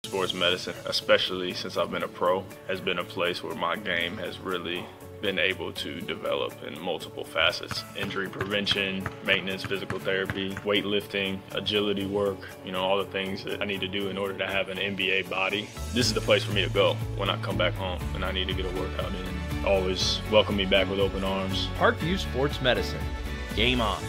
Sports medicine, especially since I've been a pro, has been a place where my game has really been able to develop in multiple facets. Injury prevention, maintenance, physical therapy, weightlifting, agility work, all the things that I need to do in order to have an NBA body. This is the place for me to go when I come back home and I need to get a workout in. Always welcome me back with open arms. Parkview Sports Medicine. Game on.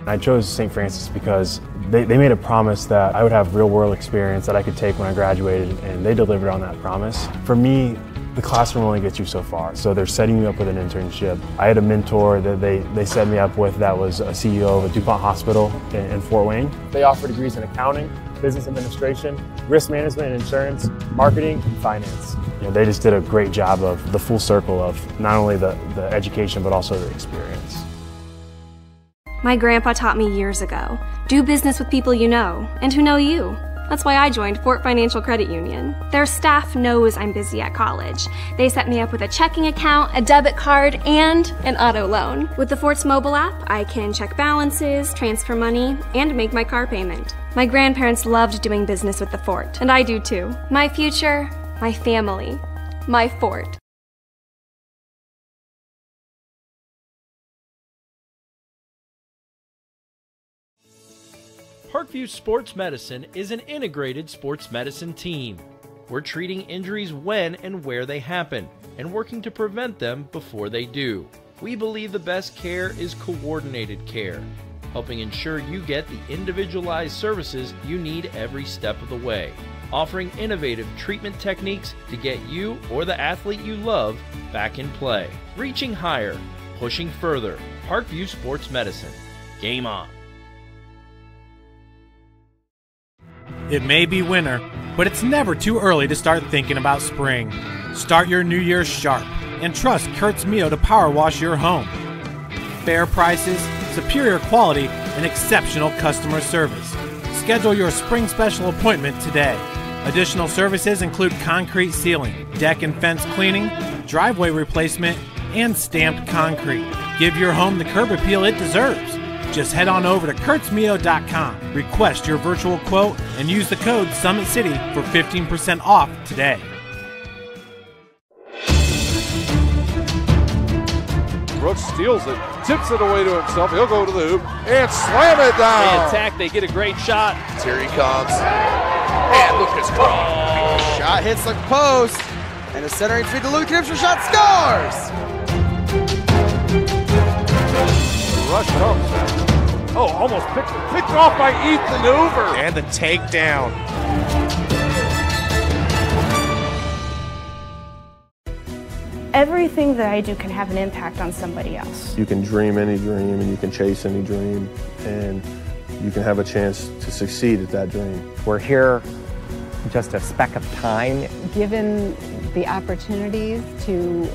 I chose St. Francis because they made a promise that I would have real-world experience that I could take when I graduated, and they delivered on that promise. For me, the classroom only gets you so far, so they're setting you up with an internship. I had a mentor that they set me up with that was a CEO of a DuPont hospital in Fort Wayne. They offer degrees in accounting, business administration, risk management and insurance, marketing, and finance. They just did a great job of the full circle of not only the education but also the experience. My grandpa taught me years ago, do business with people you know and who know you. That's why I joined Fort Financial Credit Union. Their staff knows I'm busy at college. They set me up with a checking account, a debit card, and an auto loan. With the Fort's mobile app, I can check balances, transfer money, and make my car payment. My grandparents loved doing business with the Fort, and I do too. My future, my family, my Fort. Parkview Sports Medicine is an integrated sports medicine team. We're treating injuries when and where they happen, and working to prevent them before they do. We believe the best care is coordinated care, helping ensure you get the individualized services you need every step of the way, offering innovative treatment techniques to get you or the athlete you love back in play. Reaching higher, pushing further. Parkview Sports Medicine. Game on. It may be winter, but it's never too early to start thinking about spring. Start your new year sharp and trust Kurt's Mio to power wash your home. Fair prices, superior quality, and exceptional customer service. Schedule your spring special appointment today. Additional services include concrete sealing, deck and fence cleaning, driveway replacement, and stamped concrete. Give your home the curb appeal it deserves. Just head on over to kurtzmio.com, request your virtual quote, and use the code Summit City for 15% off today. Brooks steals it, tips it away to himself. He'll go to the hoop and slam it down. They attack, they get a great shot. Here he comes. And Lucas Craw. Shot hits the post. And the centering feed to Luke Gibson. Shot scores. Rush comes. Oh, almost picked off by Ethan Hoover. And the takedown. Everything that I do can have an impact on somebody else. You can dream any dream and you can chase any dream and you can have a chance to succeed at that dream. We're here just a speck of time. Given the opportunities to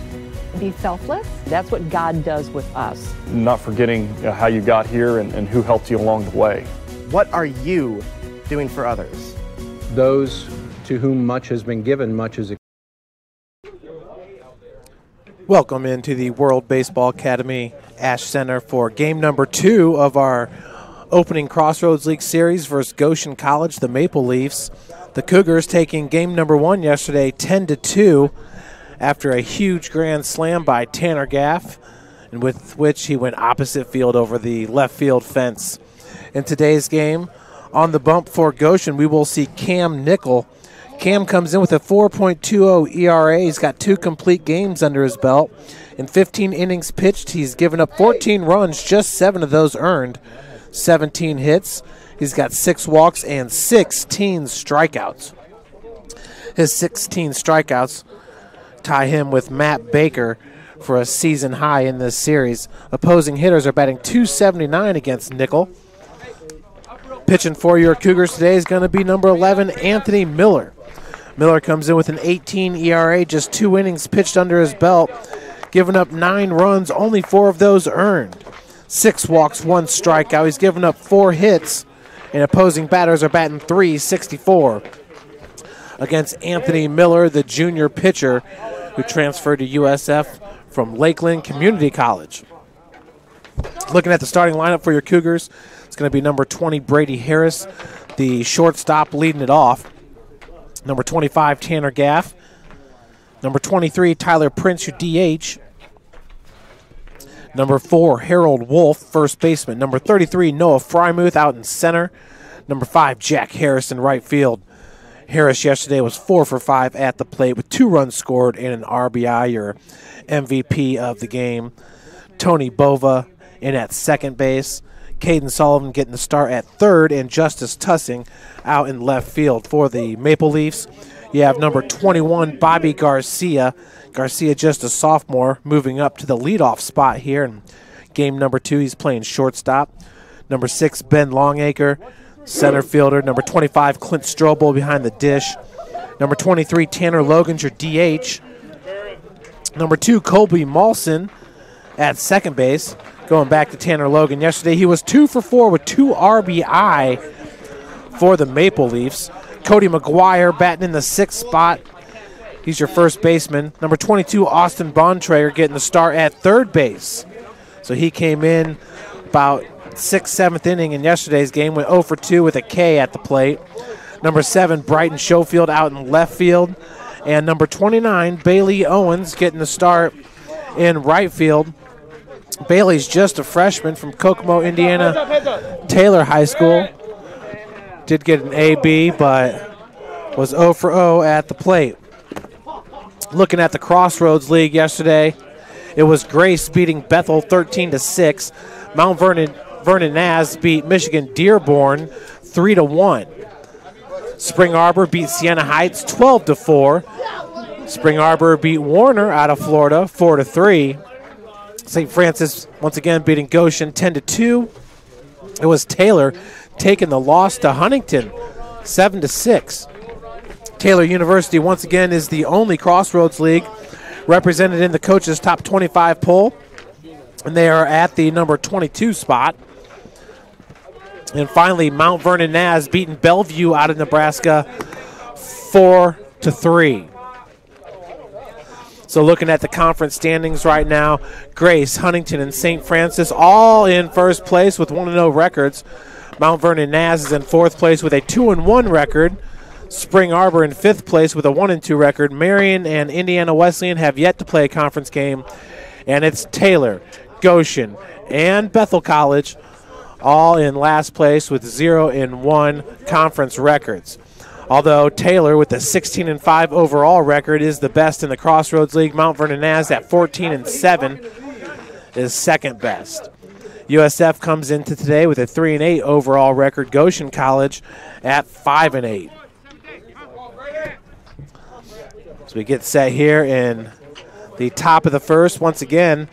be selfless. That's what God does with us. Not forgetting how you got here and who helped you along the way. What are you doing for others? Those to whom much has been given, much is expected. Welcome into the World Baseball Academy Ash Center for game number 2 of our opening Crossroads League series versus Goshen College, the Maple Leafs. The Cougars taking game number 1 yesterday 10-2 after a huge grand slam by Tanner Gaff, and with which he went opposite field over the left field fence. In today's game, on the bump for Goshen, we will see Cam Nickel. Cam comes in with a 4.20 ERA. He's got 2 complete games under his belt. In 15 innings pitched, he's given up 14 runs, just 7 of those earned, 17 hits. He's got 6 walks and 16 strikeouts. His 16 strikeouts tie him with Matt Baker for a season high in this series. Opposing hitters are batting .279 against Nickel. Pitching for your Cougars today is going to be number 11, Anthony Miller. Miller comes in with an 18 ERA, just 2 innings pitched under his belt, giving up 9 runs, only 4 of those earned. 6 walks, 1 strikeout. He's given up 4 hits, and opposing batters are batting .364. Against Anthony Miller, the junior pitcher, who transferred to USF from Lakeland Community College. Looking at the starting lineup for your Cougars, it's going to be number 20, Brady Harris, the shortstop leading it off. Number 25, Tanner Gaff. Number 23, Tyler Prince, your DH. Number 4, Harold Wolf, first baseman. Number 33, Noah Frymuth out in center. Number 5, Jack Harris in right field. Harris yesterday was 4 for 5 at the plate with 2 runs scored and an RBI, your MVP of the game. Tony Bova in at second base. Caden Sullivan getting the start at third, and Justice Tussing out in left field for the Maple Leafs. You have number 21, Bobby Garcia. Garcia, just a sophomore, moving up to the leadoff spot here in game number 2. He's playing shortstop. Number 6, Ben Longacre, center fielder. Number 25, Clint Strobel behind the dish. Number 23, Tanner Logan's your DH. Number 2, Colby Malson at second base. Going back to Tanner Logan. Yesterday he was 2 for 4 with 2 RBI for the Maple Leafs. Cody McGuire batting in the 6th spot. He's your first baseman. Number 22, Austin Bontrager getting the start at third base. So he came in about 6th, 7th inning in yesterday's game, went 0 for 2 with a K at the plate. Number 7, Brighton Schofield out in left field. And number 29, Bailey Owens getting the start in right field. Bailey's just a freshman from Kokomo, Indiana Taylor High School. Did get an AB, but was 0 for 0 at the plate. Looking at the Crossroads League yesterday, it was Grace beating Bethel 13-6. Mount Vernon Naz beat Michigan Dearborn 3-1. Spring Arbor beat Siena Heights 12-4. Spring Arbor beat Warner out of Florida 4-3. St. Francis once again beating Goshen 10-2. It was Taylor taking the loss to Huntington 7-6. Taylor University once again is the only Crossroads League represented in the coaches' top 25 poll, and they are at the number 22 spot. And finally, Mount Vernon Naz beating Bellevue out of Nebraska 4-3. So looking at the conference standings right now, Grace, Huntington, and St. Francis all in first place with 1-0 records. Mount Vernon Naz is in 4th place with a 2-1 record. Spring Arbor in 5th place with a 1-2 record. Marion and Indiana Wesleyan have yet to play a conference game. And it's Taylor, Goshen, and Bethel College all in last place with 0-1 conference records. Although Taylor, with a 16-5 overall record, is the best in the Crossroads League. Mount Vernon Naz at 14-7 is second best. USF comes into today with a 3-8 overall record. Goshen College at 5-8. So we get set here in the top of the first. Once again,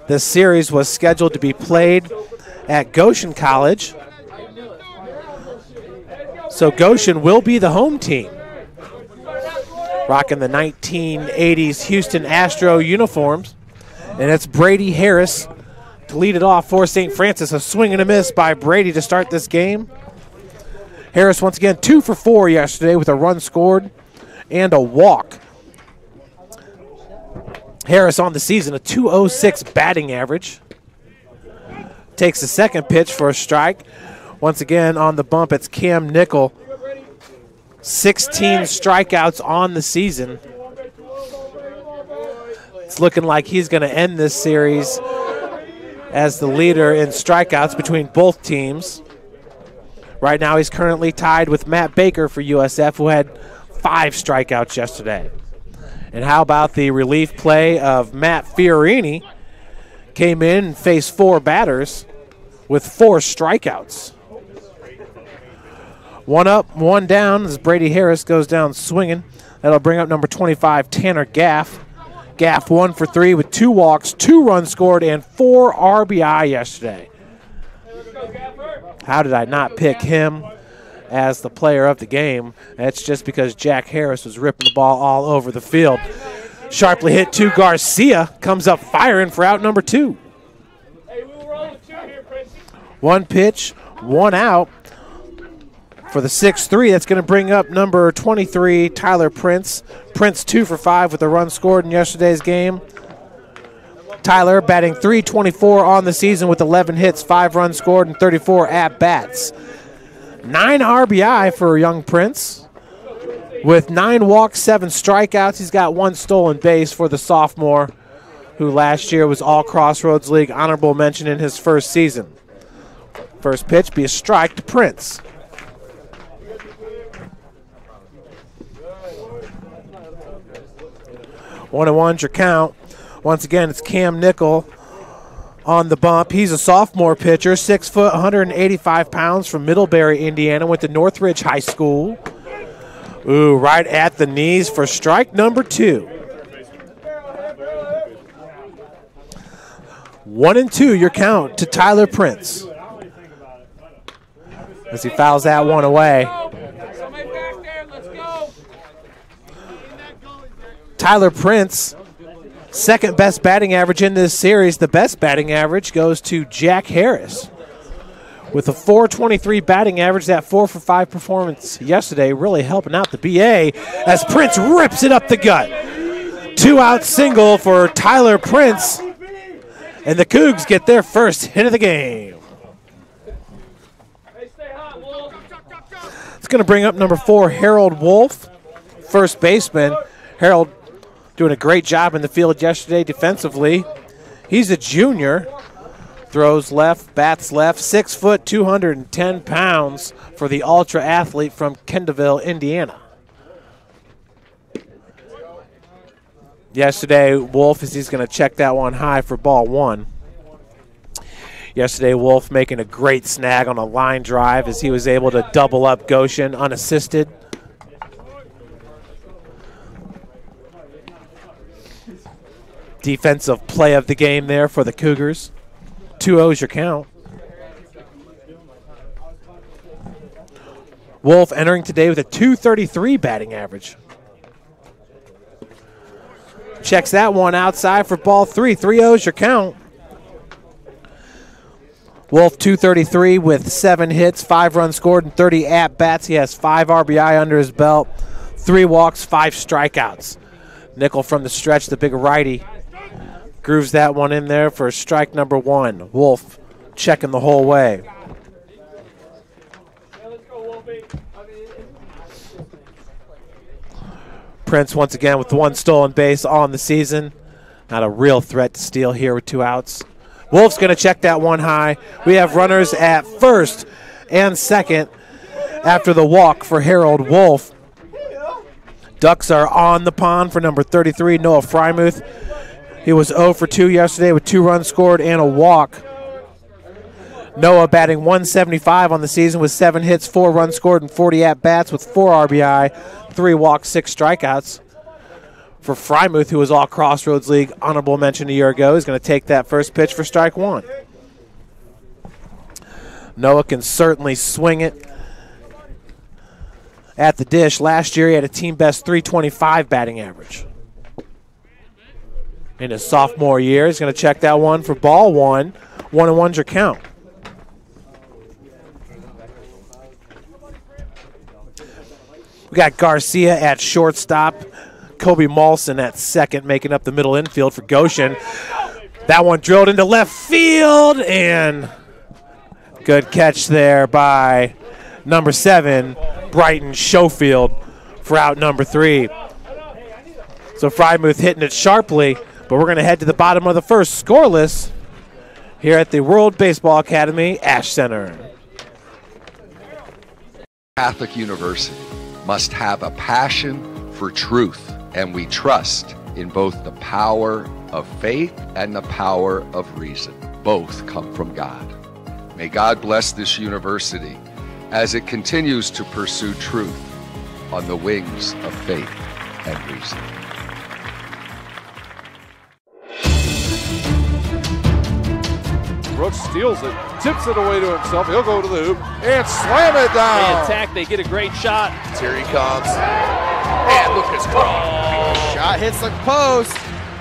this series was scheduled to be played at Goshen College. So Goshen will be the home team, rocking the 1980s Houston Astro uniforms. And it's Brady Harris to lead it off for St. Francis. A swing and a miss by Brady to start this game. Harris once again 2 for 4 yesterday with a run scored and a walk. Harris on the season, a .206 batting average. Takes the second pitch for a strike. Once again on the bump, it's Cam Nickel. 16 strikeouts on the season. It's looking like he's going to end this series as the leader in strikeouts between both teams. Right now he's currently tied with Matt Baker for USF, who had 5 strikeouts yesterday. And how about the relief play of Matt Fiorini? Came in and faced 4 batters with 4 strikeouts. 1 up, 1 down as Brady Harris goes down swinging. That'll bring up number 25, Tanner Gaff. Gaff 1 for 3 with 2 walks, 2 runs scored, and 4 RBI yesterday. How did I not pick him as the player of the game? That's just because Jack Harris was ripping the ball all over the field. Sharply hit to Garcia, comes up firing for out number 2. 1 pitch, 1 out for the 6-3. That's going to bring up number 23, Tyler Prince. Prince 2 for 5 with a run scored in yesterday's game. Tyler batting .324 on the season with 11 hits, 5 runs scored, and 34 at-bats. 9 RBI for young Prince. With 9 walks, 7 strikeouts. He's got 1 stolen base for the sophomore, who last year was All-Crossroads League honorable mention in his first season. First pitch be a strike to Prince. One and one's your count. Once again, it's Cam Nickel on the bump. He's a sophomore pitcher, 6 foot, 185 pounds from Middlebury, Indiana. Went to Northridge High School. Ooh, right at the knees for strike number 2. 1 and 2, your count to Tyler Prince. As he fouls that one away. Tyler Prince, second best batting average in this series. The best batting average goes to Jack Harris with a .423 batting average. That 4 for 5 performance yesterday really helping out the BA as Prince rips it up the gut. 2-out single for Tyler Prince, and the Cougs get their first hit of the game. It's going to bring up number 4, Harold Wolf, first baseman. Harold doing a great job in the field yesterday defensively. He's a junior. Throws left, bats left, 6 foot, 210 pounds for the ultra athlete from Kendallville, Indiana. Yesterday, Wolf, as he's going to check that one high for ball 1. Yesterday, Wolf making a great snag on a line drive as he was able to double up Goshen unassisted. Defensive play of the game there for the Cougars. 2-0's your count. Wolf entering today with a .233 batting average. Checks that one outside for ball 3. 3-0's your count. Wolf .233 with 7 hits, 5 runs scored, and 30 at-bats. He has 5 RBI under his belt, 3 walks, 5 strikeouts. Nickel from the stretch, the big righty. Grooves that one in there for strike number 1. Wolf checking the whole way. Prince once again with the 1 stolen base on the season. Not a real threat to steal here with 2 outs. Wolf's going to check that one high. We have runners at first and second after the walk for Harold Wolf. Ducks are on the pond for number 33, Noah Frymuth. He was 0 for 2 yesterday with 2 runs scored and a walk. Noah batting .175 on the season with 7 hits, 4 runs scored, and 40 at-bats with 4 RBI, 3 walks, 6 strikeouts. For Frymuth, who was all Crossroads League honorable mention a year ago, he's going to take that first pitch for strike 1. Noah can certainly swing it at the dish. Last year he had a team best .325 batting average. In his sophomore year, he's going to check that one for ball 1. 1-1's your count. We got Garcia at shortstop. Kobe Malson at second, making up the middle infield for Goshen. That one drilled into left field, and good catch there by number 7, Brighton Schofield, for out number 3. So Frymuth hitting it sharply, but we're going to head to the bottom of the first, scoreless, here at the World Baseball Academy Ash Center. Catholic University must have a passion for truth, and we trust in both the power of faith and the power of reason. Both come from God. May God bless this university as it continues to pursue truth on the wings of faith and reason. Brooks steals it, tips it away to himself. He'll go to the hoop and slam it down. They attack, they get a great shot. Here he comes. And Lucas Craw. Shot hits the post.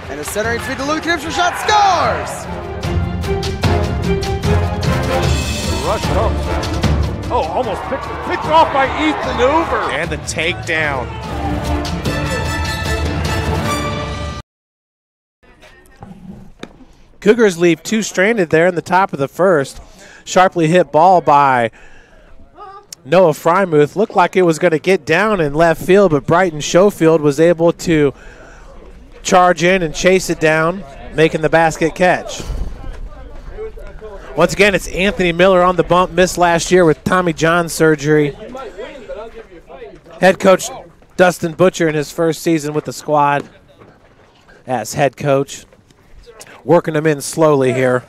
And the centering feed to Luke Gibson. Shot scores. The rush comes. Oh, almost picked off by Ethan Hoover. And the takedown. Cougars leave two stranded there in the top of the first. Sharply hit ball by Noah Frymuth. Looked like it was going to get down in left field, but Brighton Schofield was able to charge in and chase it down, making the basket catch. Once again, it's Anthony Miller on the bump, missed last year with Tommy John surgery. Head coach Dustin Butcher in his first season with the squad as head coach. Working him in slowly here.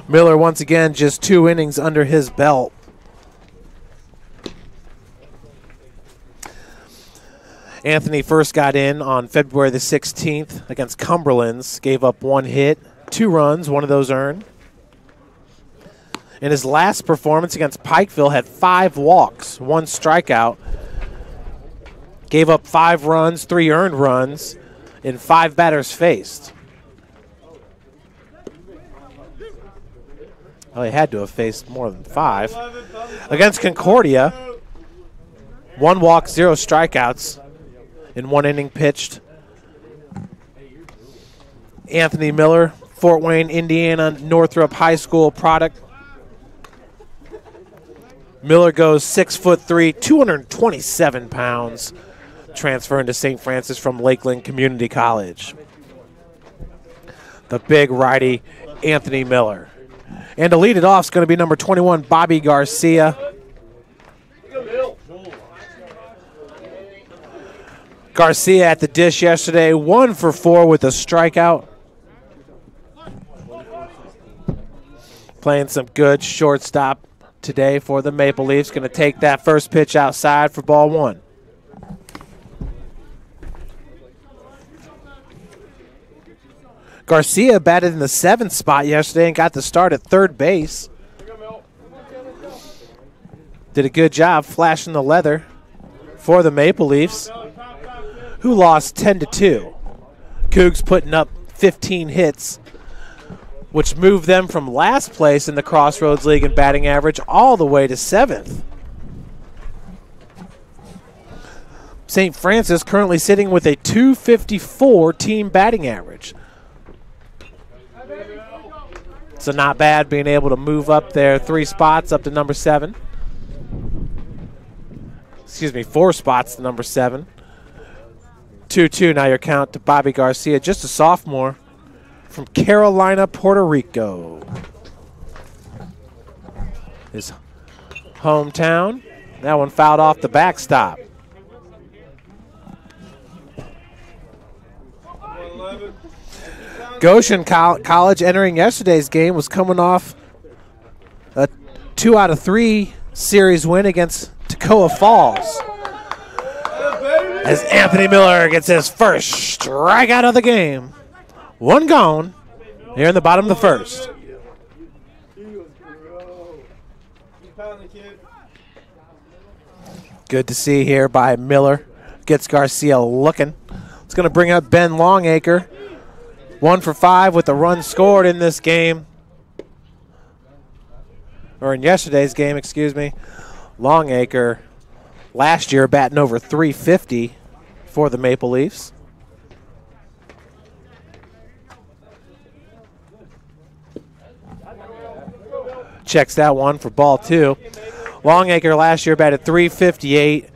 Miller once again just 2 innings under his belt. Anthony first got in on February the 16th against Cumberlands. Gave up 1 hit, 2 runs, 1 of those earned. In his last performance against Pikeville, had 5 walks, 1 strikeout. Gave up 5 runs, 3 earned runs in 5 batters faced. Well, he had to have faced more than 5. Against Concordia, 1 walk, 0 strikeouts in 1 inning pitched. Anthony Miller, Fort Wayne, Indiana, Northrop High School product. Miller goes 6'3", 227 pounds, transferring to St. Francis from Lakeland Community College. The big righty, Anthony Miller. And to lead it off is going to be number 21, Bobby Garcia. Garcia at the dish yesterday, 1 for 4 with a strikeout. Playing some good shortstop today for the Maple Leafs. Going to take that first pitch outside for ball 1. Garcia batted in the 7th spot yesterday and got the start at third base. Did a good job flashing the leather for the Maple Leafs, who lost 10-2. Cougs putting up 15 hits, which moved them from last place in the Crossroads League in batting average all the way to 7th. St. Francis currently sitting with a .254 team batting average. So not bad being able to move up there 3 spots up to number 7. Excuse me, 4 spots to number 7. 2-2 now your count to Bobby Garcia, just a sophomore from Carolina, Puerto Rico. His hometown. That one fouled off the backstop. Goshen College entering yesterday's game was coming off a 2 out of 3 series win against Toccoa Falls. As Anthony Miller gets his first strikeout of the game. 1 gone here in the bottom of the first. Good to see here by Miller. Gets Garcia looking. It's going to bring up Ben Longacre. 1 for 5 with a run scored in this game. Or in yesterday's game, excuse me. Longacre last year batting over .350 for the Maple Leafs. Checks that one for ball 2. Longacre last year batted .358.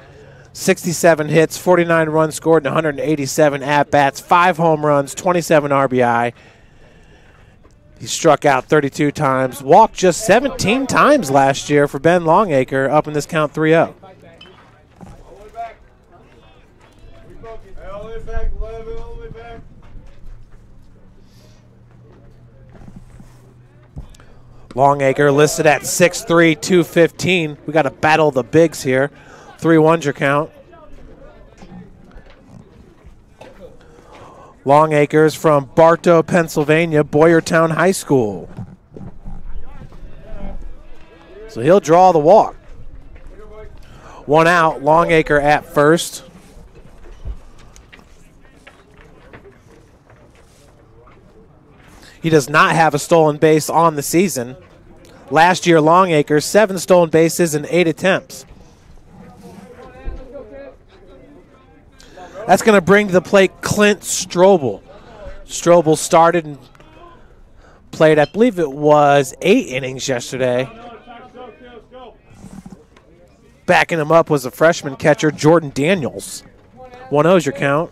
67 hits, 49 runs scored, and 187 at-bats, 5 home runs, 27 RBI. He struck out 32 times, walked just 17 times last year for Ben Longacre, up in this count 3-0. Longacre listed at 6'3", 215. We got to battle the bigs here. 3-1's your count. Longacre's from Bartow, Pennsylvania, Boyertown High School. So he'll draw the walk. 1 out, Longacre at first. He does not have a stolen base on the season. Last year, Longacre, 7 stolen bases in 8 attempts. That's going to bring to the plate Clint Strobel. Strobel started and played, I believe it was 8 innings yesterday. Backing him up was a freshman catcher, Jordan Daniels. 1-0 is your count.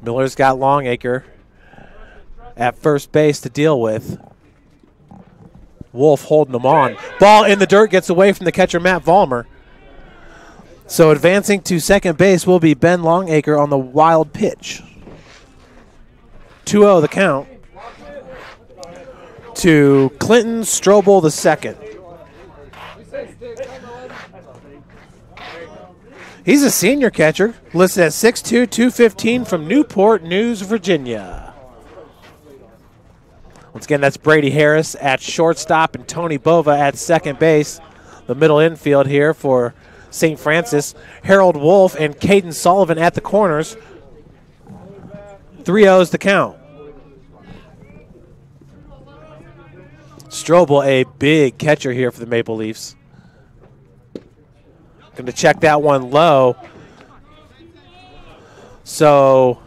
Miller's got Longacre at first base to deal with. Wolf holding him on. Ball in the dirt, gets away from the catcher, Matt Vollmer. So advancing to second base will be Ben Longacre on the wild pitch. 2-0 the count to Clinton Strobel II. He's a senior catcher, listed at 6'2", 215 from Newport News, Virginia. Once again, that's Brady Harris at shortstop and Tony Bova at second base. The middle infield here for St. Francis. Harold Wolf and Caden Sullivan at the corners. 3-0's the count. Strobel, a big catcher here for the Maple Leafs. Going to check that one low. So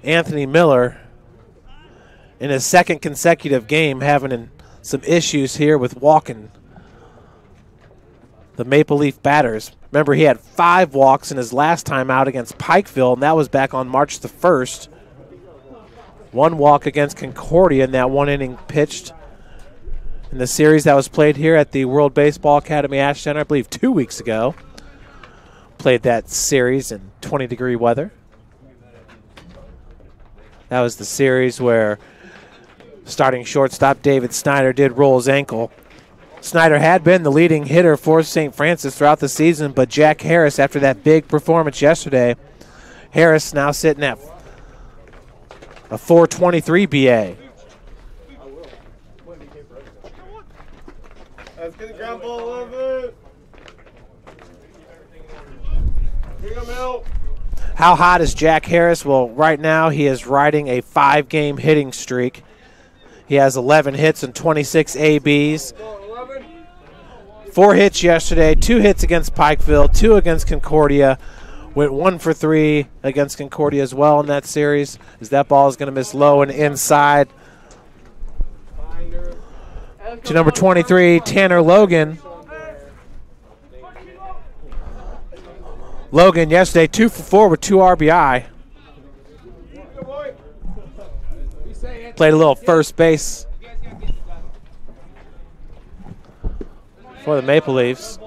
Anthony Miller, in his second consecutive game, having some issues here with walking the Maple Leaf batters. Remember, he had 5 walks in his last time out against Pikeville, and that was back on March the 1st. 1 walk against Concordia in that 1 inning pitched in the series that was played here at the World Baseball Academy Ash Center, I believe 2 weeks ago. Played that series in 20-degree weather. That was the series where starting shortstop David Snyder did roll his ankle. Snyder had been the leading hitter for St. Francis throughout the season, but Jack Harris, after that big performance yesterday, Harris now sitting at a 4.23 BA. Let's get the ground ball a little bit. Bring him out. How hot is Jack Harris? Well, right now he is riding a 5-game hitting streak. He has 11 hits and 26 ABs. 4 hits yesterday, 2 hits against Pikeville, 2 against Concordia. Went 1 for 3 against Concordia as well in that series, as that ball is going to miss low and inside. To number 23, Tanner Logan. Logan yesterday 2 for 4 with 2 RBI. Played a little first base for the Maple Leafs.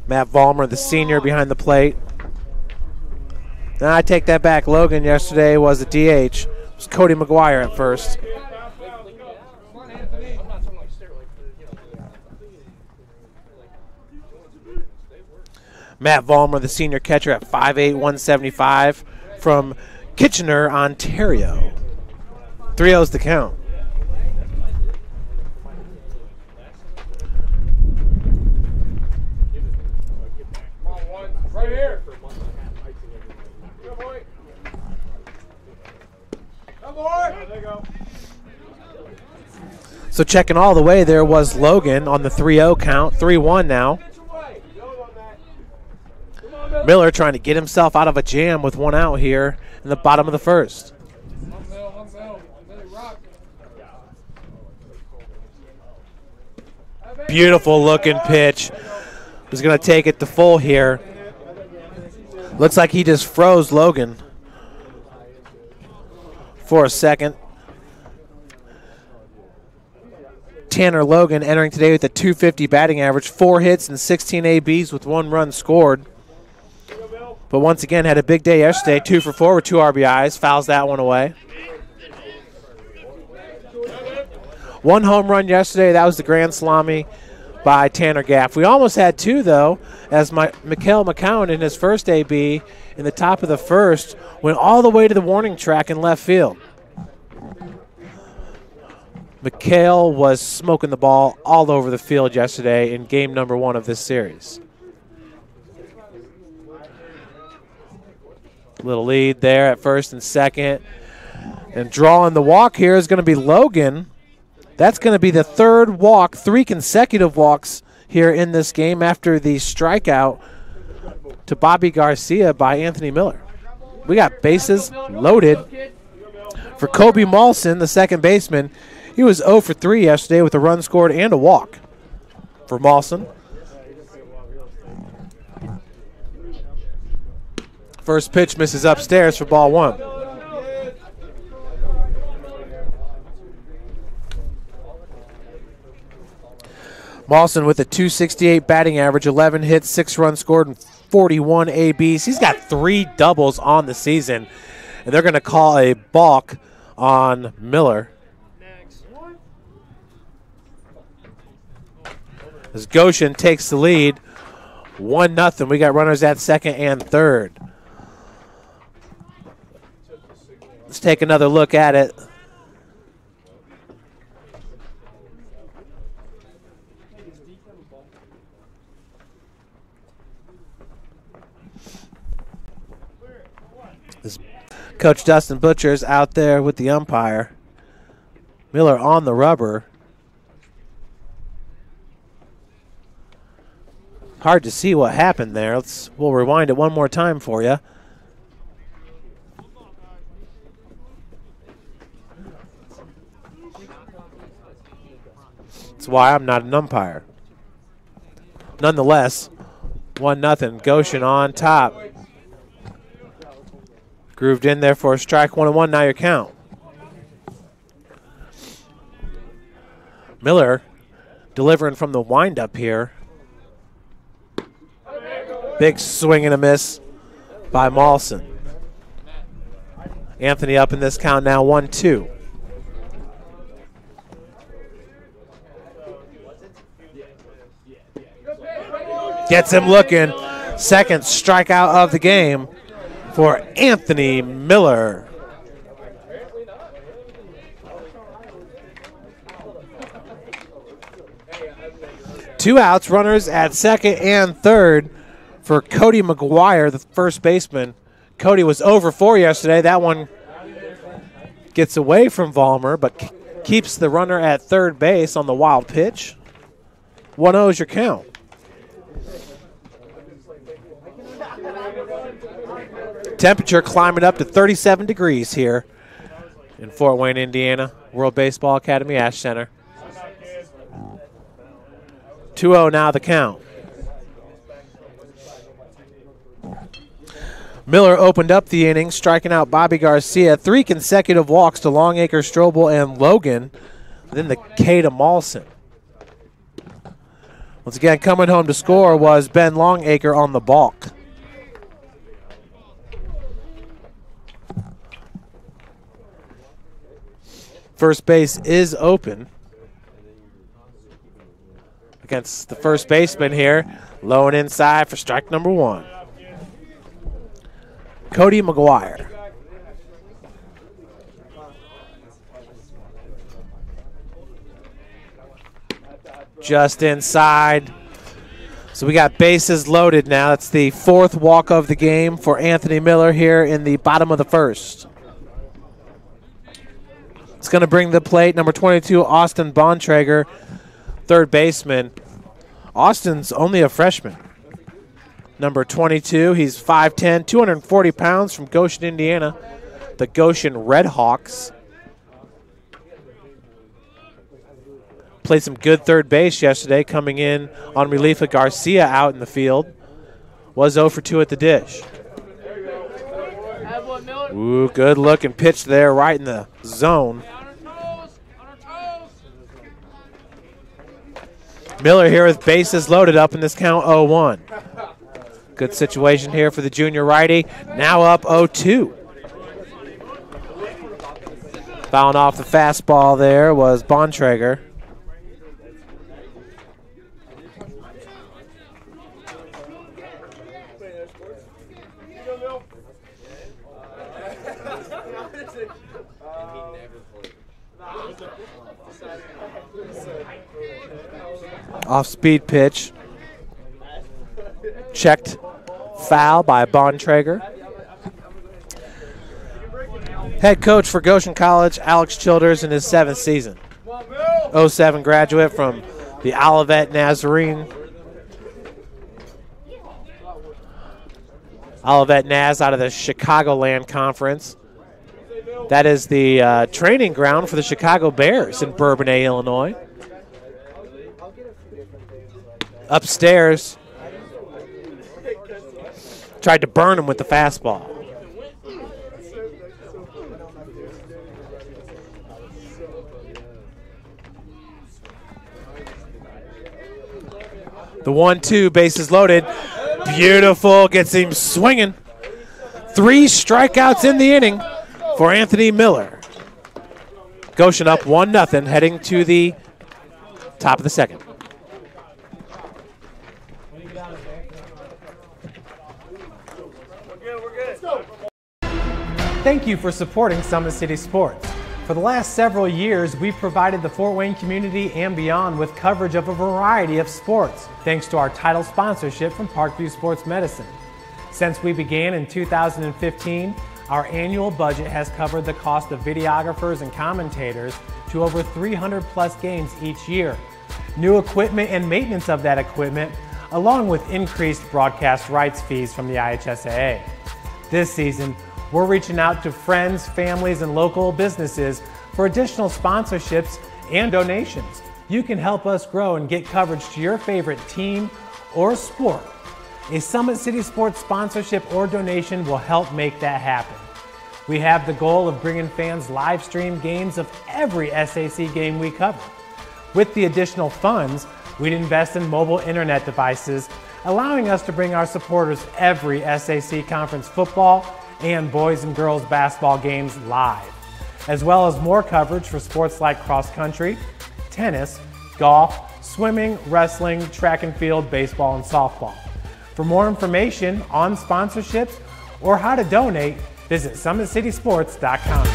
Matt Vollmer, the senior, behind the plate. Now I take that back. Logan yesterday was a DH. It was Cody McGuire at first. Matt Vollmer, the senior catcher, at 5'8", 175 from Kitchener, Ontario. 3-0's the count. Right here. So checking all the way there was Logan on the 3-0 count. 3-1 now. Miller trying to get himself out of a jam with 1 out here in the bottom of the first. Beautiful looking pitch. He's going to take it to full here. Looks like he just froze Logan for a second. Tanner Logan entering today with a .250 batting average, 4 hits and 16 ABs with 1 run scored. But once again, had a big day yesterday, 2 for 4 with 2 RBIs, fouls that one away. 1 home run yesterday, that was the grand salami by Tanner Gaff. We almost had 2, though, as Mikael McCowan in his first AB in the top of the first went all the way to the warning track in left field. Mikael was smoking the ball all over the field yesterday in game number 1 of this series. Little lead there at first and second. And drawing the walk here is going to be Logan. That's going to be the third walk, 3 consecutive walks here in this game after the strikeout to Bobby Garcia by Anthony Miller. We got bases loaded for Kobe Maulson, the second baseman. He was 0 for 3 yesterday with a run scored and a walk for Maulson. First pitch misses upstairs for ball 1. Maulson with a .268 batting average, 11 hits, 6 runs scored, and 41 ABs. He's got 3 doubles on the season, and they're going to call a balk on Miller. As Goshen takes the lead, 1-0. We got runners at second and third. Let's take another look at it. Coach Dustin Butcher's out there with the umpire. Miller on the rubber. Hard to see what happened there. We'll rewind it one more time for you. That's why I'm not an umpire. Nonetheless, 1-0. Goshen on top. Grooved in there for a strike, 1-1. Now your count. Miller delivering from the windup here. Big swing and a miss by Maulson. Anthony up in this count now, 1-2. Gets him looking. Second strikeout of the game for Anthony Miller. Two outs, runners at second and third for Cody McGuire, the first baseman. Cody was 0 for 4 yesterday. That one gets away from Vollmer, but keeps the runner at third base on the wild pitch. 1-0 is your count. Temperature climbing up to 37 degrees here in Fort Wayne, Indiana. World Baseball Academy, Ash Center. 2-0 now the count. Miller opened up the inning, striking out Bobby Garcia. 3 consecutive walks to Longacre, Strobel, and Logan. Then the K to Maulson. Once again, coming home to score was Ben Longacre on the balk. First base is open against the first baseman here. Low and inside for strike number 1. Cody McGuire. Just inside. So we got bases loaded now. That's the 4th walk of the game for Anthony Miller here in the bottom of the first. It's going to bring the plate number 22, Austin Bontrager, third baseman. Austin's only a freshman. Number 22, he's 5'10", 240 pounds from Goshen, Indiana. The Goshen Redhawks. Played some good third base yesterday, coming in on relief of Garcia out in the field. Was 0 for 2 at the dish. Ooh, good looking pitch there, right in the zone. Miller here with bases loaded up in this count, 0-1. Good situation here for the junior righty. Now up 0-2. Fouling off the fastball there was Bontrager. Off-speed pitch. Checked foul by Bontrager. Head coach for Goshen College, Alex Childers, in his 7th season. 07 graduate from the Olivet Nazarene. Olivet Naz out of the Chicagoland Conference. That is the training ground for the Chicago Bears in Bourbonnais, Illinois. Upstairs, tried to burn him with the fastball. The 1-2, bases loaded. Beautiful, gets him swinging. 3 strikeouts in the inning for Anthony Miller. Goshen up 1-0, heading to the top of the 2nd. Thank you for supporting Summit City Sports. For the last several years, we've provided the Fort Wayne community and beyond with coverage of a variety of sports, thanks to our title sponsorship from Parkview Sports Medicine. Since we began in 2015, our annual budget has covered the cost of videographers and commentators to over 300 plus games each year. New equipment and maintenance of that equipment, along with increased broadcast rights fees from the IHSAA. This season, we're reaching out to friends, families, and local businesses for additional sponsorships and donations. You can help us grow and get coverage to your favorite team or sport. A Summit City Sports sponsorship or donation will help make that happen. We have the goal of bringing fans live stream games of every SAC game we cover. With the additional funds, we'd invest in mobile internet devices, allowing us to bring our supporters every SAC conference football and boys and girls basketball games live, as well as more coverage for sports like cross country, tennis, golf, swimming, wrestling, track and field, baseball, and softball. For more information on sponsorships or how to donate, visit summitcitysports.com.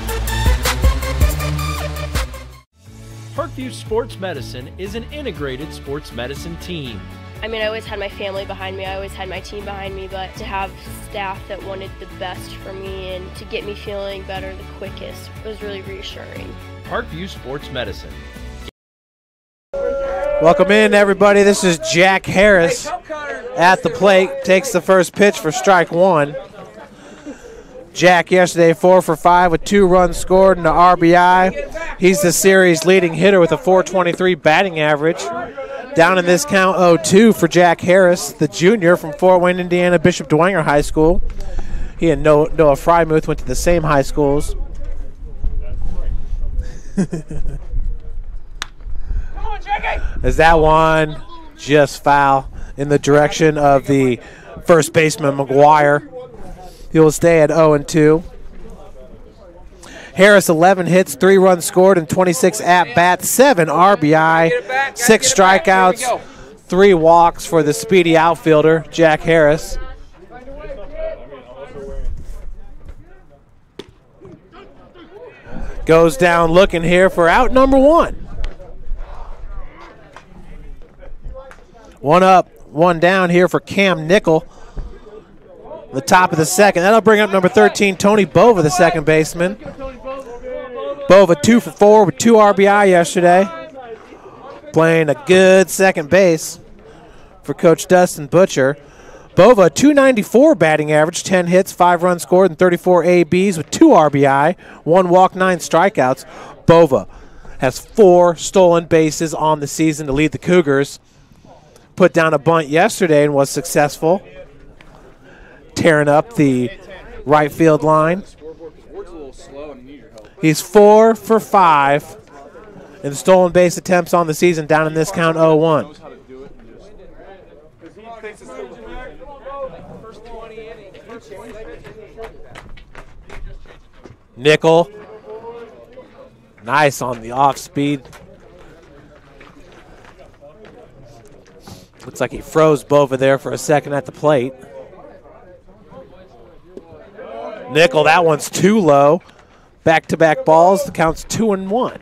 Parkview Sports Medicine is an integrated sports medicine team. I mean, I always had my family behind me, I always had my team behind me, but to have staff that wanted the best for me and to get me feeling better the quickest was really reassuring. Parkview Sports Medicine. Welcome in, everybody. This is Jack Harris at the plate. Takes the first pitch for strike 1. Jack yesterday 4 for 5 with 2 runs scored and an RBI. He's the series leading hitter with a .423 batting average. Down in this count 0-2 for Jack Harris, the junior from Fort Wayne, Indiana, Bishop Dwenger High School. He and Noah Frymuth went to the same high schools. Is that one just foul in the direction of the first baseman, McGuire? He will stay at 0-2. Harris, 11 hits, 3 runs scored, and 26 at-bats, 7 RBI, 6 strikeouts, 3 walks for the speedy outfielder, Jack Harris. Goes down looking here for out number 1. 1 up, 1 down here for Cam Nickel. The top of the 2nd. That'll bring up number 13, Tony Bova, the second baseman. Bova 2 for 4 with 2 RBI yesterday. Playing a good second base for Coach Dustin Butcher. Bova, .294 batting average, 10 hits, 5 runs scored, and 34 ABs with 2 RBI, 1 walk, 9 strikeouts. Bova has 4 stolen bases on the season to lead the Cougars. Put down a bunt yesterday and was successful, tearing up the right field line. He's 4 for 5 in stolen base attempts on the season, down in this count 0-1. Nickel, nice on the off speed. Looks like he froze Bova there for a second at the plate. Nickel, that one's too low. Back-to-back balls, the count's 2-1.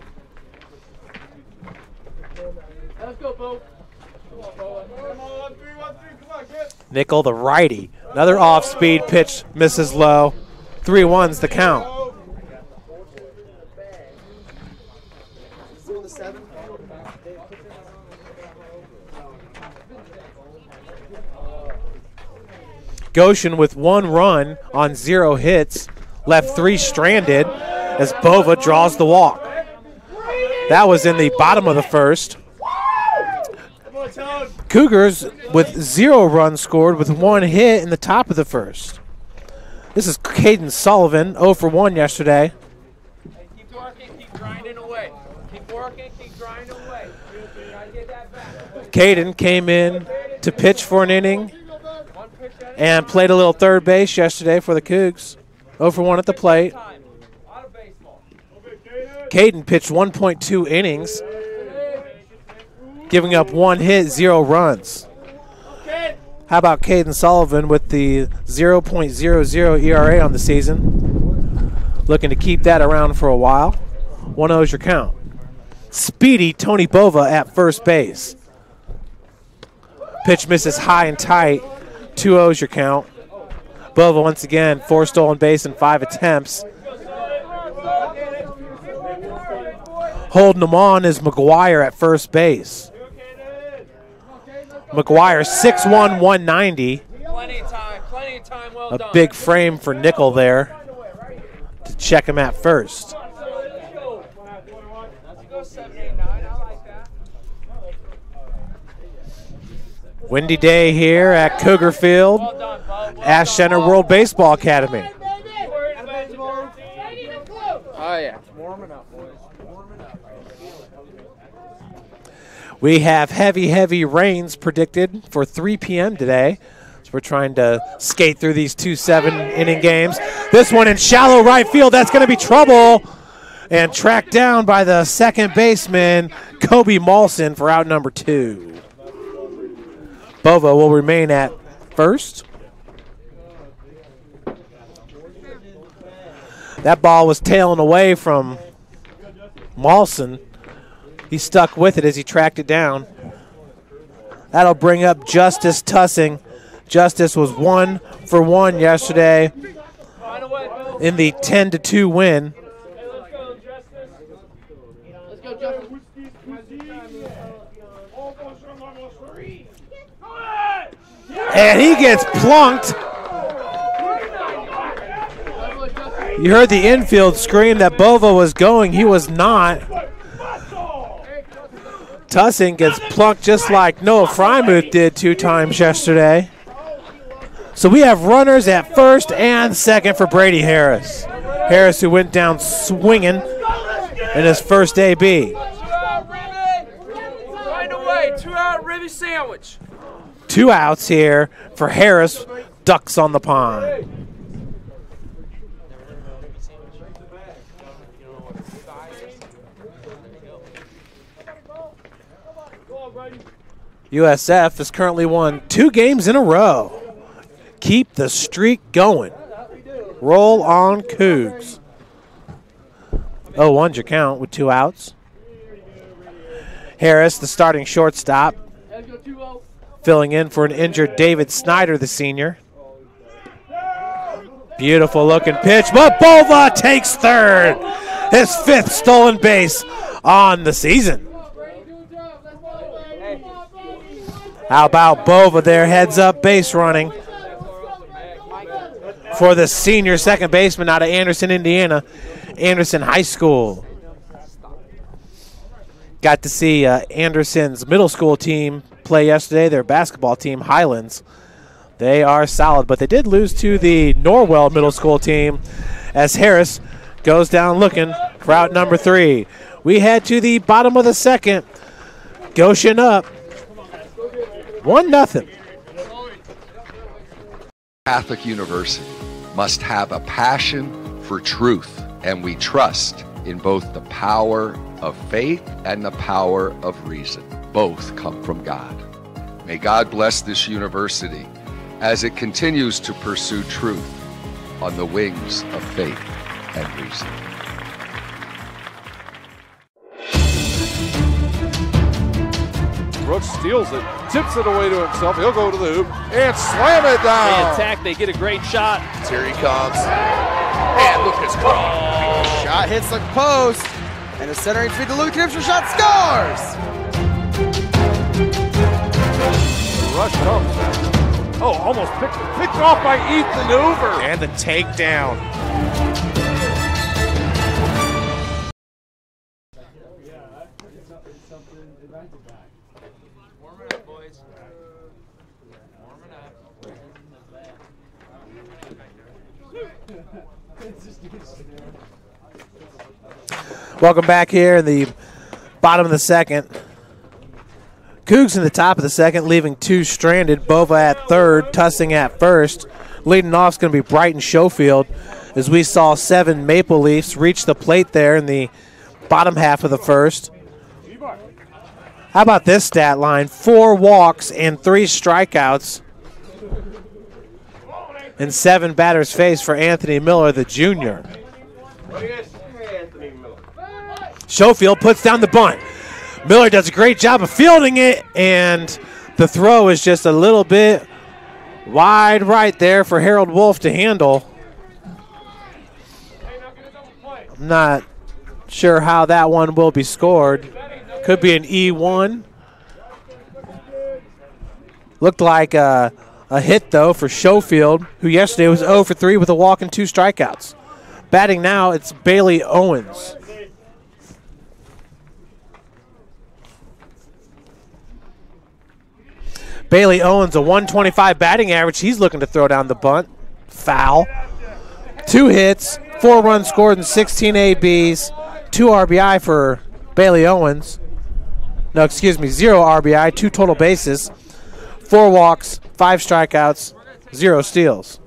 Nickel, the righty. Another off-speed pitch, misses low. 3-1's the count. Goshen with 1 run on 0 hits, left 3 stranded as Bova draws the walk. That was in the bottom of the first. Cougars with 0 runs scored with 1 hit in the top of the first. This is Caden Sullivan, 0 for 1 yesterday. Keep working, keep grinding away. Keep working, keep grinding away. Get that back. Caden came in to pitch for an inning and played a little third base yesterday for the Cougs. 0 for 1 at the plate. Caden pitched 1.2 innings, giving up 1 hit, 0 runs. How about Caden Sullivan with the 0.00 ERA on the season? Looking to keep that around for a while. 1-0 is your count. Speedy Tony Bova at first base. Pitch misses high and tight. 2-0 is your count. Bova once again, 4 stolen base in 5 attempts. Holding him on is McGuire at first base. McGuire 6'1", 190. Plenty of time, well done. A big frame for Nickel there to check him at first. Windy day here at Cougar Field, Ash Center World Baseball Academy. Oh yeah, warming up, boys. We have heavy rains predicted for 3 p.m. today. So we're trying to skate through these 2 7-inning games. This one in shallow right field, that's going to be trouble. And tracked down by the second baseman, Kobe Malson, for out number 2. Bova will remain at first. That ball was tailing away from Malson. He stuck with it as he tracked it down. That'll bring up Justice Tussing. Justice was 1 for 1 yesterday in the 10-2 win. And he gets plunked. You heard the infield scream that Bova was going. He was not. Tussing gets plunked just like Noah Frymuth did 2 times yesterday. So we have runners at first and second for Brady Harris. Harris, who went down swinging in his first AB. 2-out ribby sandwich. 2 outs here for Harris. Ducks on the pond. USF has currently won 2 games in a row. Keep the streak going. Roll on Cougs. 0-1's your count with 2 outs. Harris, the starting shortstop, filling in for an injured David Snyder, the senior. Beautiful looking pitch, but Bova takes third. His 5th stolen base on the season. How about Bova there, heads up base running for the senior second baseman out of Anderson, Indiana, Anderson High School. Got to see Anderson's middle school team play yesterday, their basketball team, Highlands. They are solid, but they did lose to the Norwell middle school team as Harris goes down looking for out number 3. We head to the bottom of the second. Goshen up 1-0. Catholic University must have a passion for truth, and we trust in both the power of faith and the power of reason. Both come from God. May God bless this university as it continues to pursue truth on the wings of faith and reason. Brooks steals it, tips it away to himself. He'll go to the hoop and slam it down. They attack, they get a great shot. Here he comes. And look at his shot hits the post. And the centering feed to Luke Knipster, shot scores! The rush comes. Oh, almost picked off by Ethan Hoover. And the takedown. Welcome back here in the bottom of the second. Cougs in the top of the second, leaving two stranded. Bova at third, Tussing at first. Leading off is going to be Brighton Schofield, as we saw 7 Maple Leafs reach the plate there in the bottom half of the first. How about this stat line? 4 walks and 3 strikeouts and 7 batters faced for Anthony Miller, the junior. Schofield puts down the bunt. Miller does a great job of fielding it, and the throw is just a little bit wide right there for Harold Wolf to handle. I'm not sure how that one will be scored. Could be an E1. Looked like a hit, though, for Schofield, who yesterday was 0 for 3 with a walk and 2 strikeouts. Batting now, it's Bailey Owens. Bailey Owens, a 125 batting average. He's looking to throw down the bunt. Foul. 2 hits, 4 runs scored, and 16 ABs. 2 RBI for Bailey Owens. No, excuse me, 0 RBI, 2 total bases, 4 walks, 5 strikeouts, 0 steals.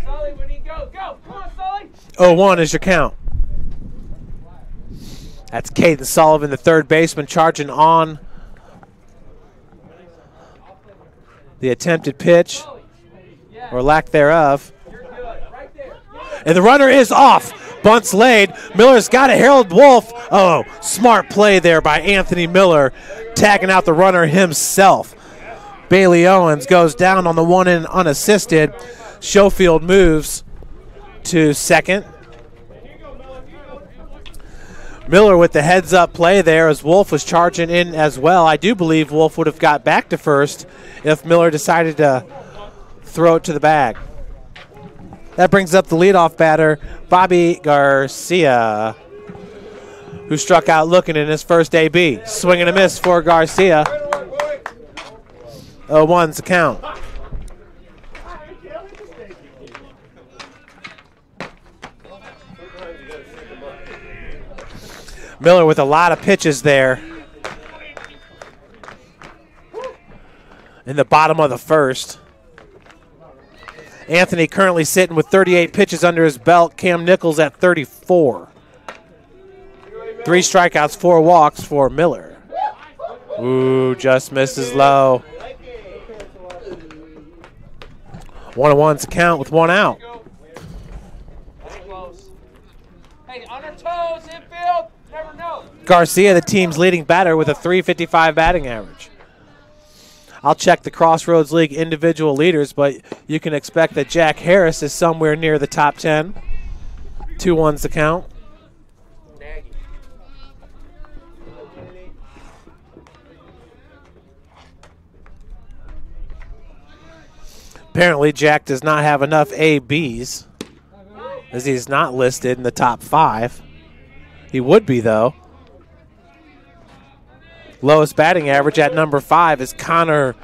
Sully, when you go. Come on, Sully. 0-1 is your count. That's Caden Sullivan, the third baseman, charging on the attempted pitch, or lack thereof. And the runner is off. Bunt's laid. Miller's got it. Harold Wolf. Oh, smart play there by Anthony Miller, tagging out the runner himself. Bailey Owens goes down on the one in unassisted. Schofield moves to second. Miller with the heads-up play there as Wolf was charging in as well. I do believe Wolf would have got back to first if Miller decided to throw it to the bag. That brings up the leadoff batter, Bobby Garcia, who struck out looking in his first AB. Swing and a miss for Garcia. 0-1's the count. Miller with a lot of pitches there in the bottom of the first. Anthony currently sitting with 38 pitches under his belt. Cam Nichols at 34. 3 strikeouts, 4 walks for Miller. Ooh, just misses low. 1-1's the count with 1 out. Hey, on our toes, infield. Never know. Garcia, the team's leading batter, with a .355 batting average. I'll check the Crossroads League individual leaders, but you can expect that Jack Harris is somewhere near the top 10. 2-1's the count. Apparently, Jack does not have enough ABs, as he's not listed in the top 5. He would be, though. Lowest batting average at number 5 is Connor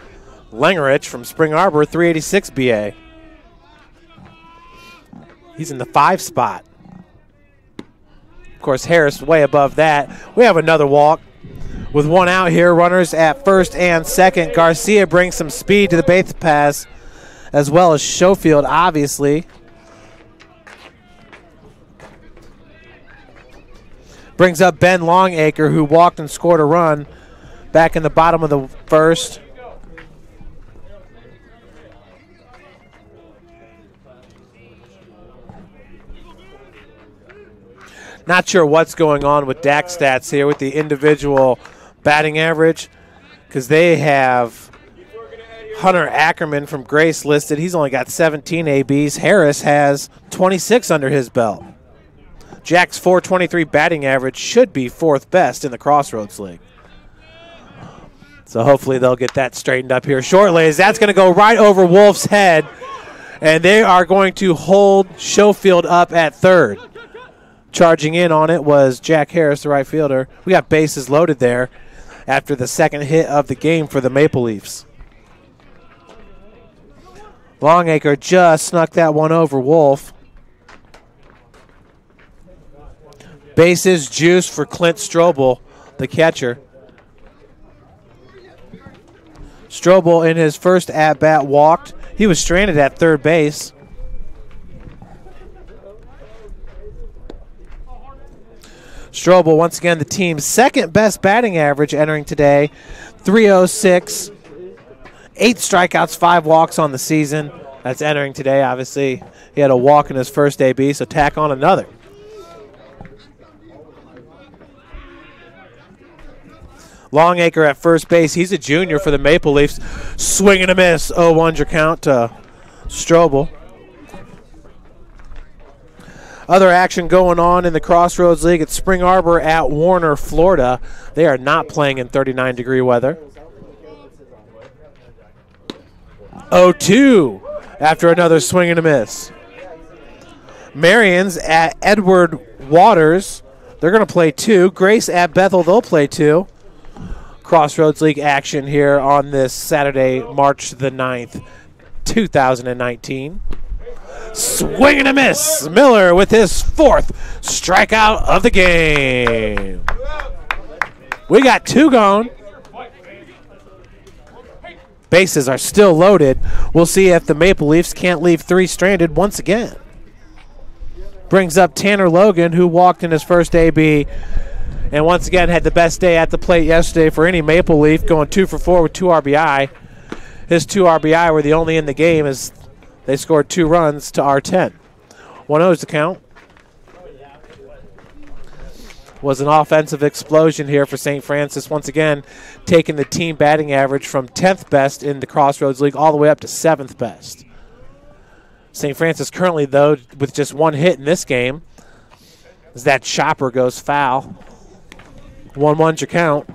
Lengerich from Spring Arbor, 386 BA. He's in the 5 spot. Of course, Harris way above that. We have another walk with 1 out here. Runners at first and second. Garcia brings some speed to the base pass, as well as Schofield, obviously. Brings up Ben Longacre, who walked and scored a run back in the bottom of the first. Not sure what's going on with DAC stats here with the individual batting average, because they have Hunter Ackerman from Grace listed. He's only got 17 ABs. Harris has 26 under his belt. Jack's .423 batting average should be 4th best in the Crossroads League. So hopefully they'll get that straightened up here shortly, as that's going to go right over Wolf's head, and they are going to hold Schofield up at third. Charging in on it was Jack Harris, the right fielder. We got bases loaded there after the second hit of the game for the Maple Leafs. Longacre just snuck that one over Wolf. Bases juice for Clint Strobel, the catcher. Strobel in his first at-bat walked. He was stranded at third base. Strobel, once again, the team's second best batting average entering today, .306. 8 strikeouts, 5 walks on the season. That's entering today, obviously. He had a walk in his first AB, so tack on another. Longacre at first base. He's a junior for the Maple Leafs. Swing and a miss. 0-1 your count to Strobel. Other action going on in the Crossroads League at Spring Arbor at Warner, Florida. They are not playing in 39-degree weather. 0-2 after another swing and a miss. Marion's at Edward Waters. They're going to play 2. Grace at Bethel, they'll play 2. Crossroads League action here on this Saturday, March the 9th, 2019. Swing and a miss. Miller with his 4th strikeout of the game. We got 2 gone. Bases are still loaded. We'll see if the Maple Leafs can't leave 3 stranded once again. Brings up Tanner Logan, who walked in his first AB, and once again had the best day at the plate yesterday for any Maple Leaf, going 2 for 4 with 2 RBI. His 2 RBI were the only in the game as they scored 2 runs to our 10. 1-0 is the count. Was an offensive explosion here for St. Francis, once again taking the team batting average from 10th best in the Crossroads League all the way up to 7th best. St. Francis currently, though, with just 1 hit in this game, as that chopper goes foul. 1-1's your count.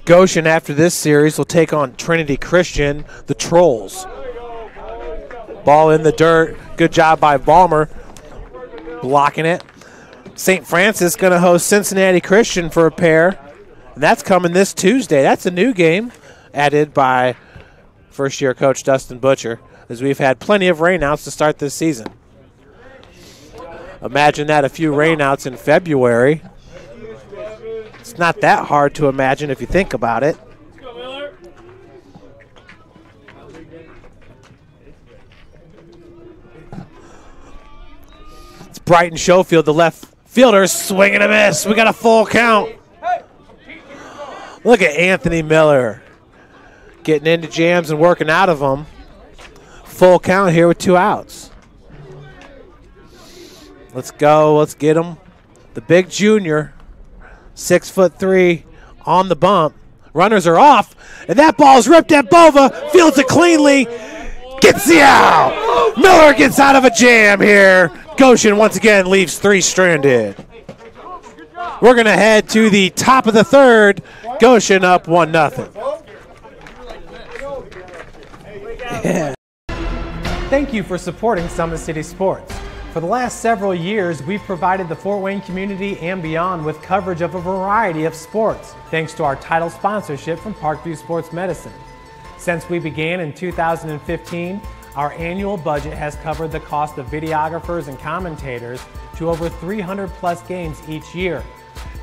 Goshen, after this series, will take on Trinity Christian, the Trolls. Ball in the dirt. Good job by Ballmer blocking it. St. Francis going to host Cincinnati Christian for a pair. And that's coming this Tuesday. That's a new game added by first-year coach Dustin Butcher, as we've had plenty of rainouts to start this season. Imagine that, a few rainouts in February. It's not that hard to imagine if you think about it. It's Brighton Schofield, the left fielder, swing and a miss. We got a full count. Look at Anthony Miller getting into jams and working out of them. Full count here with 2 outs. Let's go. Let's get him. The big junior, 6'3", on the bump. Runners are off, and that ball's ripped at Bova. Fields it cleanly. Gets the out. Miller gets out of a jam here. Goshen once again leaves 3 stranded. We're going to head to the top of the 3rd. Goshen up 1-0. Yeah. Thank you for supporting Summit City Sports. For the last several years, we've provided the Fort Wayne community and beyond with coverage of a variety of sports, thanks to our title sponsorship from Parkview Sports Medicine. Since we began in 2015, our annual budget has covered the cost of videographers and commentators to over 300 plus games each year.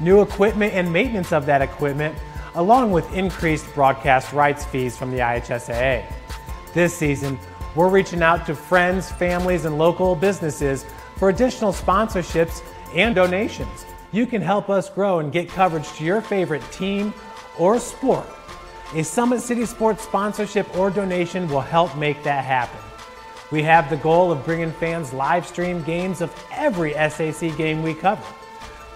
New equipment and maintenance of that equipment, along with increased broadcast rights fees from the IHSAA. This season, we're reaching out to friends, families, and local businesses for additional sponsorships and donations. You can help us grow and get coverage to your favorite team or sport. A Summit City Sports sponsorship or donation will help make that happen. We have the goal of bringing fans live stream games of every SAC game we cover.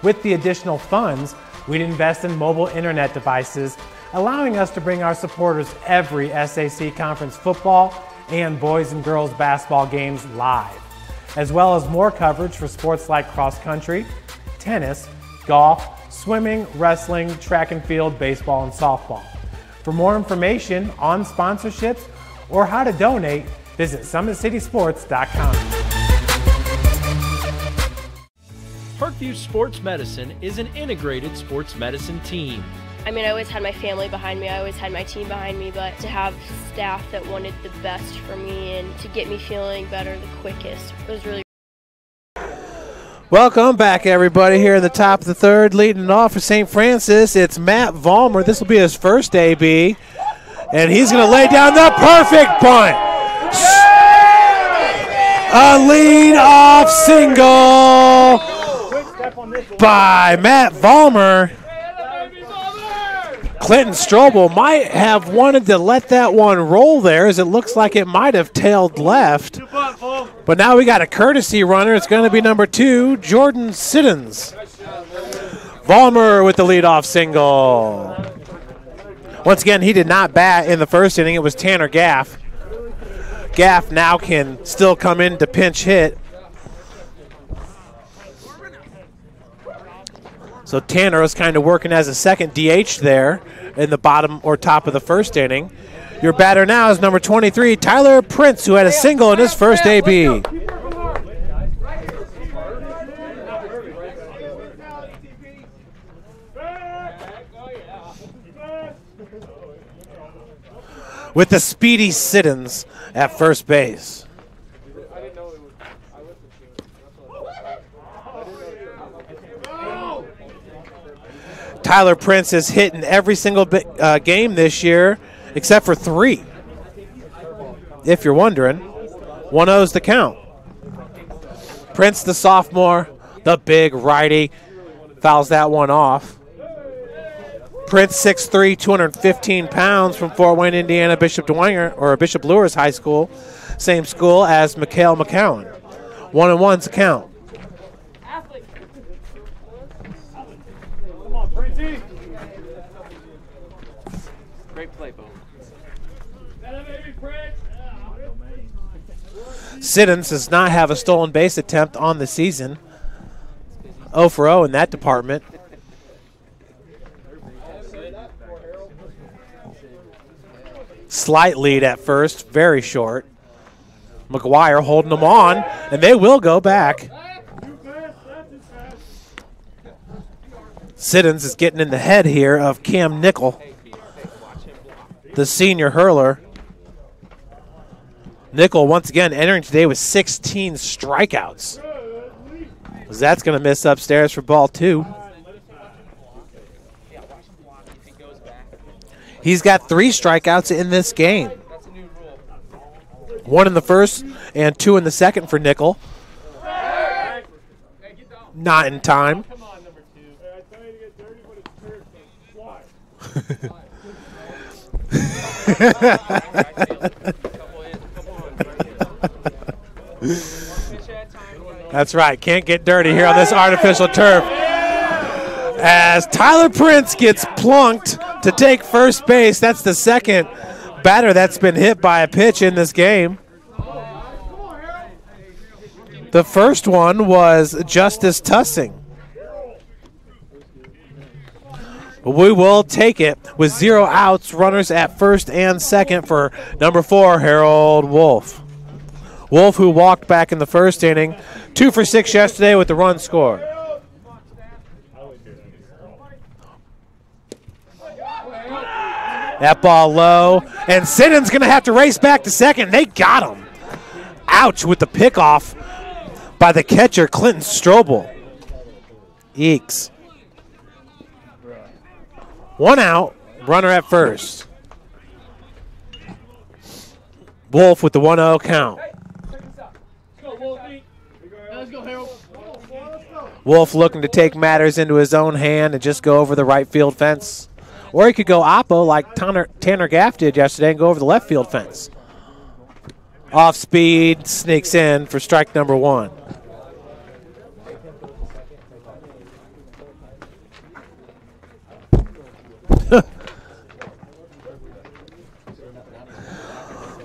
With the additional funds, we'd invest in mobile internet devices, allowing us to bring our supporters every SAC Conference football and boys and girls basketball games live, as well as more coverage for sports like cross country, tennis, golf, swimming, wrestling, track and field, baseball, and softball. For more information on sponsorships or how to donate, visit SummitCitySports.com. Parkview Sports Medicine is an integrated sports medicine team. I mean, I always had my family behind me, I always had my team behind me, but to have staff that wanted the best for me and to get me feeling better the quickest was really. Welcome back, everybody, here in the top of the third. Leading it off for St. Francis, it's Matt Vollmer. This will be his first AB, and he's going to lay down the perfect punt. A lead-off single by Matt Vollmer. Clinton Strobel might have wanted to let that one roll there, as it looks like it might have tailed left. But now we got a courtesy runner. It's going to be number 2, Jordan Siddons. Vollmer with the leadoff single. Once again, he did not bat in the first inning. It was Tanner Gaff. Gaff now can still come in to pinch hit. So Tanner was kind of working as a second DH there in the bottom or top of the first inning. Your batter now is number 23, Tyler Prince, who had a single in his first AB. With the speedy Siddons at first base. Tyler Prince has hit in every single game this year, except for 3. If you're wondering, 1-0's the count. Prince, the sophomore, the big righty, fouls that one off. Prince, 6'3", 215 pounds, from Fort Wayne, Indiana, Bishop Luers High School, same school as Mikhail McCowan. 1-1's the count. Great play, Bo. Siddons does not have a stolen base attempt on the season. 0 for 0 in that department. Slight lead at first, very short. McGuire holding them on, and they will go back. Siddons is getting in the head here of Cam Nickel, the senior hurler. Nickel, once again, entering today with 16 strikeouts. That's going to miss upstairs for ball 2. He's got 3 strikeouts in this game. 1 in the first and 2 in the second for Nickel. Not in time. That's right. Can't get dirty here on this artificial turf. As Tyler Prince gets plunked to take first base. That's the second batter that's been hit by a pitch in this game. The first one was Justice Tussing. We will take it with 0 outs, runners at first and second for number 4, Harold Wolf. Wolf, who walked back in the first inning, 2 for 6 yesterday with the run scored. That ball low, and Siddons going to have to race back to second. They got him. Ouch, with the pickoff by the catcher, Clinton Strobel. Eeks. 1 out, runner at first. Wolf with the 1-0 count. Wolf looking to take matters into his own hand and just go over the right field fence. Or he could go oppo like Tanner Gaff did yesterday and go over the left field fence. Off speed, sneaks in for strike number 1.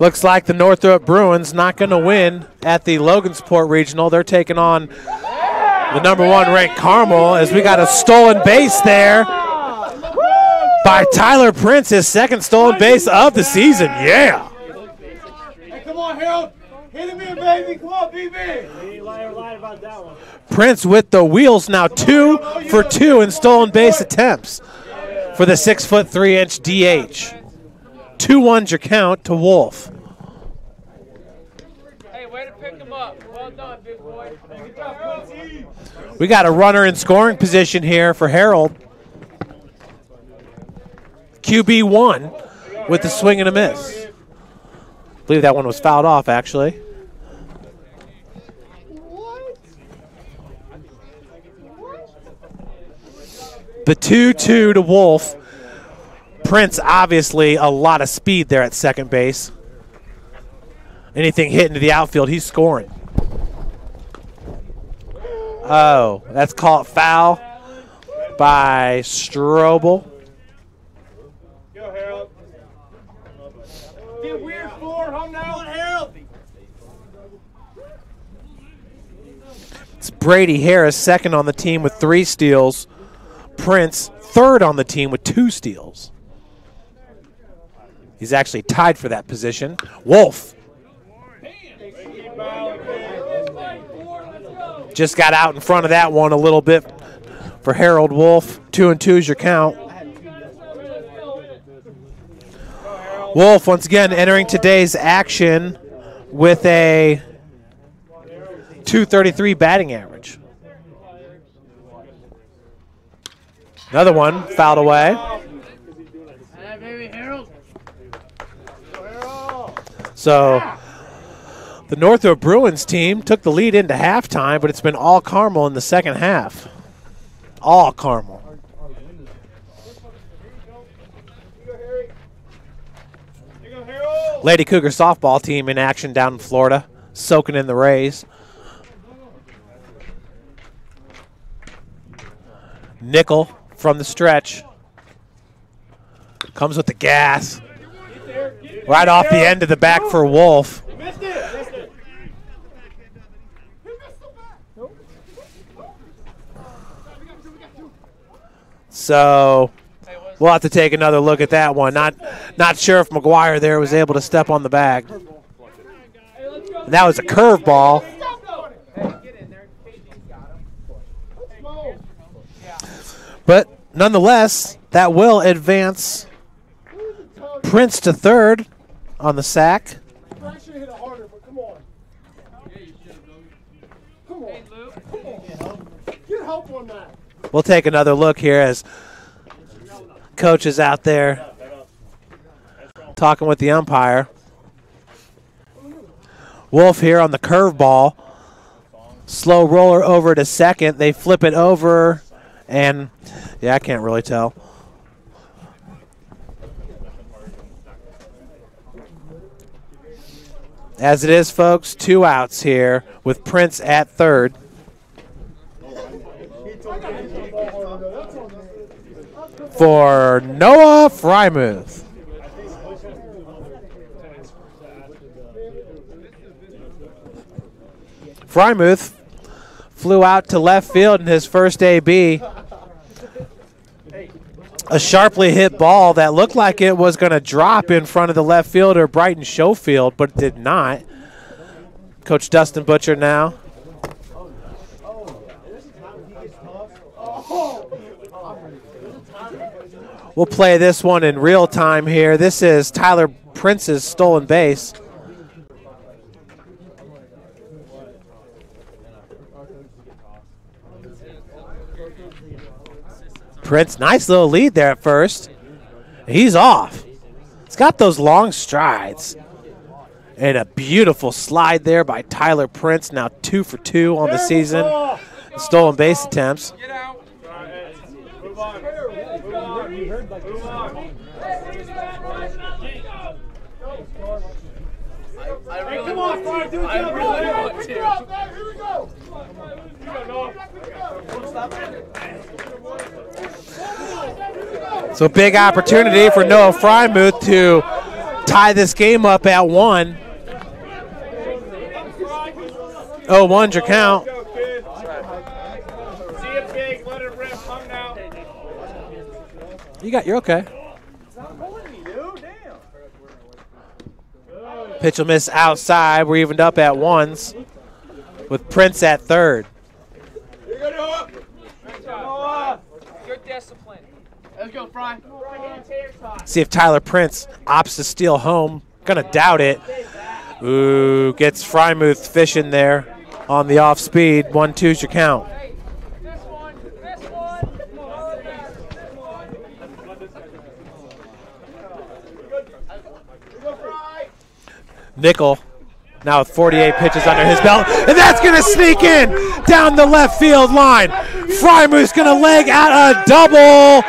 Looks like the Northrop Bruins not going to win at the Logansport Regional. They're taking on the #1 ranked Carmel, as we got a stolen base there by Tyler Prince, his second stolen base of the season. Yeah. Hey, come on, Harold. Hit him in, baby. Come on, BB. Prince with the wheels now, 2 for 2 in stolen base attempts for the 6'3" DH. 2-1's your count to Wolf. Hey, way to pick him up. Well done, big boy. Good job, Harold. We got a runner in scoring position here for Harold. QB1 with the swing and a miss. I believe that one was fouled off, actually. The 2-2 to Wolf. Prince, obviously, a lot of speed there at second base. Anything hit into the outfield, he's scoring. Oh, that's called foul by Strobel. Go, Harold. Be a weird forward. Home now, Harold. It's Brady Harris, second on the team with 3 steals. Prince, third on the team with 2 steals. He's actually tied for that position. Wolf just got out in front of that one a little bit for Harold Wolf. 2-2 is your count. Wolf once again entering today's action with a .233 batting average. Another one fouled away. So the Northrop Bruins team took the lead into halftime, but it's been all Carmel in the second half. All Carmel. Lady Cougar softball team in action down in Florida, soaking in the rays. Nickel from the stretch. Comes with the gas. Right off the end of the back for Wolf. So we'll have to take another look at that one. Not sure if McGuire there was able to step on the bag. And that was a curveball. But nonetheless, that will advance Prince to third on the sack. We'll take another look here as coach is out there talking with the umpire. Wolf here on the curveball. Slow roller over to second. They flip it over, and yeah, I can't really tell. As it is, folks, 2 outs here with Prince at third. For Noah Frymuth. Frymuth flew out to left field in his first AB. A sharply hit ball that looked like it was going to drop in front of the left fielder, Brighton Schofield, but it did not. Coach Dustin Butcher now. We'll play this one in real time here. This is Tyler Prince's stolen base. Prince, nice little lead there at first. He's off. He's got those long strides. And a beautiful slide there by Tyler Prince, now 2 for 2 on the season. Stolen base attempts. Come on, Fry, do it. I really want to. Here we go. So big opportunity for Noah Frymuth to tie this game up at 1. 0-1's your count. You're okay. Pitch will miss outside. We're evened up at 1s with Prince at 3rd. Good discipline. Let's go, Fry. See if Tyler Prince opts to steal home. Gonna doubt it. Ooh, gets Frymuth fishing there on the off speed. 1-2's your count. Nickel now with 48 pitches under his belt, and that's going to sneak in down the left field line. Frymuth's going to leg out a double,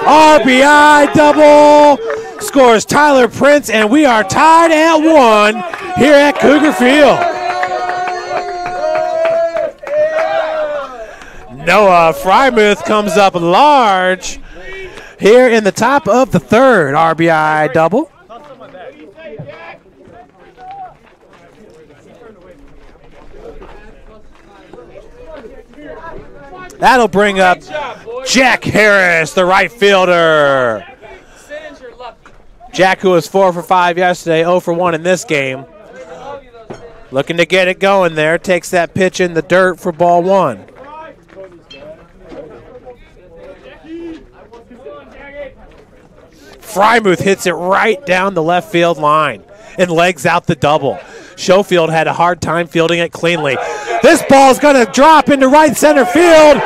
RBI double, scores Tyler Prince, and we are tied at 1 here at Cougar Field. Noah Frymuth comes up large here in the top of the 3rd, RBI double. That'll bring up Jack Harris, the right fielder. Jack, who was 4 for 5 yesterday, 0 for 1 in this game. Looking to get it going there. Takes that pitch in the dirt for ball 1. Frymuth hits it right down the left field line and legs out the double. Schofield had a hard time fielding it cleanly. This ball's going to drop into right center field,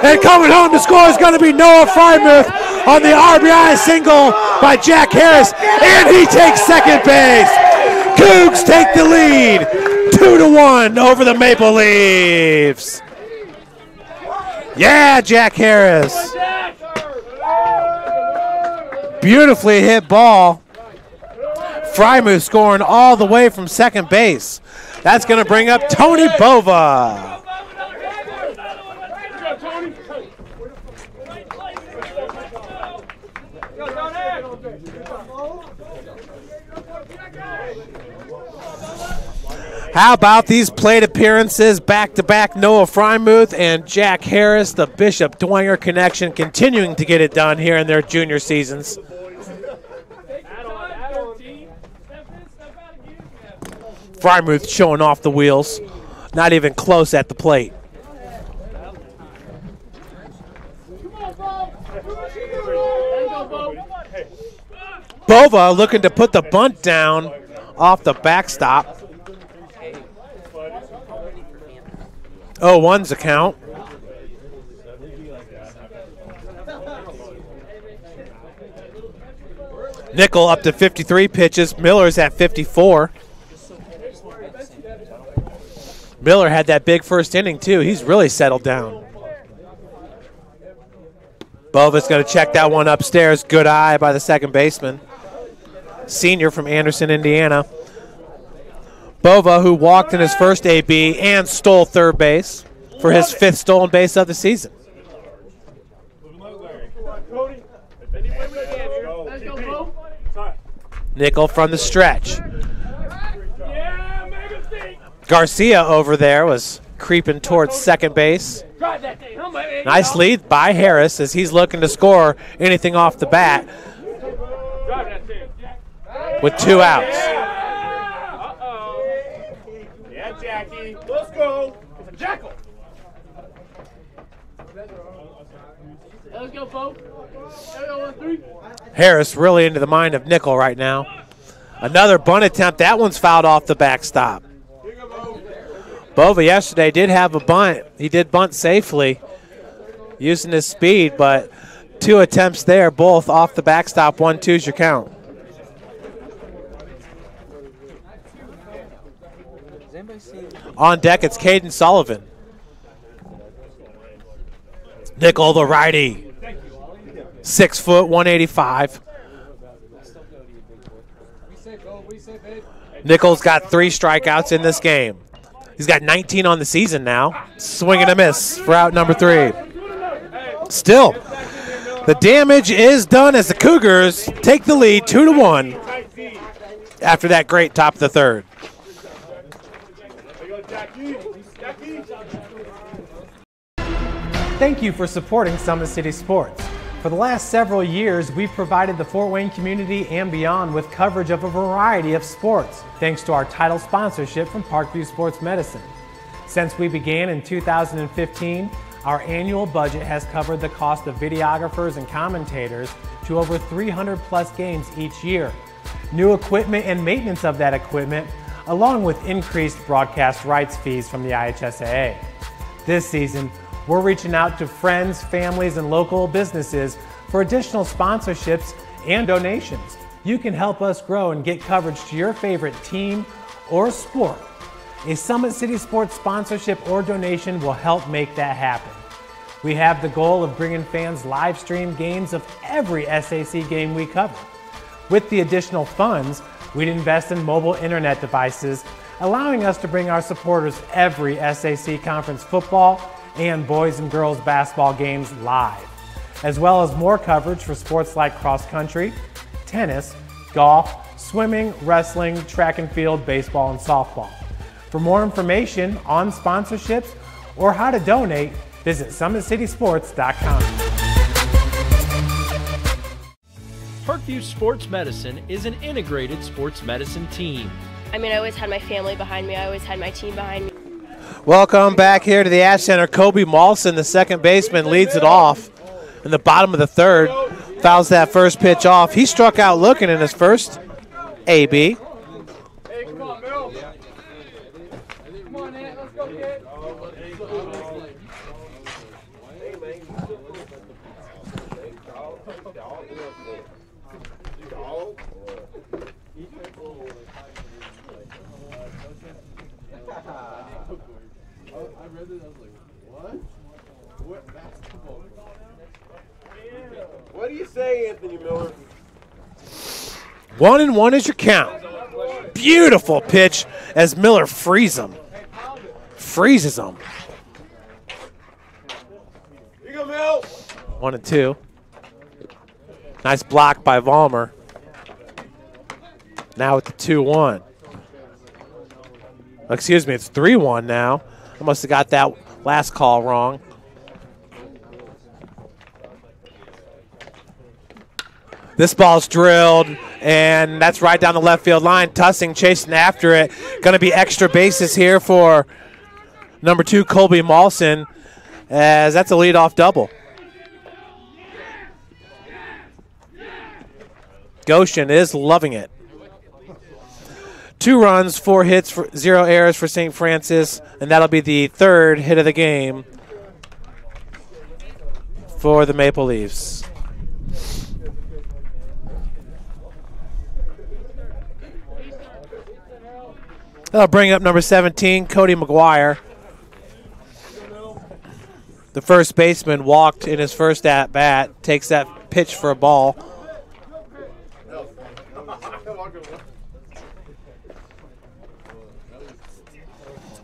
and coming home to score is going to be Noah Frymuth on the RBI single by Jack Harris, and he takes second base. Cougs take the lead, 2-1 over the Maple Leafs. Yeah, Jack Harris. Beautifully hit ball. Frymuth scoring all the way from second base. That's going to bring up Tony Bova. How about these plate appearances back-to-back? Noah Frymuth and Jack Harris, the Bishop Dwenger connection, continuing to get it done here in their junior seasons. Frymuth showing off the wheels, not even close at the plate. Bova looking to put the bunt down off the backstop. 0-1's the count. Nickel up to 53 pitches. Miller's at 54. Miller had that big first inning, too. He's really settled down. Bova's going to check that one upstairs. Good eye by the second baseman. Senior from Anderson, Indiana. Bova, who walked in his first AB and stole third base for his 5th stolen base of the season. Nickel from the stretch. Garcia over there was creeping towards second base. Nice lead by Harris as he's looking to score anything off the bat with 2 outs. Yeah, Jackie. Let's go. It's a jackal. Let's go, folks. Harris really into the mind of Nickel right now. Another bunt attempt. That one's fouled off the backstop. Bova yesterday did have a bunt. He did bunt safely using his speed, but 2 attempts there, both off the backstop. 1-2's your count. On deck, it's Caden Sullivan. Nickel, the righty. 6 foot, 185. Nickel's got 3 strikeouts in this game. He's got 19 on the season now. Swing and a miss for out number 3. Still, the damage is done as the Cougars take the lead 2-1. after that great top of the third. Thank you for supporting Summit City Sports. For the last several years, we've provided the Fort Wayne community and beyond with coverage of a variety of sports, thanks to our title sponsorship from Parkview Sports Medicine. Since we began in 2015, our annual budget has covered the cost of videographers and commentators to over 300 plus games each year. New equipment and maintenance of that equipment, along with increased broadcast rights fees from the IHSAA. This season, we're reaching out to friends, families, and local businesses for additional sponsorships and donations. You can help us grow and get coverage to your favorite team or sport. A Summit City Sports sponsorship or donation will help make that happen. We have the goal of bringing fans live stream games of every SAC game we cover. With the additional funds, we'd invest in mobile internet devices, allowing us to bring our supporters every SAC conference football and boys and girls basketball games live, as well as more coverage for sports like cross country, tennis, golf, swimming, wrestling, track and field, baseball, and softball. For more information on sponsorships or how to donate, visit SummitCitySports.com. Parkview Sports Medicine is an integrated sports medicine team. I mean, I always had my family behind me. I always had my team behind me. Welcome back here to the Ash Center. Kobe Maulson, the second baseman, leads it off in the bottom of the third. Fouls that first pitch off. He struck out looking in his first AB. Hey, come on, Mel. Come on, Ant. Let's go, kid. What do you say, Anthony Miller? 1-1 is your count. Beautiful pitch as Miller freezes him. 1-2. Nice block by Vollmer. Now with the 2-1. Excuse me, it's 3-1 now. I must have got that last call wrong. This ball's drilled, and that's right down the left field line. Tussing chasing after it. Going to be extra bases here for number 2, Colby Maulson, as that's a leadoff double. Goshen is loving it. 2 runs, 4 hits, 0 errors for St. Francis, and that'll be the third hit of the game for the Maple Leafs. That'll bring up number 17, Cody McGuire. The first baseman walked in his first at-bat, takes that pitch for a ball.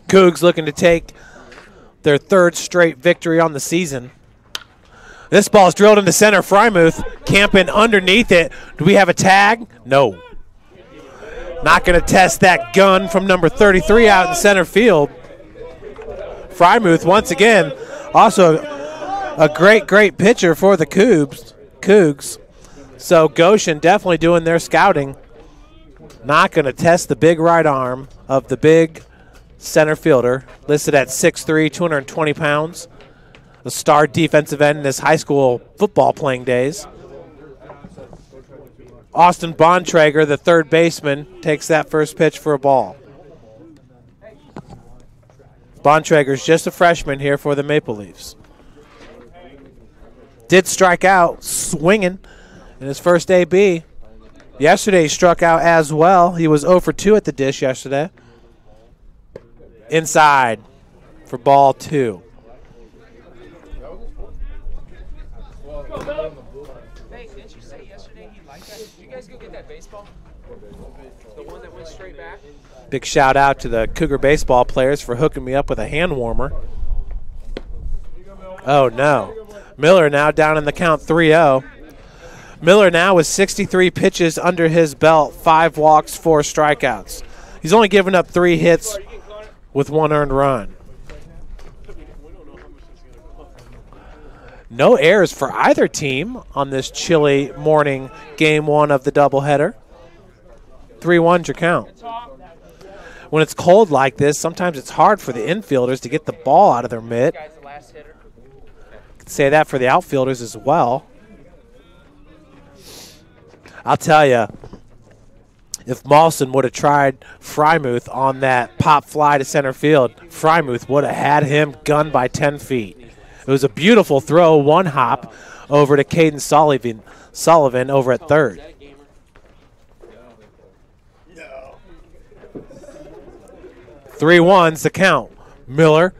Cougs looking to take their third straight victory on the season. This ball's drilled into center. Frymuth camping underneath it. Do we have a tag? No. Not going to test that gun from number 33 out in center field. Frymuth once again, also a great pitcher for the Cougs. So Goshen definitely doing their scouting. Not going to test the big right arm of the big center fielder, listed at 6'3", 220 pounds. A star defensive end in his high school football playing days. Austin Bontrager, the third baseman, takes that first pitch for a ball. Bontrager's just a freshman here for the Maple Leafs. Did strike out swinging in his first AB. Yesterday he struck out as well. He was 0 for 2 at the dish yesterday. Inside for ball 2. Hey, didn't you say yesterday he liked that? Did you guys go get that baseball? The one that went straight back? Big shout out to the Cougar baseball players for hooking me up with a hand warmer. Oh no. Miller now down in the count 3-0. Miller now with 63 pitches under his belt, 5 walks, 4 strikeouts. He's only given up 3 hits with 1 earned run. No errors for either team on this chilly morning game 1 of the doubleheader. 3-1's your count. When it's cold like this, sometimes it's hard for the infielders to get the ball out of their mitt. Could say that for the outfielders as well. I'll tell you, if Mawson would have tried Frymuth on that pop fly to center field, Frymuth would have had him gunned by 10 feet. It was a beautiful throw, 1 hop over to Caden Sullivan over at third. No. 3-1's the count. Miller,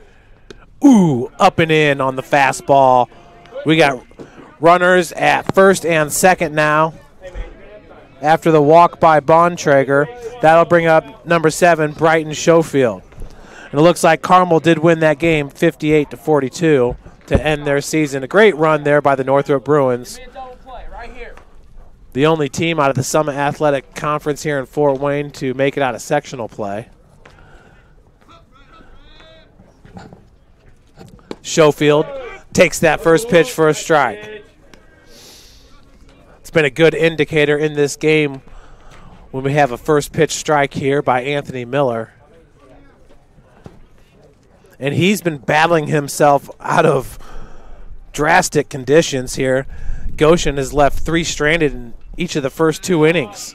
up and in on the fastball. We got runners at first and second now. After the walk by Bontrager, that'll bring up number 7, Brighton Schofield. And it looks like Carmel did win that game 58-42 to end their season. A great run there by the Northrop Bruins. The only team out of the Summit Athletic Conference here in Fort Wayne to make it out of sectional play. Schofield takes that first pitch for a strike. It's been a good indicator in this game when we have a first pitch strike here by Anthony Miller. And he's been battling himself out of drastic conditions here. Goshen has left 3 stranded in each of the first 2 innings.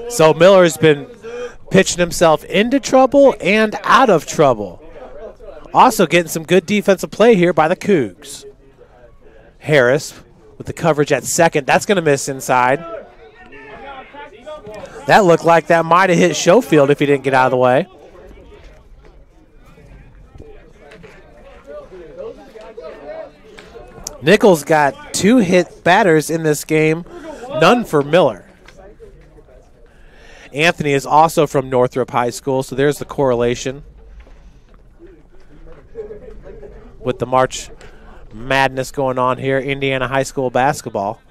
So Miller's been pitching himself into trouble and out of trouble. Also getting some good defensive play here by the Cougs. Harris with the coverage at second. That's going to miss inside. That looked like that might have hit Schofield if he didn't get out of the way. Nichols got 2 hit batters in this game, none for Miller. Anthony is also from Northrop High School, so there's the correlation with the March Madness going on here, Indiana High School basketball.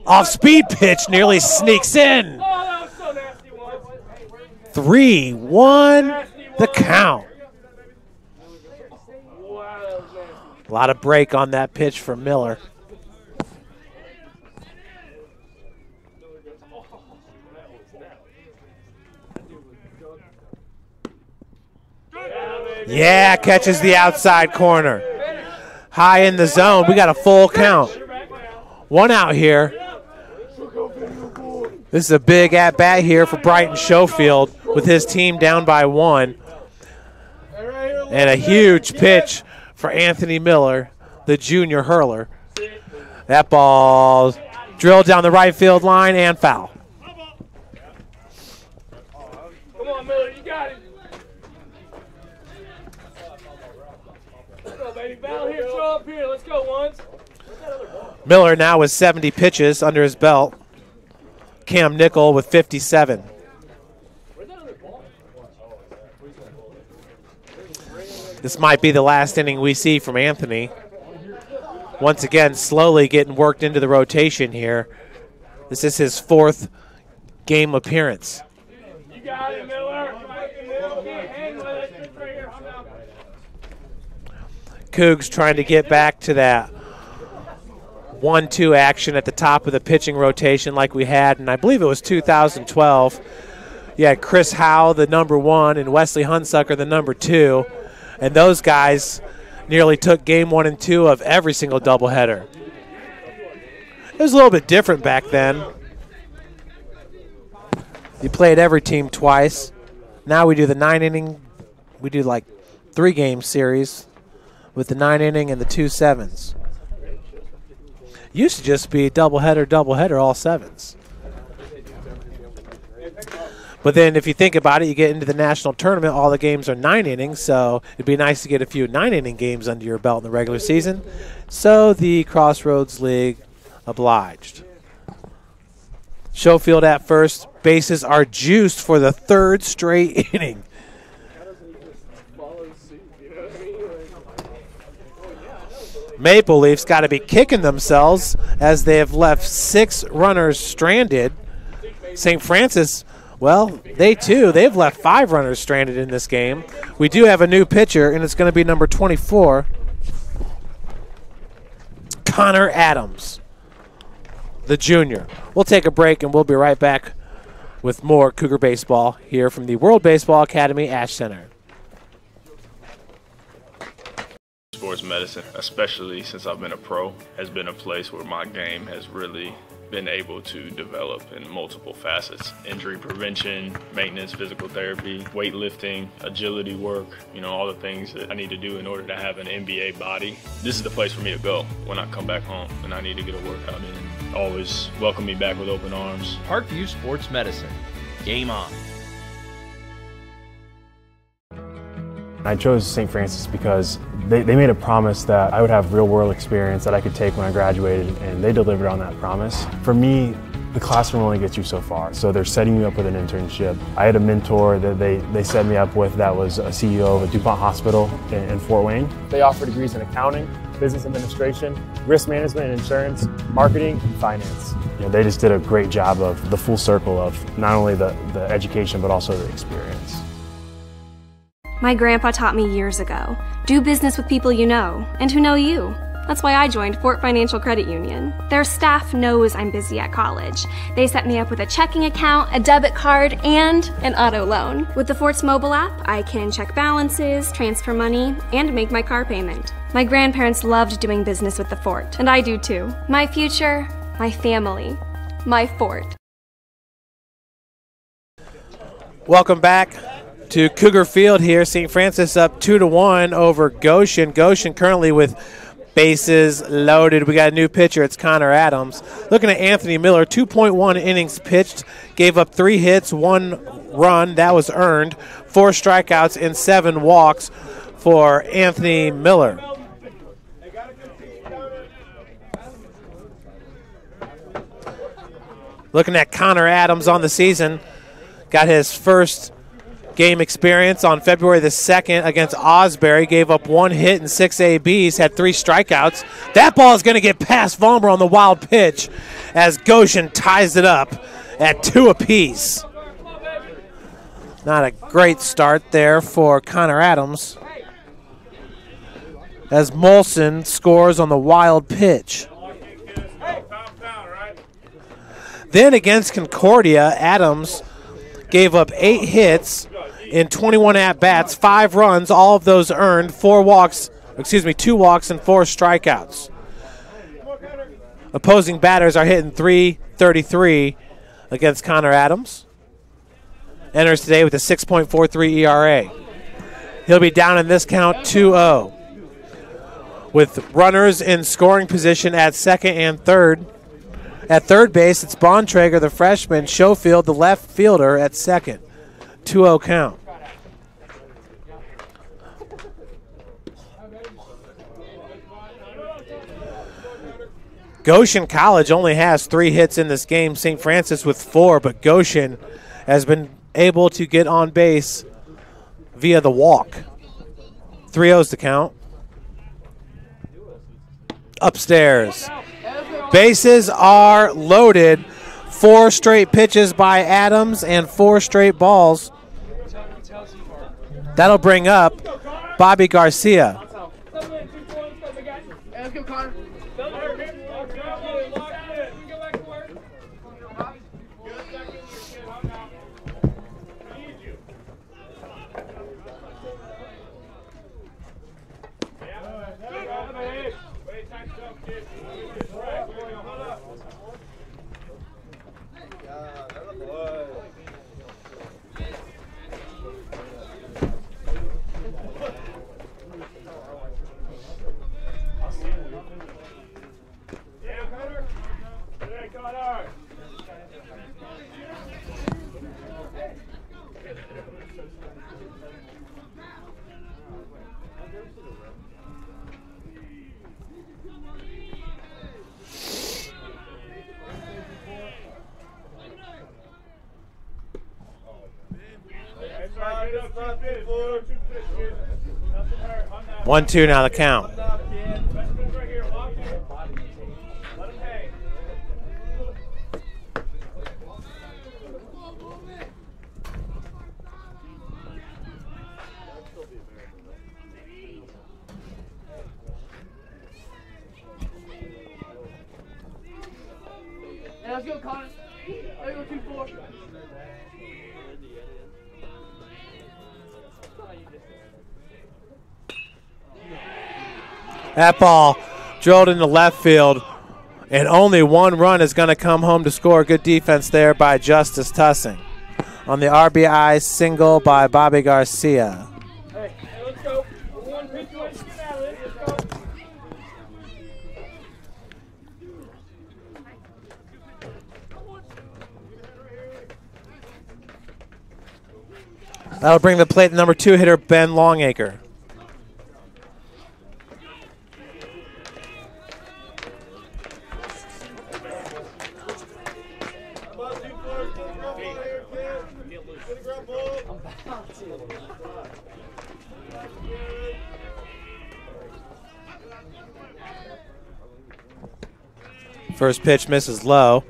Off-speed pitch nearly sneaks in. 3-1 the count. A lot of break on that pitch for Miller. Yeah, catches the outside corner. High in the zone. We got a full count. 1 out here. This is a big at-bat here for Brighton Schofield with his team down by 1. And a huge pitch for Anthony Miller, the junior hurler. That ball drilled down the right field line and foul. Come on, Miller, you got it. Let's go, baby. Battle here, throw up here. Let's go, ones. Miller now with 70 pitches under his belt. Cam Nickel with 57. This might be the last inning we see from Anthony. Once again, slowly getting worked into the rotation here. This is his 4th game appearance. You got it, Miller. Hang with it. Cougs trying to get back to that 1-2 action at the top of the pitching rotation like we had, and I believe it was 2012. You had Chris Howe, the number 1, and Wesley Hunsucker, the number 2. And those guys nearly took game 1 and 2 of every single doubleheader. It was a little bit different back then. You played every team twice. Now we do the 9-inning, we do like 3-game series with the 9-inning and the 2 sevens. Used to just be doubleheader, all 7s. But then if you think about it, you get into the national tournament, all the games are 9 innings, so it'd be nice to get a few 9-inning games under your belt in the regular season. So the Crossroads League obliged. Schofield at first, bases are juiced for the third straight inning. Maple Leafs got to be kicking themselves as they have left 6 runners stranded. St. Francis, well, they've left 5 runners stranded in this game. We do have a new pitcher, and it's going to be number 24, Connor Adams, the junior. We'll take a break, and we'll be right back with more Cougar Baseball here from the World Baseball Academy Ash Center. Sports medicine, especially since I've been a pro, has been a place where my game has really been able to develop in multiple facets. Injury prevention, maintenance, physical therapy, weightlifting, agility work, all the things that I need to do in order to have an NBA body. This is the place for me to go when I come back home and I need to get a workout in. Always welcome me back with open arms. Parkview Sports Medicine. Game on. I chose St. Francis because they made a promise that I would have real-world experience that I could take when I graduated, and they delivered on that promise. For me, the classroom only gets you so far, so they're setting you up with an internship. I had a mentor that they set me up with that was a CEO of a DuPont hospital in Fort Wayne. They offer degrees in accounting, business administration, risk management and insurance, marketing, and finance. They just did a great job of the full circle of not only the education but also the experience. My grandpa taught me years ago, do business with people you know and who know you. That's why I joined Fort Financial Credit Union. Their staff knows I'm busy at college. They set me up with a checking account, a debit card, and an auto loan. With the Fort's mobile app, I can check balances, transfer money, and make my car payment. My grandparents loved doing business with the Fort, and I do too. My future, my family, my Fort. Welcome back to Cougar Field here. St. Francis up 2-1 over Goshen. Goshen currently with bases loaded. We got a new pitcher. It's Connor Adams. Looking at Anthony Miller, 2.1 innings pitched, gave up 3 hits, 1 run. That was earned. 4 strikeouts and 7 walks for Anthony Miller. Looking at Connor Adams on the season, got his first game experience on February the 2nd against Osbury. Gave up 1 hit and 6 ABs, had 3 strikeouts. That ball is going to get past Vollmer on the wild pitch as Goshen ties it up at 2 apiece. Not a great start there for Connor Adams as Molson scores on the wild pitch. Then against Concordia, Adams gave up 8 hits in 21 at-bats, 5 runs, all of those earned, 2 walks and 4 strikeouts. Opposing batters are hitting .333 against Connor Adams. Enters today with a 6.43 ERA. He'll be down in this count 2-0. With runners in scoring position at second and third. At third base, it's Bontrager, the freshman, Schofield, the left fielder, at second. 2-0 count. Goshen College only has 3 hits in this game. St. Francis with 4, but Goshen has been able to get on base via the walk. 3-0's the count. Upstairs. Bases are loaded. 4 straight pitches by Adams and 4 straight balls. That'll bring up Bobby Garcia. 1-2 now the count. Hey, let's go, Connor. Let's go 2-4. That ball drilled into left field, and only one run is going to come home to score. Good defense there by Justice Tussing on the RBI single by Bobby Garcia. Hey, let's go. One pitch away from the alley. Let's go. That'll bring the plate number 2 hitter Ben Longacre. First pitch misses low.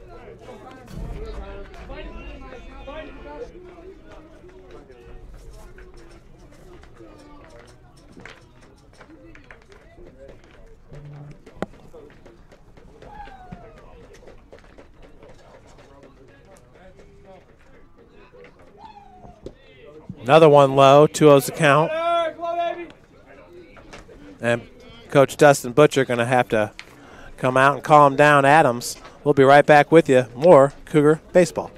Another one low, 2-0's the count. And Coach Dustin Butcher going to have to come out and calm down Adams. We'll be right back with you. More Cougar Baseball.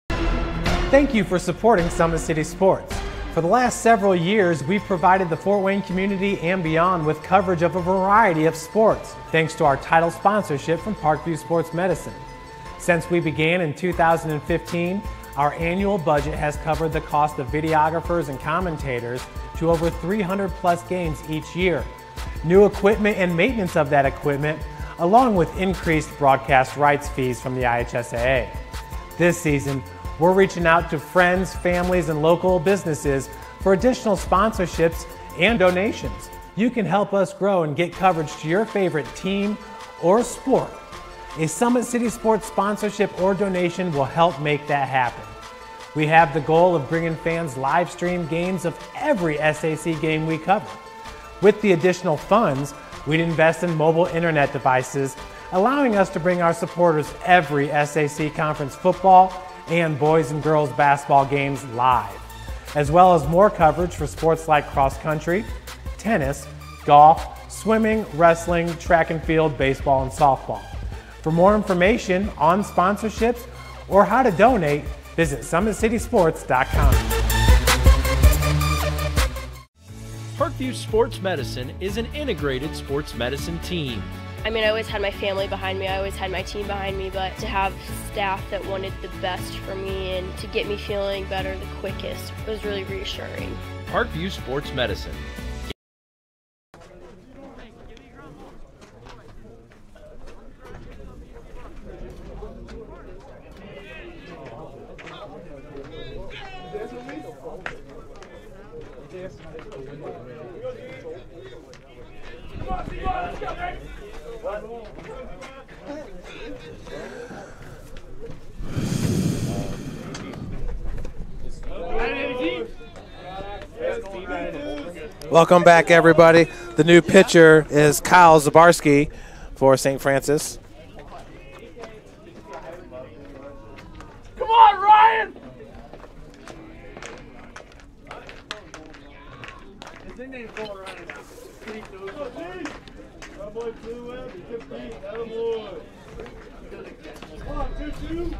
Thank you for supporting Summit City Sports. For the last several years, we've provided the Fort Wayne community and beyond with coverage of a variety of sports, thanks to our title sponsorship from Parkview Sports Medicine. Since we began in 2015, our annual budget has covered the cost of videographers and commentators to over 300 plus games each year. New equipment and maintenance of that equipment, along with increased broadcast rights fees from the IHSAA. This season, we're reaching out to friends, families, and local businesses for additional sponsorships and donations. You can help us grow and get coverage to your favorite team or sport. A Summit City Sports sponsorship or donation will help make that happen. We have the goal of bringing fans live stream games of every SAC game we cover. With the additional funds, we'd invest in mobile internet devices, allowing us to bring our supporters every SAC conference football and boys and girls basketball games live, as well as more coverage for sports like cross country, tennis, golf, swimming, wrestling, track and field, baseball, and softball. For more information on sponsorships or how to donate, visit SummitCitySports.com. Parkview Sports Medicine is an integrated sports medicine team. I mean, I always had my family behind me, I always had my team behind me, but to have staff that wanted the best for me and to get me feeling better the quickest was really reassuring. Parkview Sports Medicine. Welcome back, everybody. The new pitcher is Kyle Zabarski for St. Francis. Come on, Ryan! His nickname's going around now. Come on, 2-2.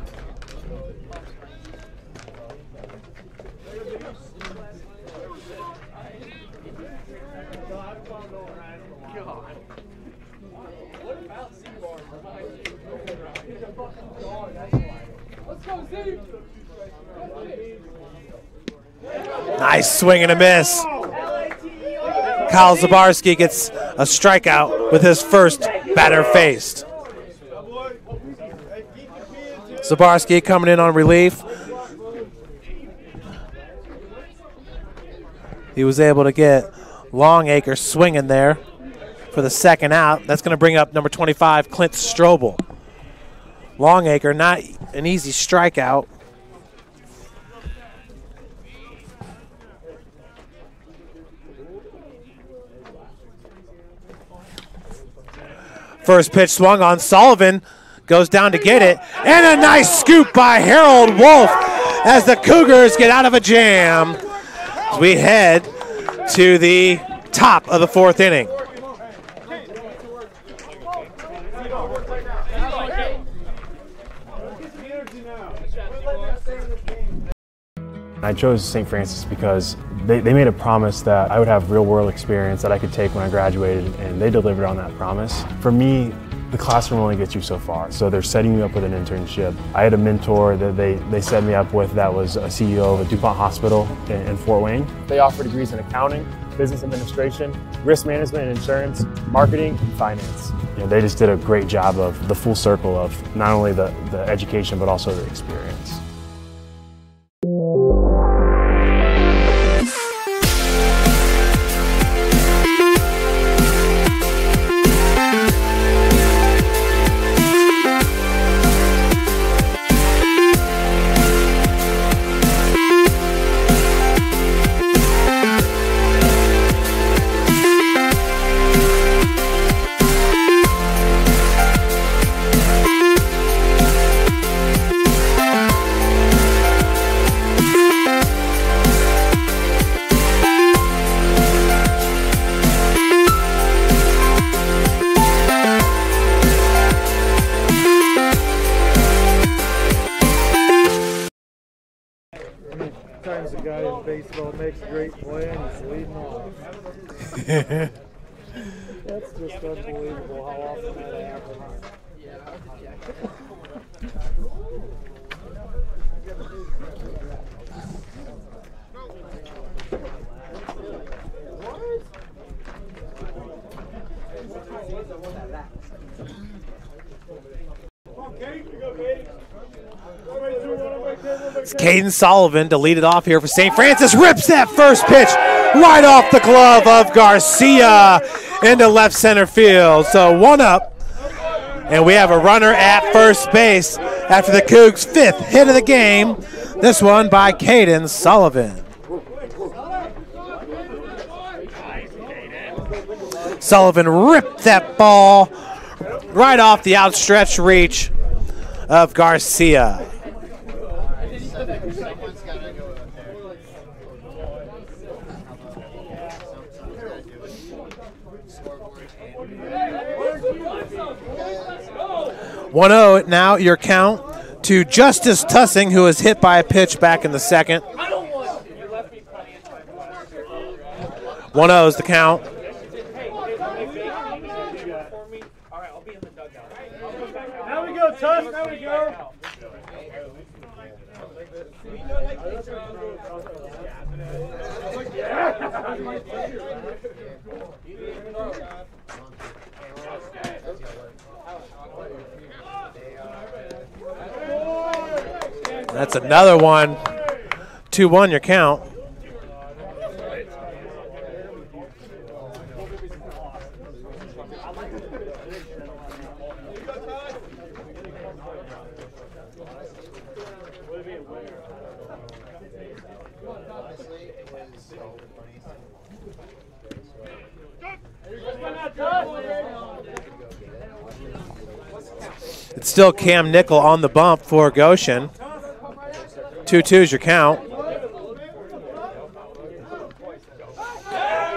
Nice swing and a miss. Kyle Zabarski gets a strikeout with his first batter faced. Zabarski coming in on relief. He was able to get Longacre swinging there for the second out. That's going to bring up number 25, Clint Strobel. Longacre, not an easy strikeout. First pitch swung on. Sullivan goes down to get it. And a nice scoop by Harold Wolf as the Cougars get out of a jam. As we head to the top of the fourth inning. I chose St. Francis because they made a promise that I would have real-world experience that I could take when I graduated, and they delivered on that promise. For me, the classroom only gets you so far, so they're setting you up with an internship. I had a mentor that they set me up with that was a CEO of a DuPont hospital in Fort Wayne. They offer degrees in accounting, business administration, risk management and insurance, marketing, and finance. You know, they just did a great job of the full circle of not only the education but also the experience. Sometimes a guy in baseball makes a great play and he's leading off. That's just unbelievable how often that happens. It's Caden Sullivan to lead it off here for St. Francis. Rips that first pitch right off the glove of Garcia into left center field. So 1 up, and we have a runner at first base after the Cougs' 5th hit of the game. This one by Caden Sullivan. Sullivan ripped that ball right off the outstretched reach of Garcia. One 0 now, your count to Justice Tussing, who was hit by a pitch back in the second. 1-0 is the count. Now we go, Tuss. Now we go. That's another one. 2-1 your count. It's still Cam Nickel on the bump for Goshen. 2-2 is your count.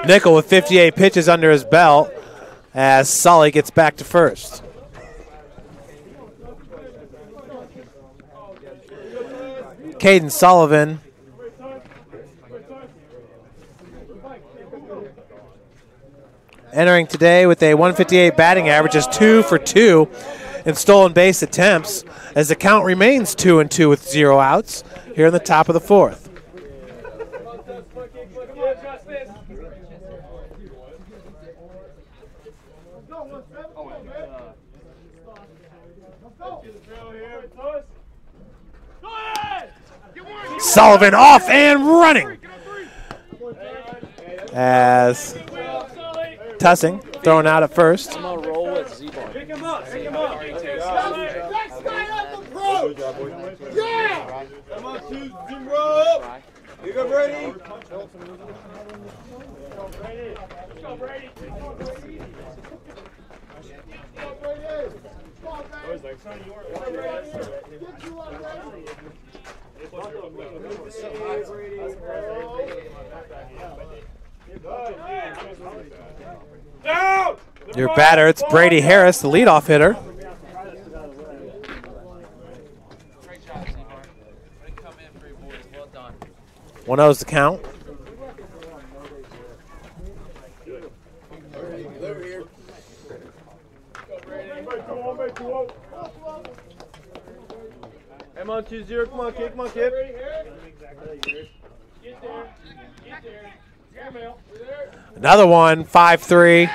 Nickel with 58 pitches under his belt as Sully gets back to first. Caden Sullivan entering today with a 158 batting average, is 2 for 2 in stolen base attempts as the count remains 2-2 with 0 outs here in the top of the fourth. Sullivan off and running. as Tussing throwing out at first. I'm going to roll with Z-Bar. Pick him up. Pick him up. Next guy up approach. Yeah. Come on, 2-0. You go, Brady. Let's go, Brady. Your batter, it's Brady Harris, the leadoff hitter. 1-0's the count. Come on, 2-0. Come on, kid. Come on, kid. Another one, 5-3.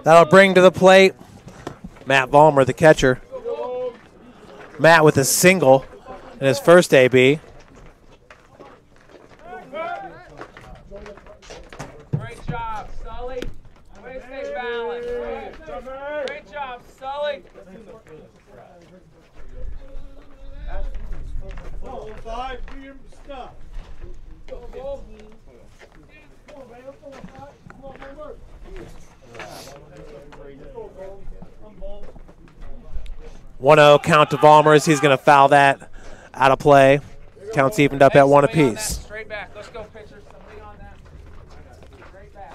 That'll bring to the plate Matt Vollmer, the catcher. Matt with a single in his first AB. Great job, Sully. Way to stay balanced. Great job, Sully. One 1-0 count to Vollmer as he's going to foul that out of play. Counts evened up at 1 apiece. Straight back. Let's go, pitchers. Somebody on that. Straight back.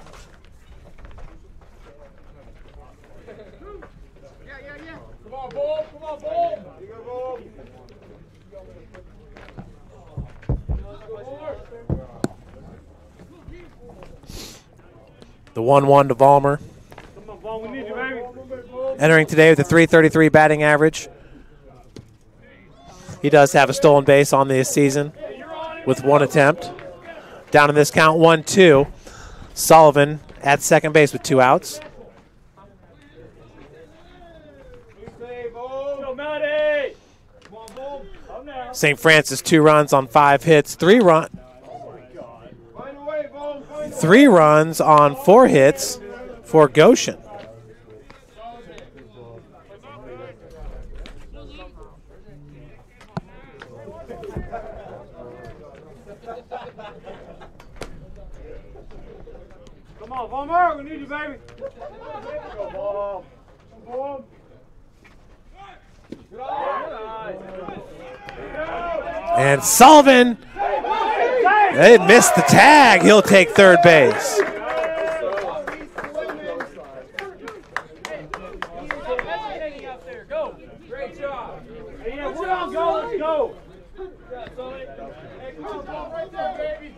Yeah. Come on, Bull. Come on, Bull. You go, Bull. The 1-1 to Vollmer. Come on, Bull. We need you, baby. Entering today with a .333 batting average. He does have a stolen base on this season with 1 attempt. Down in this count, 1-2. Sullivan at second base with 2 outs. St. Francis 2 runs on 5 hits, 3 runs on 4 hits for Goshen. Come on, Vollmer, we need you, baby. Go, ball. Ball. And Sullivan, they missed the tag. He'll take third base. Go. Great job. Go. Let's go. Hey, come on, ball right there, baby.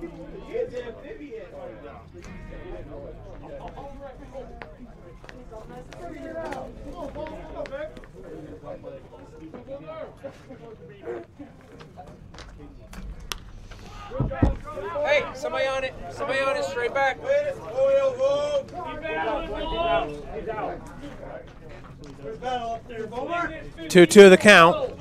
Hey, somebody on it. Somebody on it, straight back. 2-2 the count.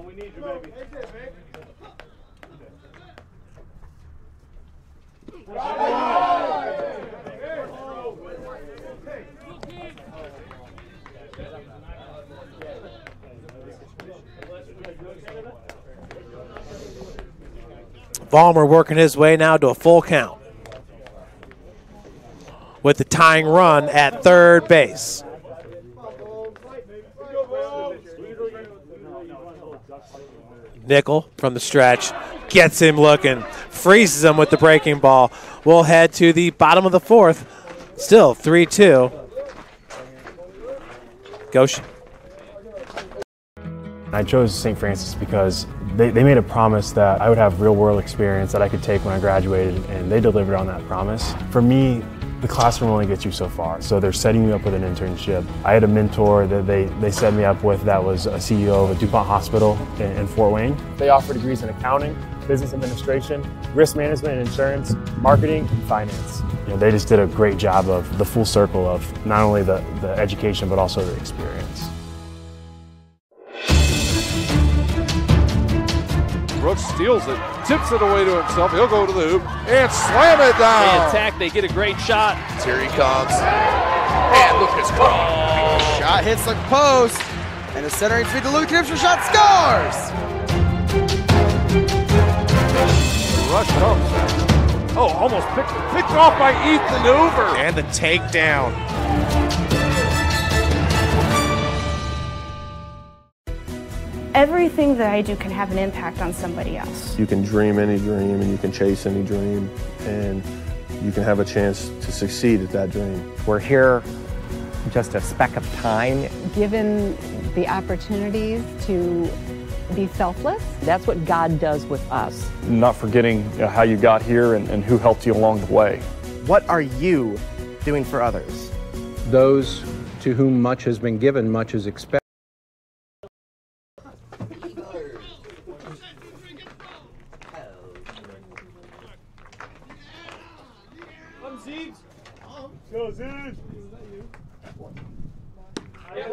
We need you, baby. Vollmer working his way now to a full count with the tying run at third base. Nickel from the stretch gets him looking, freezes him with the breaking ball. We'll head to the bottom of the 4th. Still 3-2. Goshen. I chose St. Francis because They made a promise that I would have real-world experience that I could take when I graduated, and they delivered on that promise. For me, the classroom only gets you so far, so they're setting you up with an internship. I had a mentor that they set me up with that was a CEO of a DuPont hospital in Fort Wayne. They offer degrees in accounting, business administration, risk management and insurance, marketing, and finance. They just did a great job of the full circle of not only the education, but also the experience. Brooks steals it, tips it away to himself. He'll go to the hoop and slam it down. They attack, they get a great shot. Here he comes. And Lucas Craw. Shot hits the post. And the centering feed to Luke Gibson. Shot scores. Rush comes. Oh, almost picked off by Ethan Hoover. And the takedown. Everything that I do can have an impact on somebody else. You can dream any dream and you can chase any dream and you can have a chance to succeed at that dream. We're here just a speck of time. Given the opportunities to be selfless. That's what God does with us. Not forgetting how you got here and who helped you along the way. What are you doing for others? Those to whom much has been given, much is expected. Go, Zeus! Hey,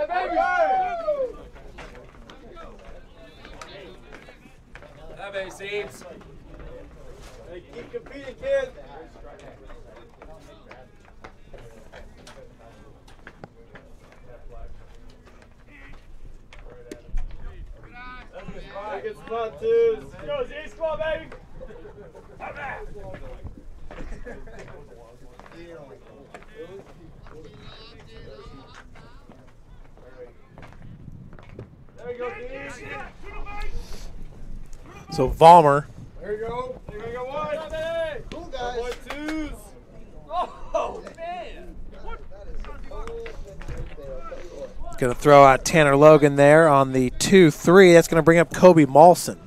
baby! Hey, baby, Seeds! Hey, keep competing, kid! Good spot, twos. Go, Z squad, baby. Come back. There you go, Z. So Vollmer. There you go. There you go, one. Cool, guys. One, twos. Oh, man. Going to throw out Tanner Logan there on the 2-3. That's going to bring up Kobe Malson.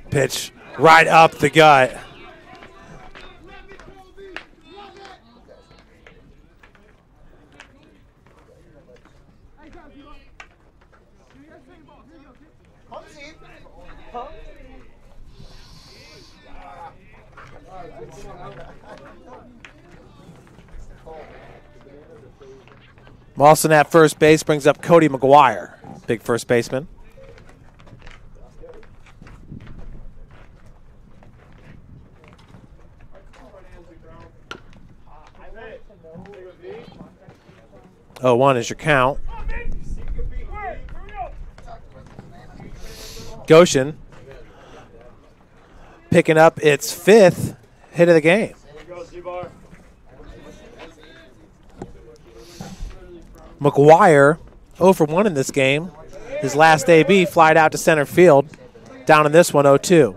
Pitch right up the gut. Malson at first base brings up Cody McGuire, big first baseman. Oh, 1 is your count. Goshen picking up its 5th hit of the game. McGuire 0 for 1 in this game. His last AB flied out to center field. Down in this one, 0-2.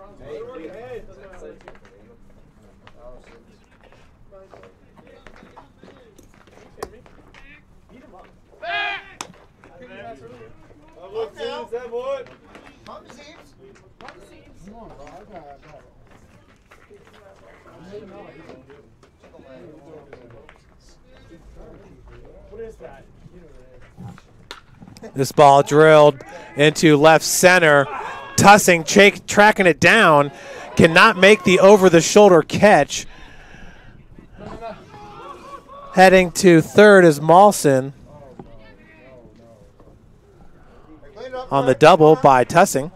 This ball drilled into left center. Tussing tracking it down. Cannot make the over-the-shoulder catch. Heading to third is Malson. On the double by Tussing.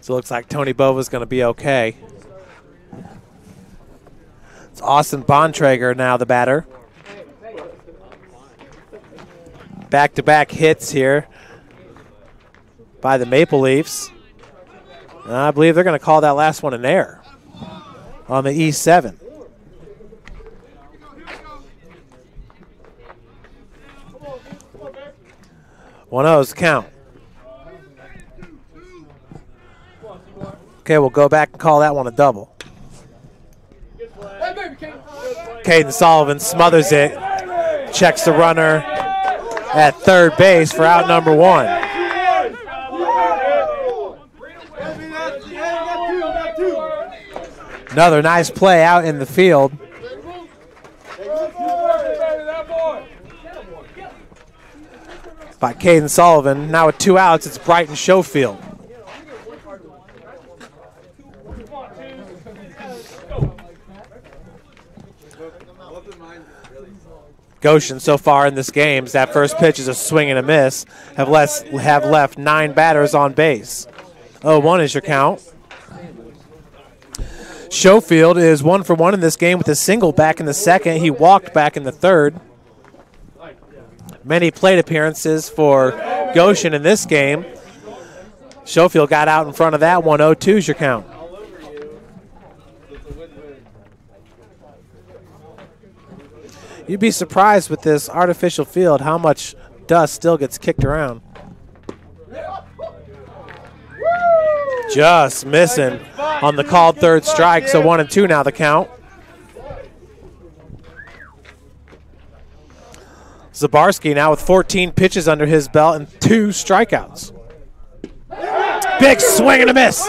So it looks like Tony Bova's going to be okay. It's Austin Bontrager now the batter. Back-to-back hits here by the Maple Leafs. And I believe they're going to call that last one an error on the E7. 1-0's count. Okay, we'll go back and call that one a double. Caden Sullivan smothers it, checks the runner at third base for out number 1. Another nice play out in the field. By Caden Sullivan. Now with 2 outs, it's Brighton Schofield. Goshen so far in this game, that first pitch is a swing and a miss, have left 9 batters on base. 0-1 is your count. Schofield is 1 for 1 in this game with a single back in the second. He walked back in the third. Many plate appearances for Goshen in this game. Schofield got out in front of that one. 0-2 is your count. You'd be surprised with this artificial field how much dust still gets kicked around. Just missing on the called third strike, so 1-2 now the count. Zabarski now with 14 pitches under his belt and 2 strikeouts. Big swing and a miss.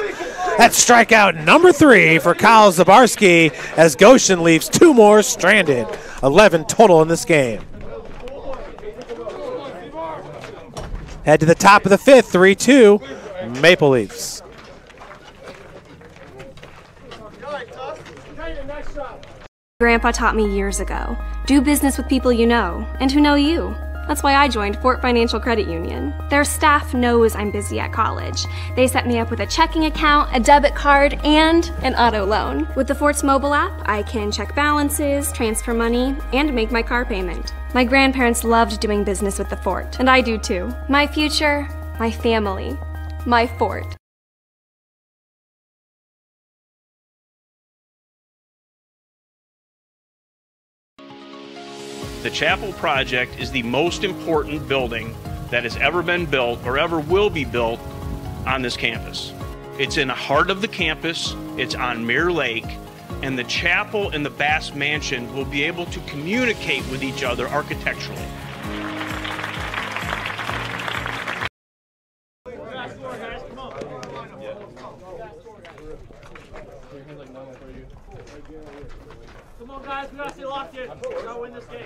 That's strikeout number 3 for Kyle Zabarski as Goshen leaves 2 more stranded. 11 total in this game. Head to the top of the 5th, 3-2, Maple Leafs. Grandpa taught me years ago, do business with people you know and who know you. That's why I joined Fort Financial Credit Union. Their staff knows I'm busy at college. They set me up with a checking account, a debit card, and an auto loan. With the Fort's mobile app, I can check balances, transfer money, and make my car payment. My grandparents loved doing business with the Fort, and I do too. My future, my family, my Fort. The Chapel project is the most important building that has ever been built or ever will be built on this campus. It's in the heart of the campus, it's on Mirror Lake, and the chapel and the Bass Mansion will be able to communicate with each other architecturally. Come on, guys, we gotta stay locked in. We gotta win this game.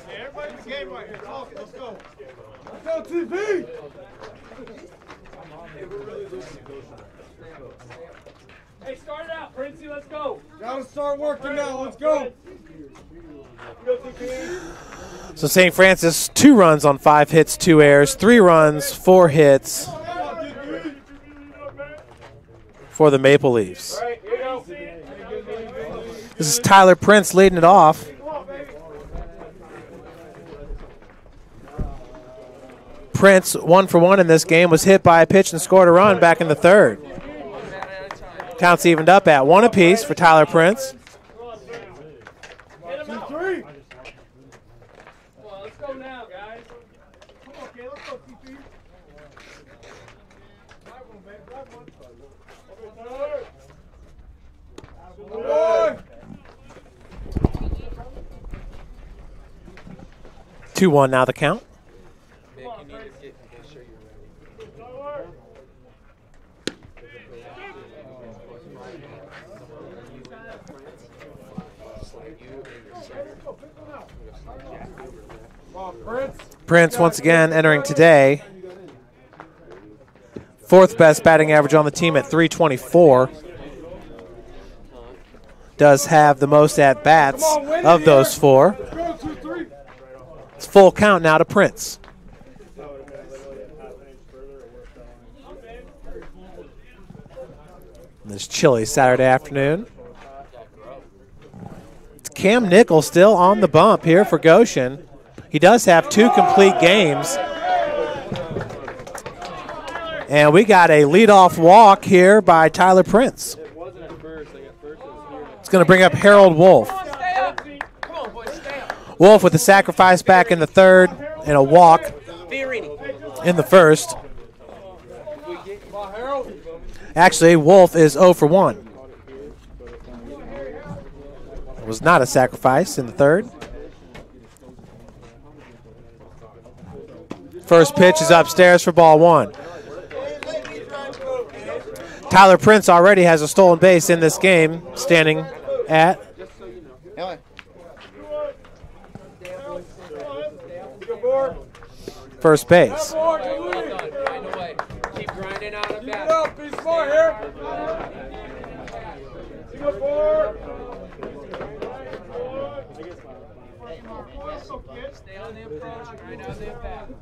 Hey, everybody in the game right here. Talk it. Let's go. Let's go, TV! Hey, start it out, Princey. Let's go. Gotta start working now. Let's go. So St. Francis, 2 runs on 5 hits, 2 errors, 3 runs, 4 hits for the Maple Leafs. This is Tyler Prince leading it off. Prince, 1 for 1 in this game, was hit by a pitch and scored a run back in the third. Counts evened up at 1 apiece for Tyler Prince. Let's go now, guys. Come on, okay, let's go, TP. Boy. 2-1 now the count. Come on, Prince. Prince once again entering today. 4th best batting average on the team at .324. Does have the most at-bats of those 4. It's full count now to Prince. This chilly Saturday afternoon. It's Cam Nickel still on the bump here for Goshen. He does have 2 complete games. And we got a leadoff walk here by Tyler Prince. It's going to bring up Harold Wolf. Wolf with the sacrifice back in the 3rd and a walk in the 1st. Actually, Wolf is 0 for 1. It was not a sacrifice in the 3rd. First pitch is upstairs for ball 1. Tyler Prince already has a stolen base in this game, standing at first base. Keep grinding out of that. Be smart here. Stay on the approach, grind out the impact.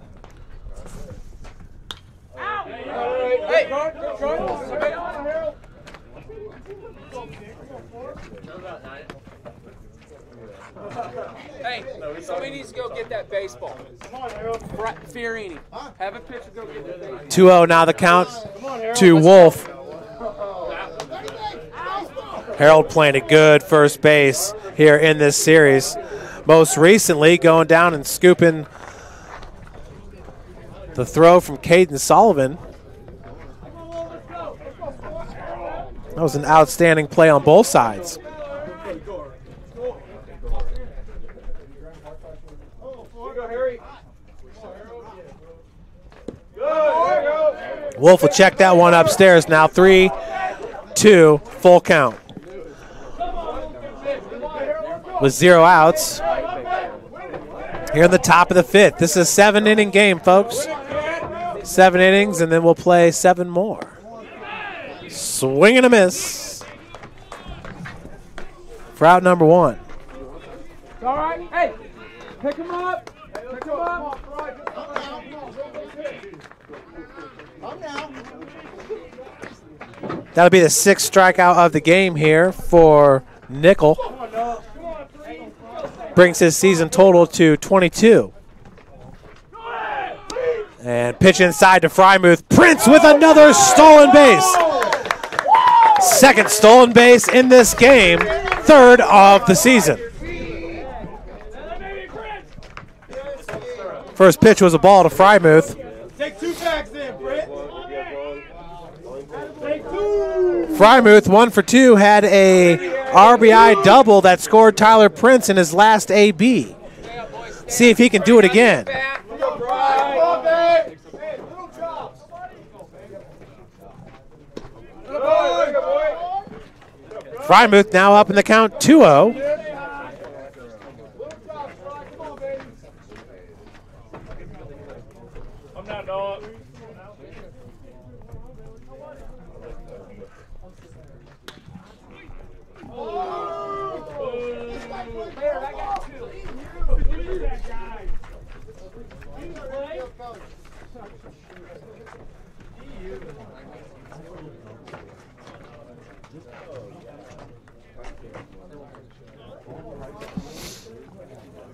Hey, hey, somebody needs to go get that baseball. Fiorini, have a pitcher go get that baseball. 2-0 now the count to Wolf. Harold playing a good first base here in this series. Most recently going down and scooping the throw from Caden Sullivan. That was an outstanding play on both sides. Wolf will check that one upstairs now. 3-2, full count. With 0 outs. Here in the top of the 5th. This is a 7-inning game, folks. 7 innings, and then we'll play 7 more. Swing and a miss for out number 1. All right, hey, pick him up. Pick him up. That'll be the 6th strikeout of the game here for Nickel. Brings his season total to 22. And pitch inside to Frymuth. Prince with another stolen base. 2nd stolen base in this game. 3rd of the season. First pitch was a ball to Frymuth. Take 2 backs in, Britt. Frymuth, 1 for 2, had a RBI double that scored Tyler Prince in his last AB. See if he can do it again. Frymuth now up in the count 2-0.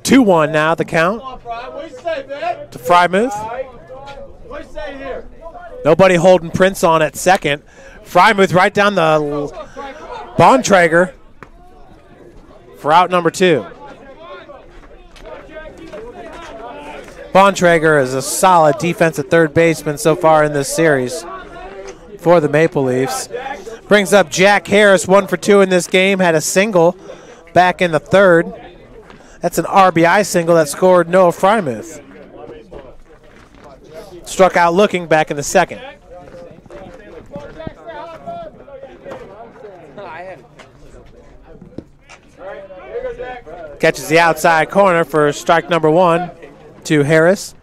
Two-1 now the count to Frymuth. Nobody holding Prince on at 2nd. Frymuth right down the Bontrager for out number 2. Bontrager is a solid defensive 3rd baseman so far in this series for the Maple Leafs. Brings up Jack Harris, 1 for 2 in this game. Had a single back in the 3rd. That's an RBI single that scored Noah Frymuth. Struck out looking back in the 2nd. Catches the outside corner for strike number 1 to Harris.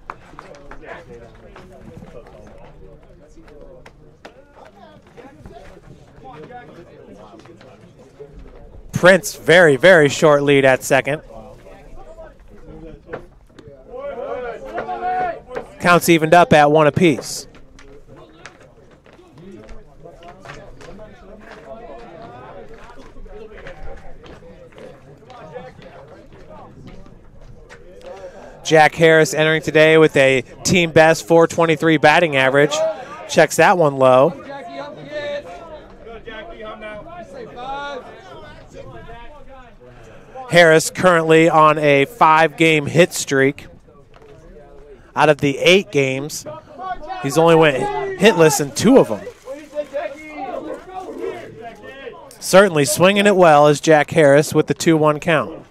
Prince, very, very short lead at second. Counts evened up at 1 apiece. Jack Harris entering today with a team best 423 batting average. Checks that one low. Harris currently on a 5-game hit streak. Out of the 8 games, he's only went hitless in 2 of them. Certainly swinging it well is Jack Harris with the 2-1 count.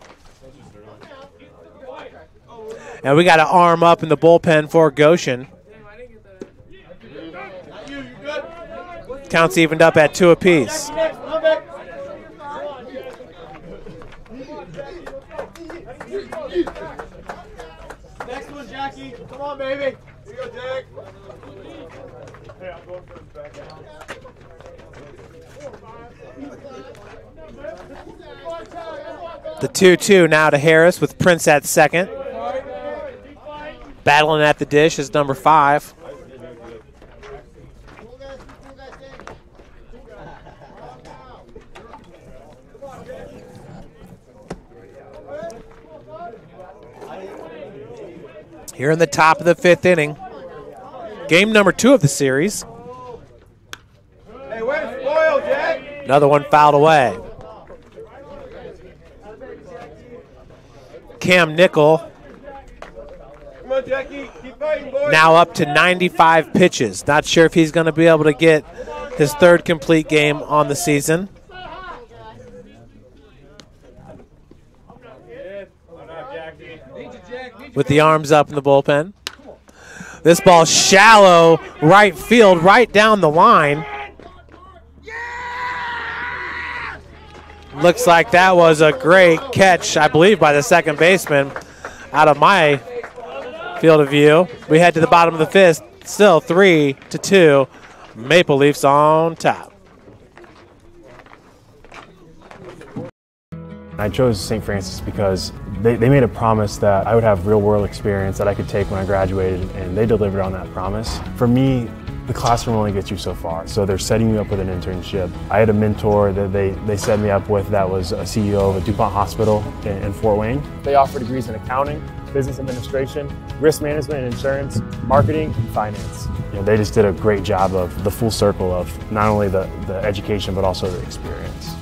And we got an arm up in the bullpen for Goshen. Counts evened up at 2 apiece. Next one, Jackie. Come on, baby. Here you go, Jack. Hey, I'm going for his back out. The 2-2 now to Harris with Prince at second. Battling at the dish is number 5. Here in the top of the 5th inning. Game number 2 of the series. Hey, way to spoil, Jack. Another one fouled away. Cam Nickel Come on, Jackie. Keep fighting, boy. now up to 95 pitches. Not sure if he's going to be able to get his 3rd complete game on the season. With the arms up in the bullpen. This ball shallow right field, right down the line. Looks like that was a great catch, I believe, by the second baseman out of my field of view. We head to the bottom of the 5th, still 3-2. Maple Leafs on top. I chose St. Francis because they made a promise that I would have real-world experience that I could take when I graduated, and they delivered on that promise. For me, the classroom only gets you so far, so they're setting you up with an internship. I had a mentor that they set me up with that was a CEO of a DuPont hospital in Fort Wayne. They offer degrees in accounting, business administration, risk management and insurance, marketing, and finance. You know, they just did a great job of the full circle of not only the education but also the experience.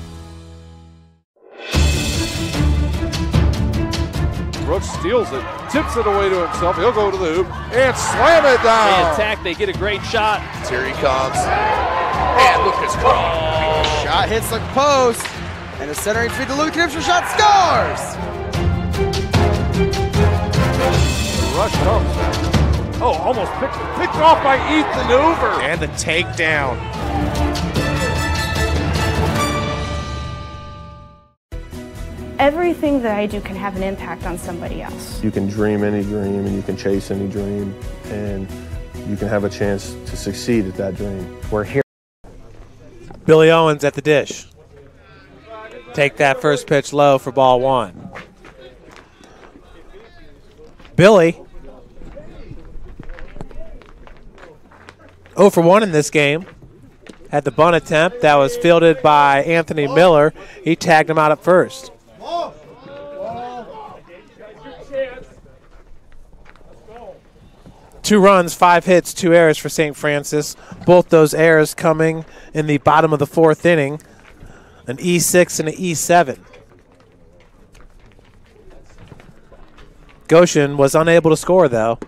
Brooks steals it, tips it away to himself. He'll go to the hoop and slam it down. They attack, they get a great shot. Here he comes. And Lucas Craw. Shot hits the post. And the centering feed to Luke Gibson. Shot scores. Rush comes. Oh, almost picked off by Ethan Hoover. And the takedown. Everything that I do can have an impact on somebody else. You can dream any dream and you can chase any dream and you can have a chance to succeed at that dream. We're here. Billy Owens at the dish. Take that first pitch low for ball 1. Billy 0 for 1 in this game. Had the bunt attempt that was fielded by Anthony Miller. He tagged him out at first. 2 runs, 5 hits, 2 errors for St. Francis. Both those errors coming in the bottom of the 4th inning. An E6 and an E7. Goshen was unable to score, though.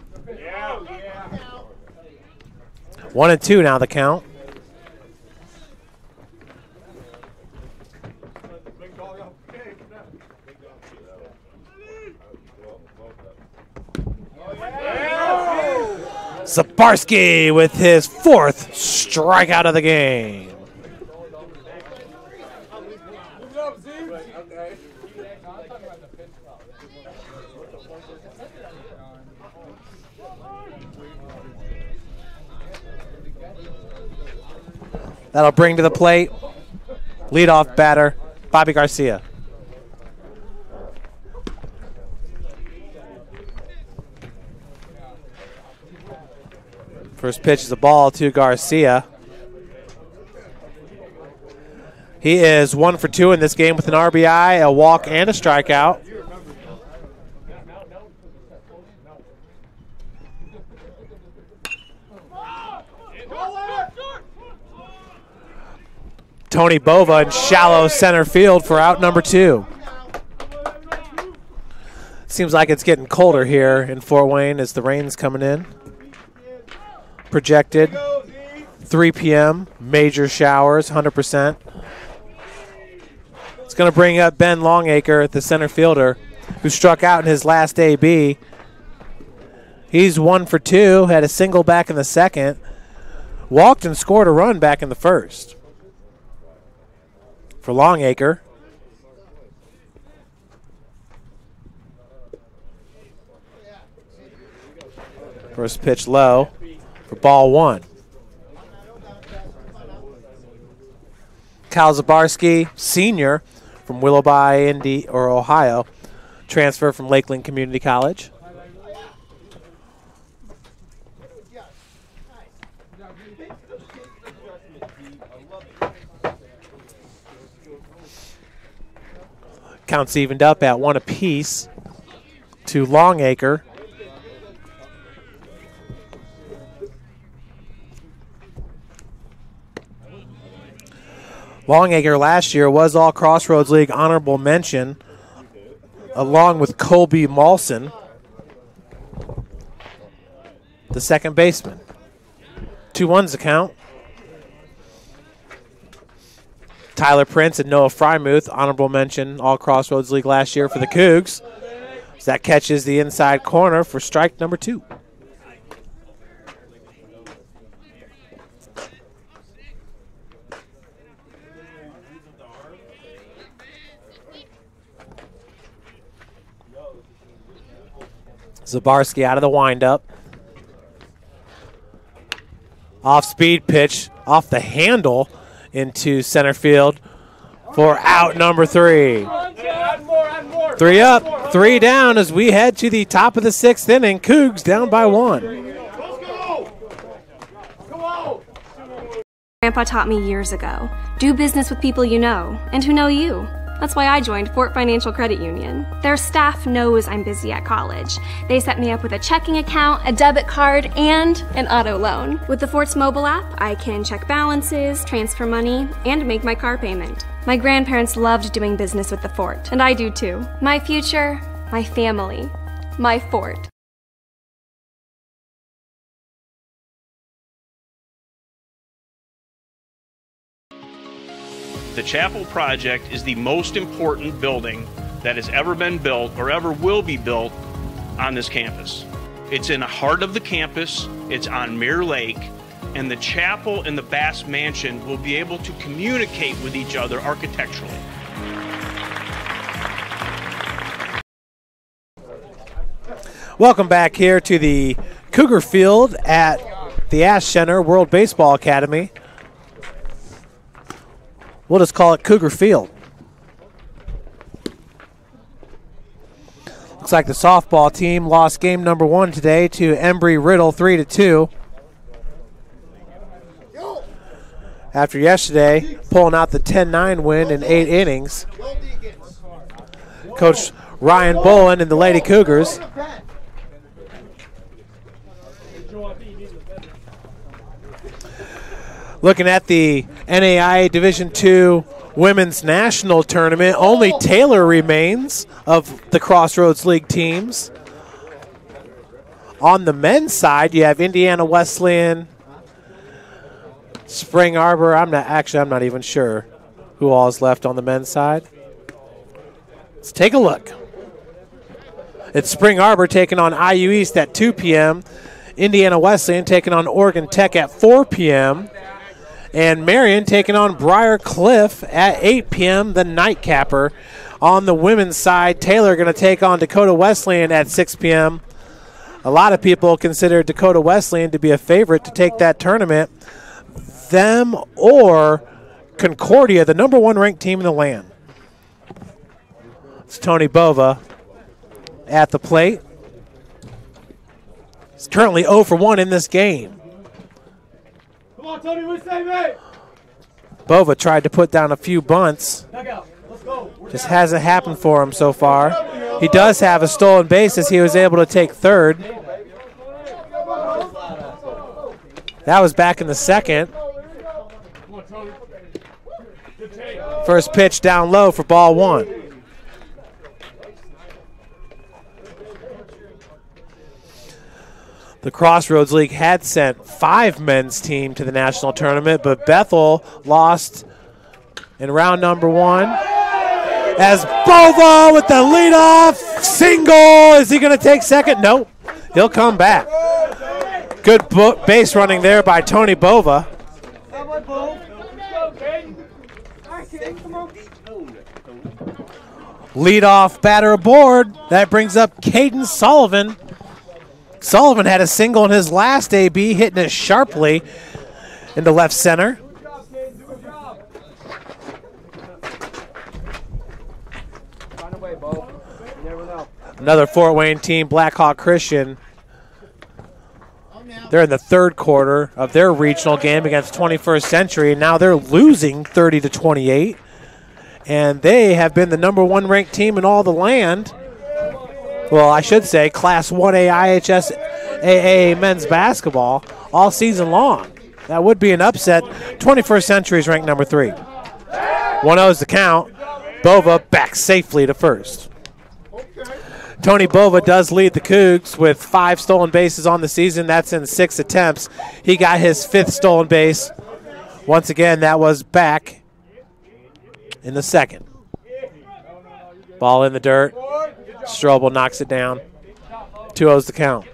1-2 now the count. Zabarski with his 4th strikeout of the game. That'll bring to the plate leadoff batter Bobby Garcia. First pitch is a ball to Garcia. He is 1 for 2 in this game with an RBI, a walk, and a strikeout. Tony Bova in shallow center field for out number 2. Seems like it's getting colder here in Fort Wayne as the rain's coming in. Projected 3 p.m., major showers, 100%. It's going to bring up Ben Longacre, the center fielder, who struck out in his last AB. He's 1 for 2, had a single back in the second, walked and scored a run back in the first. For Longacre, first pitch low for ball 1. Kyle Zabarski, senior from Willoughby, Ohio, transfer from Lakeland Community College. Counts evened up at 1 apiece to Longacre. Longacre last year was All Crossroads League honorable mention, along with Colby Malson, the second baseman. 2-1's the count. Tyler Prince and Noah Frymuth, honorable mention, All Crossroads League last year for the Cougs. So that catches the inside corner for strike number 2. Zabarski out of the windup. Off-speed pitch, off the handle into center field for out number 3. 3 up, 3 down as we head to the top of the 6th inning. Cougs down by 1. Grandpa taught me years ago, do business with people you know and who know you. That's why I joined Fort Financial Credit Union. Their staff knows I'm busy at college. They set me up with a checking account, a debit card, and an auto loan. With the Fort's mobile app, I can check balances, transfer money, and make my car payment. My grandparents loved doing business with the Fort, and I do too. My future, my family, my Fort. The Chapel project is the most important building that has ever been built or ever will be built on this campus. It's in the heart of the campus, it's on Mirror Lake, and the chapel and the Bass Mansion will be able to communicate with each other architecturally. Welcome back here to the Cougar Field at the Ash Center World Baseball Academy. We'll just call it Cougar Field. Looks like the softball team lost game number 1 today to Embry-Riddle 3-2. After yesterday pulling out the 10-9 win in 8 innings. Coach Ryan Bolin and the Lady Cougars looking at the NAIA Division II Women's National Tournament. Only Taylor remains of the Crossroads League teams. On the men's side, you have Indiana Wesleyan, Spring Arbor. I'm not even sure who all is left on the men's side. Let's take a look. It's Spring Arbor taking on IU East at 2 p.m. Indiana Wesleyan taking on Oregon Tech at 4 p.m. And Marion taking on Briar Cliff at 8 p.m., the nightcapper. On the women's side, Taylor going to take on Dakota Wesleyan at 6 p.m. A lot of people consider Dakota Wesleyan to be a favorite to take that tournament. Them or Concordia, the number 1 ranked team in the land. It's Tony Bova at the plate. He's currently 0 for 1 in this game. on, Tony, we say, mate. Bova tried to put down a few bunts. Just hasn't happened for him so far. He does have a stolen base as he was able to take third. That was back in the second. First pitch down low for ball one. The Crossroads League had sent 5 men's team to the national tournament, but Bethel lost in round number 1. As Bova with the leadoff single. Is he going to take second? Nope. He'll come back. Good base running there by Tony Bova. Leadoff batter aboard. That brings up Caden Sullivan. Sullivan had a single in his last AB, hitting it sharply into left center. Another Fort Wayne team, Blackhawk Christian. They're in the third quarter of their regional game against 21st Century, and now they're losing 30-28. And they have been the #1 ranked team in all the land. Well, I should say Class 1A IHS AA men's basketball all season long. That would be an upset. 21st Century is ranked number 3. 1-0 is the count. Bova back safely to first. Tony Bova does lead the Cougs with 5 stolen bases on the season. That's in 6 attempts. He got his 5th stolen base. Once again, that was back in the second. Ball in the dirt. Strobel knocks it down. 2-0's the count.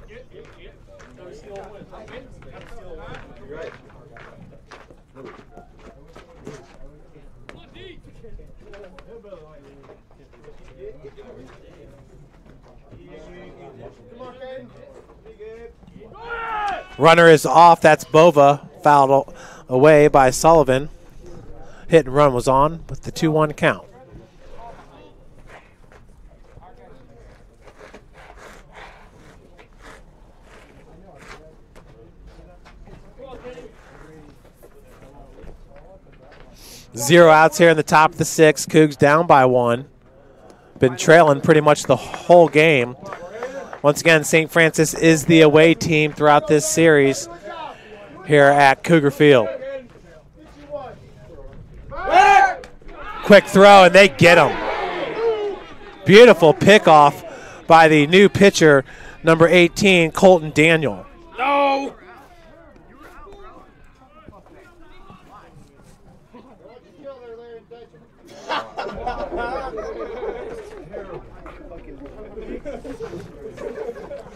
Runner is off. That's Bova. Fouled away by Sullivan. Hit and run was on with the 2-1 count. Zero outs here in the top of the 6th. Cougs down by 1. Been trailing pretty much the whole game. Once again, St. Francis is the away team throughout this series here at Cougar Field. Quick throw, and they get him. Beautiful pickoff by the new pitcher, number 18, Colton Daniel. No!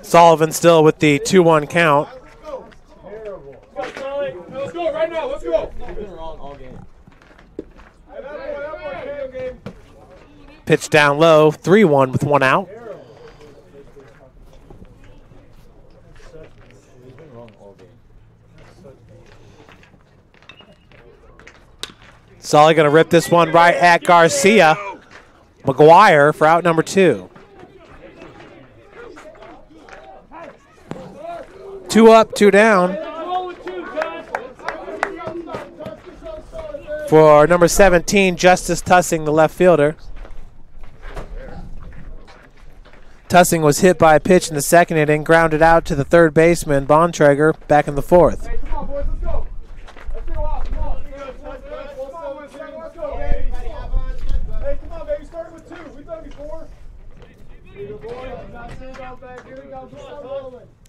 Sullivan still with the 2-1 count. Let's go right now. Let's go. Pitch down low, 3-1 with 1 out. Sully going to rip this one right at Garcia. McGuire for out number 2. 2 up, 2 down for number 17, Justice Tussing, the left fielder. Tussing was hit by a pitch in the second inning, grounded out to the third baseman, Bontrager, back in the 4th. Hey, come on, boys, let's go. Let's go out. Come on. Hey, come on, baby. Starting with 2. We've done it before.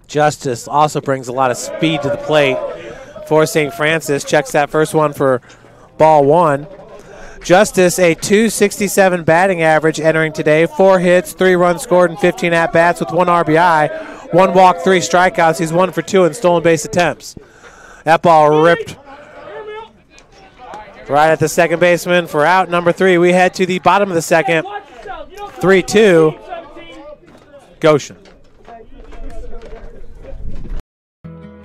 Justice also brings a lot of speed to the plate for St. Francis. Checks that first one for ball 1. Justice, a .267 batting average entering today. 4 hits, 3 runs scored, and 15 at-bats with 1 RBI. 1 walk, 3 strikeouts. He's 1 for 2 in stolen base attempts. That ball ripped right at the second baseman for out number 3. We head to the bottom of the second. 3-2, Goshen.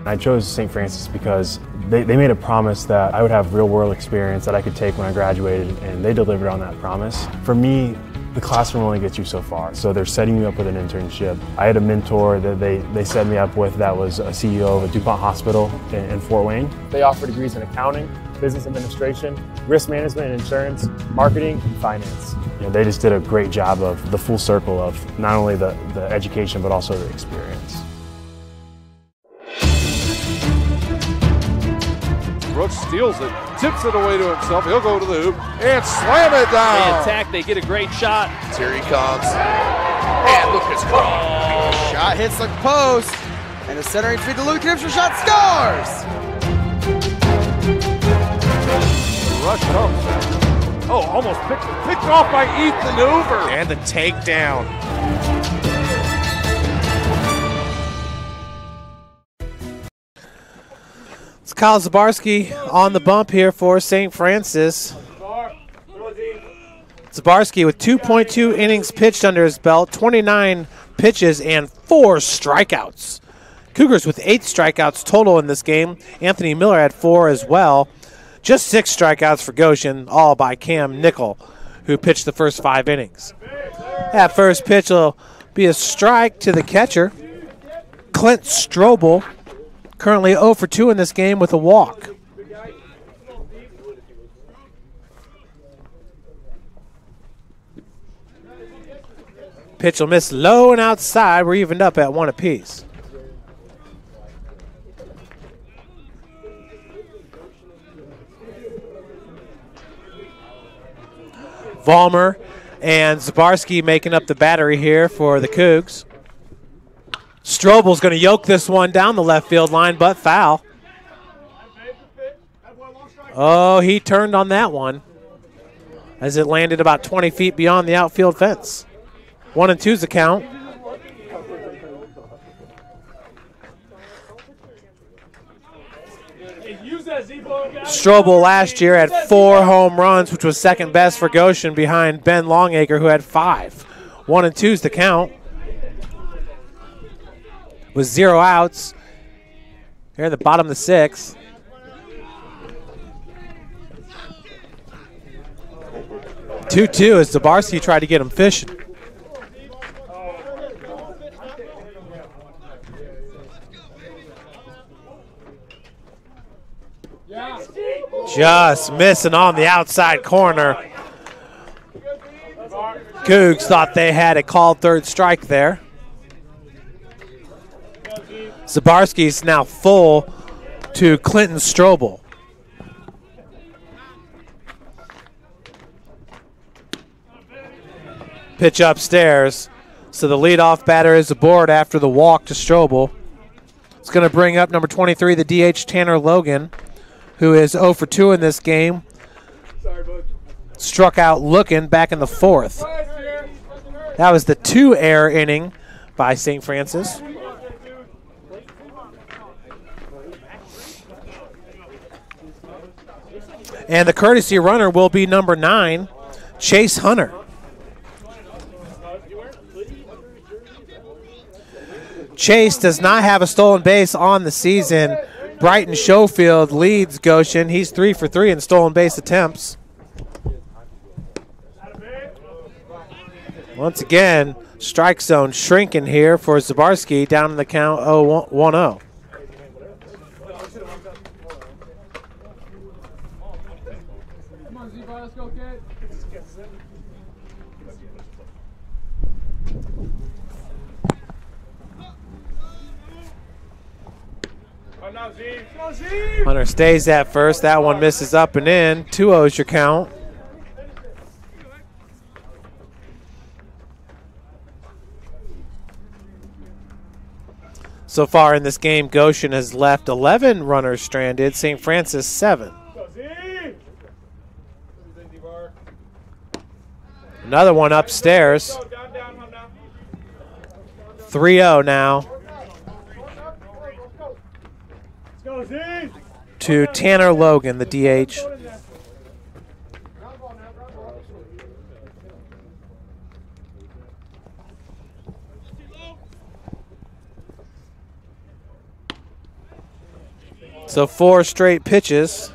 I chose St. Francis because they made a promise that I would have real-world experience that I could take when I graduated, and they delivered on that promise. For me, the classroom only gets you so far. So they're setting you up with an internship. I had a mentor that they set me up with that was a CEO of a DuPont hospital in Fort Wayne. They offer degrees in accounting, business administration, risk management and insurance, marketing, and finance. You know, they just did a great job of the full circle of not only the education, but also the experience. Brooks steals it, tips it away to himself. He'll go to the hoop and slam it down. They attack, they get a great shot. Here he comes. And Lucas Craw. Shot hits the post. And the centering feed to Luke Gibson. Shot scores. Rush comes. Oh, almost picked off by Ethan Hoover. And the takedown. It's Kyle Zabarski on the bump here for St. Francis. Zabarski with 2.2 innings pitched under his belt, 29 pitches and 4 strikeouts. Cougars with 8 strikeouts total in this game. Anthony Miller had 4 as well. Just 6 strikeouts for Goshen, all by Cam Nickel, who pitched the first 5 innings. That first pitch will be a strike to the catcher, Clint Strobel. Currently 0 for 2 in this game with a walk. Pitch will miss low and outside. We're evened up at 1 apiece. Vollmer and Zabarski making up the battery here for the Cougs. Strobel's going to yoke this one down the left field line, but foul. Oh, he turned on that one as it landed about 20 feet beyond the outfield fence. 1-2's the count. Strobel last year had 4 home runs, which was second best for Goshen behind Ben Longacre, who had 5. 1-2's the count. With 0 outs. Here in the bottom of the 6th. Two-two as Zabarski tried to get him fishing. Just missing on the outside corner. Cougs thought they had a called third strike there. Zabarski's now full to Clinton Strobel. Pitch upstairs. So the leadoff batter is aboard after the walk to Strobel. It's going to bring up number 23, the DH Tanner Logan, who is 0 for 2 in this game. Struck out looking back in the 4th. That was the 2-error inning by St. Francis. And the courtesy runner will be number 9, Chase Hunter. Chase does not have a stolen base on the season. Brighton Schofield leads Goshen. He's 3 for 3 in stolen base attempts. Once again, strike zone shrinking here for Zabarski, down in the count 0-1-0. Hunter stays at first. That one misses up and in. 2-0's your count. So far in this game, Goshen has left 11 runners stranded. St. Francis 7. Another one upstairs. 3-0 now. To Tanner Logan, the DH. So 4 straight pitches.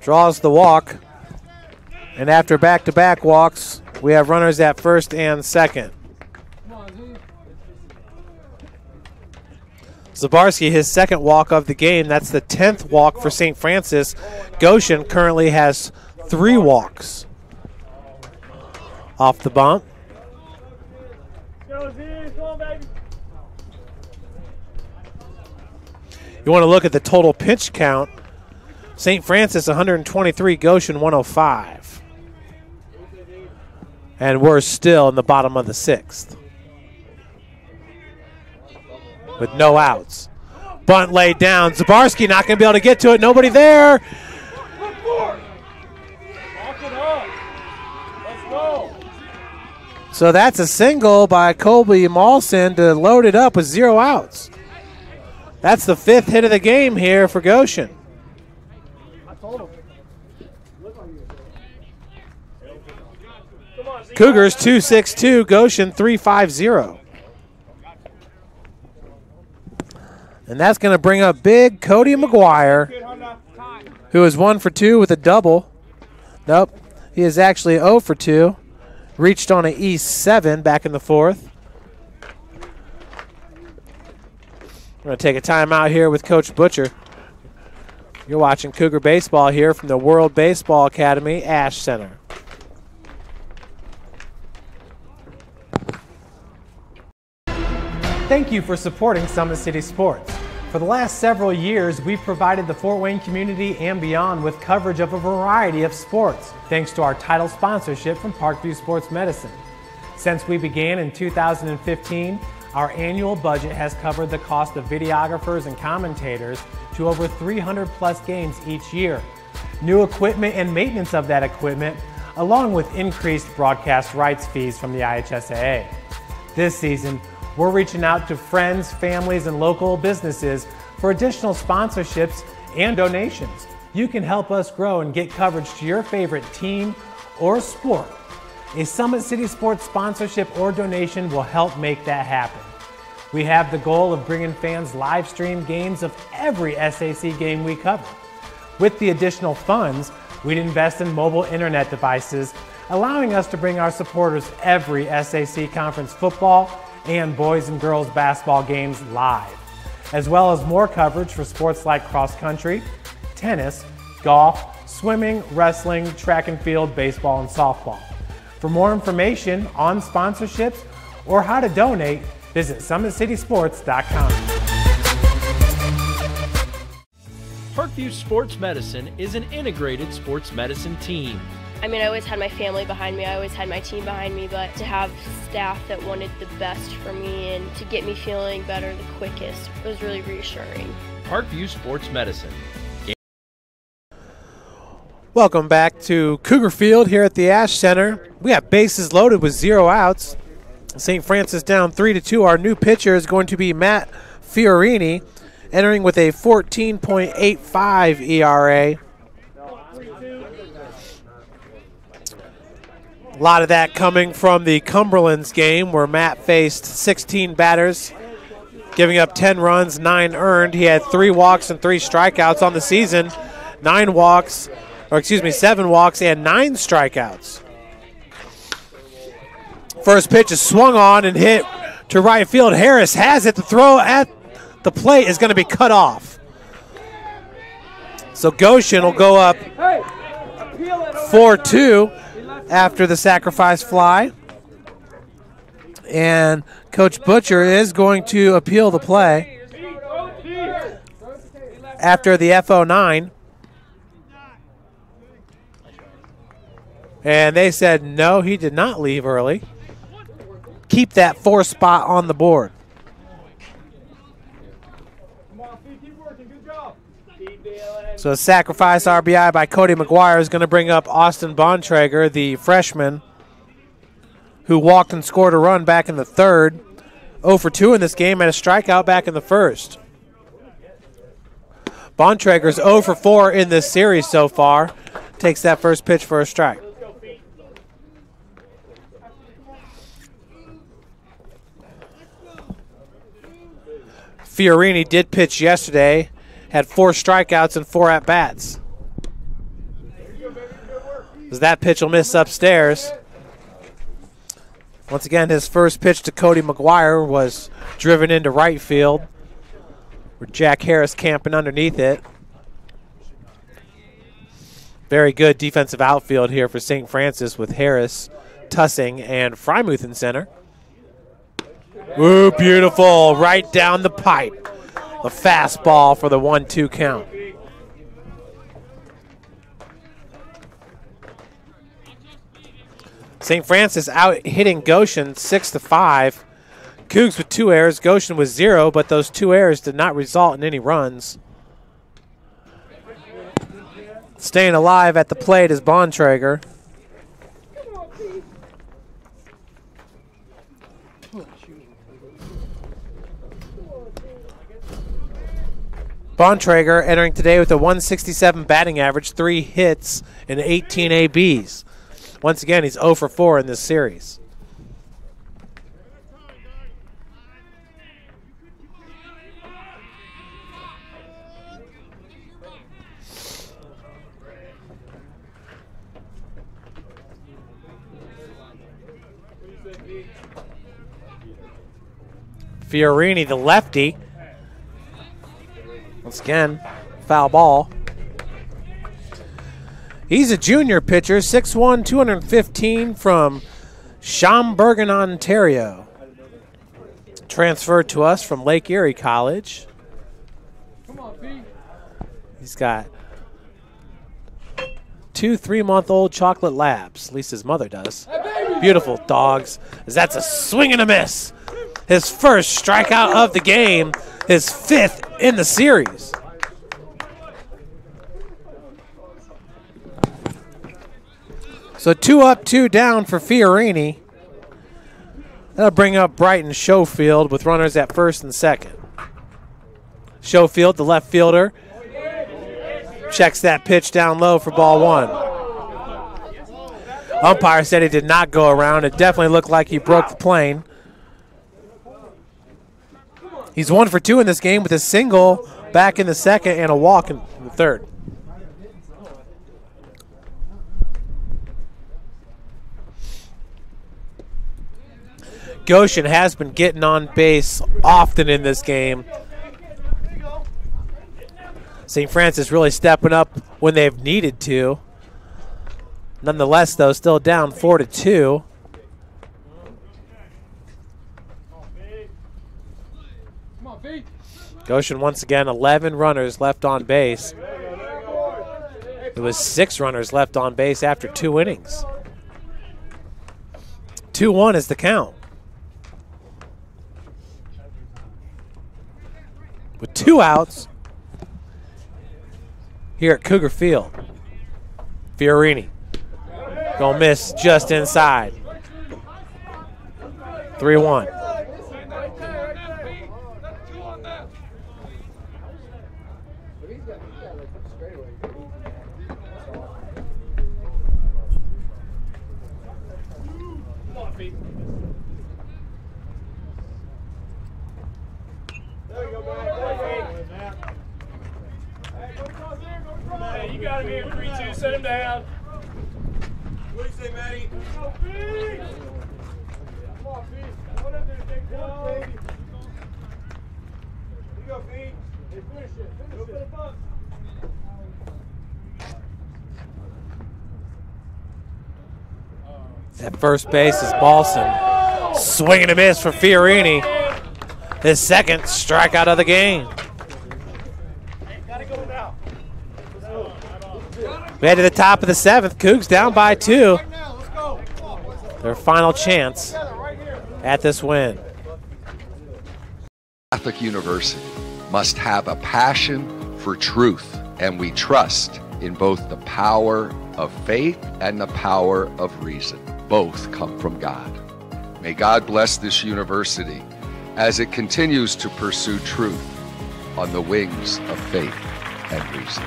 Draws the walk. And after back-to-back walks, We have runners at first and second. Zabarski, his second walk of the game. That's the 10th walk for St. Francis. Goshen currently has 3 walks. Off the bump. You want to look at the total pitch count. St. Francis 123, Goshen 105. And we're still in the bottom of the 6th. With no outs. Bunt laid down. Zabarski not going to be able to get to it. Nobody there. So that's a single by Colby Mawson to load it up with 0 outs. That's the 5th hit of the game here for Goshen. Cougars 2-6-2, Goshen 3-5-0. And that's going to bring up big Cody McGuire, who is 1 for 2 with a double. Nope, he is actually 0 for 2. Reached on an E7 back in the 4th. We're going to take a timeout here with Coach Butcher. You're watching Cougar Baseball here from the World Baseball Academy, Ash Center. Thank you for supporting Summit City Sports. For the last several years, we've provided the Fort Wayne community and beyond with coverage of a variety of sports, thanks to our title sponsorship from Parkview Sports Medicine. Since we began in 2015, our annual budget has covered the cost of videographers and commentators to over 300 plus games each year. New equipment and maintenance of that equipment, along with increased broadcast rights fees from the IHSAA. This season, we're reaching out to friends, families, and local businesses for additional sponsorships and donations. You can help us grow and get coverage to your favorite team or sport. A Summit City Sports sponsorship or donation will help make that happen. We have the goal of bringing fans live stream games of every SAC game we cover. With the additional funds, we'd invest in mobile internet devices, allowing us to bring our supporters every SAC conference football and boys and girls basketball games live, as well as more coverage for sports like cross country, tennis, golf, swimming, wrestling, track and field, baseball, and softball. For more information on sponsorships or how to donate, visit SummitCitySports.com. Parkview Sports Medicine is an integrated sports medicine team. I mean, I always had my family behind me, I always had my team behind me, but to have staff that wanted the best for me and to get me feeling better the quickest was really reassuring. Parkview Sports Medicine. Welcome back to Cougar Field here at the Ash Center. We have bases loaded with 0 outs. St. Francis down 3-2. Our new pitcher is going to be Matt Fiorini, entering with a 14.85 ERA. A lot of that coming from the Cumberlands game where Matt faced 16 batters, giving up 10 runs, 9 earned. He had 3 walks and 3 strikeouts on the season. 7 walks and 9 strikeouts. First pitch is swung on and hit to right field. Harris has it. The throw at the plate is going to be cut off. So Goshen will go up 4-2 after the sacrifice fly. And Coach Butcher is going to appeal the play after the FO9. And they said no, he did not leave early. Keep that 4 spot on the board. So a sacrifice RBI by Cody McGuire is going to bring up Austin Bontrager, the freshman, who walked and scored a run back in the 3rd. 0 for 2 in this game and a strikeout back in the 1st. Bontrager's 0 for 4 in this series so far. Takes that first pitch for a strike. Fiorini did pitch yesterday, had 4 strikeouts and 4 at-bats. As that pitch will miss upstairs. Once again, his first pitch to Cody McGuire was driven into right field, where Jack Harris camping underneath it. Very good defensive outfield here for St. Francis with Harris, Tussing, and Frymuth in center. Ooh, beautiful, right down the pipe. The fastball for the 1-2 count. St. Francis out hitting Goshen 6-5. Cougs with 2 errors, Goshen with 0, but those 2 errors did not result in any runs. Staying alive at the plate is Bontrager. Bontrager entering today with a 167 batting average, 3 hits, and 18 ABs. Once again, he's 0 for 4 in this series. Fiorini, the lefty. Once again, foul ball. He's a junior pitcher, 6'1", 215 from Schaumburgen, Ontario. Transferred to us from Lake Erie College. He's got 2 3-month-old chocolate labs. At least his mother does. Beautiful dogs, as that's a swing and a miss. His first strikeout of the game, his 5th in the series. So 2 up, 2 down for Fiorini. That'll bring up Brighton Schofield with runners at first and second. Schofield, the left fielder, checks that pitch down low for ball 1. Umpire said he did not go around. It definitely looked like he broke the plane. He's 1 for 2 in this game with a single back in the second and a walk in the third. Goshen has been getting on base often in this game. St. Francis really stepping up when they've needed to. Nonetheless, though, still down 4-2. Goshen once again, 11 runners left on base. There was 6 runners left on base after 2 innings. 2-1 is the count. With 2 outs here at Cougar Field. Fiorini gonna miss just inside. 3-1. You got him here, 3-2, set him down. What do you say, Matty? Come on, Pete! Come on, Pete. What up there, big boy, baby? Here you go, Pete. Hey, finish it. Go for the bunt. At first base is Balson. Swing and a miss for Fiorini. His 2nd strikeout of the game. We head to the top of the 7th. Cougs down by 2. Their final chance at this win. Catholic University must have a passion for truth, and we trust in both the power of faith and the power of reason. Both come from God. May God bless this university as it continues to pursue truth on the wings of faith and reason.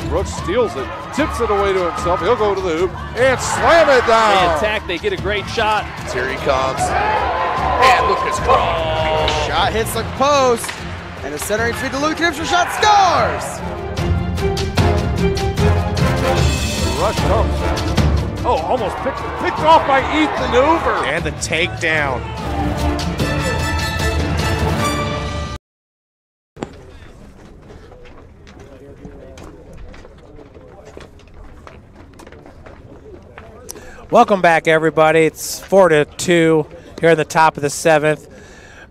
Brooks steals it, tips it away to himself. He'll go to the hoop and slam it down. They attack, they get a great shot. Here he comes. And Lucas Craw. Shot hits the post. And the centering feed to Luke Knipps for shot scores. Rush comes. Oh, almost picked off by Ethan Hoover. And the takedown. Welcome back, everybody. It's 4-2 here in the top of the 7th.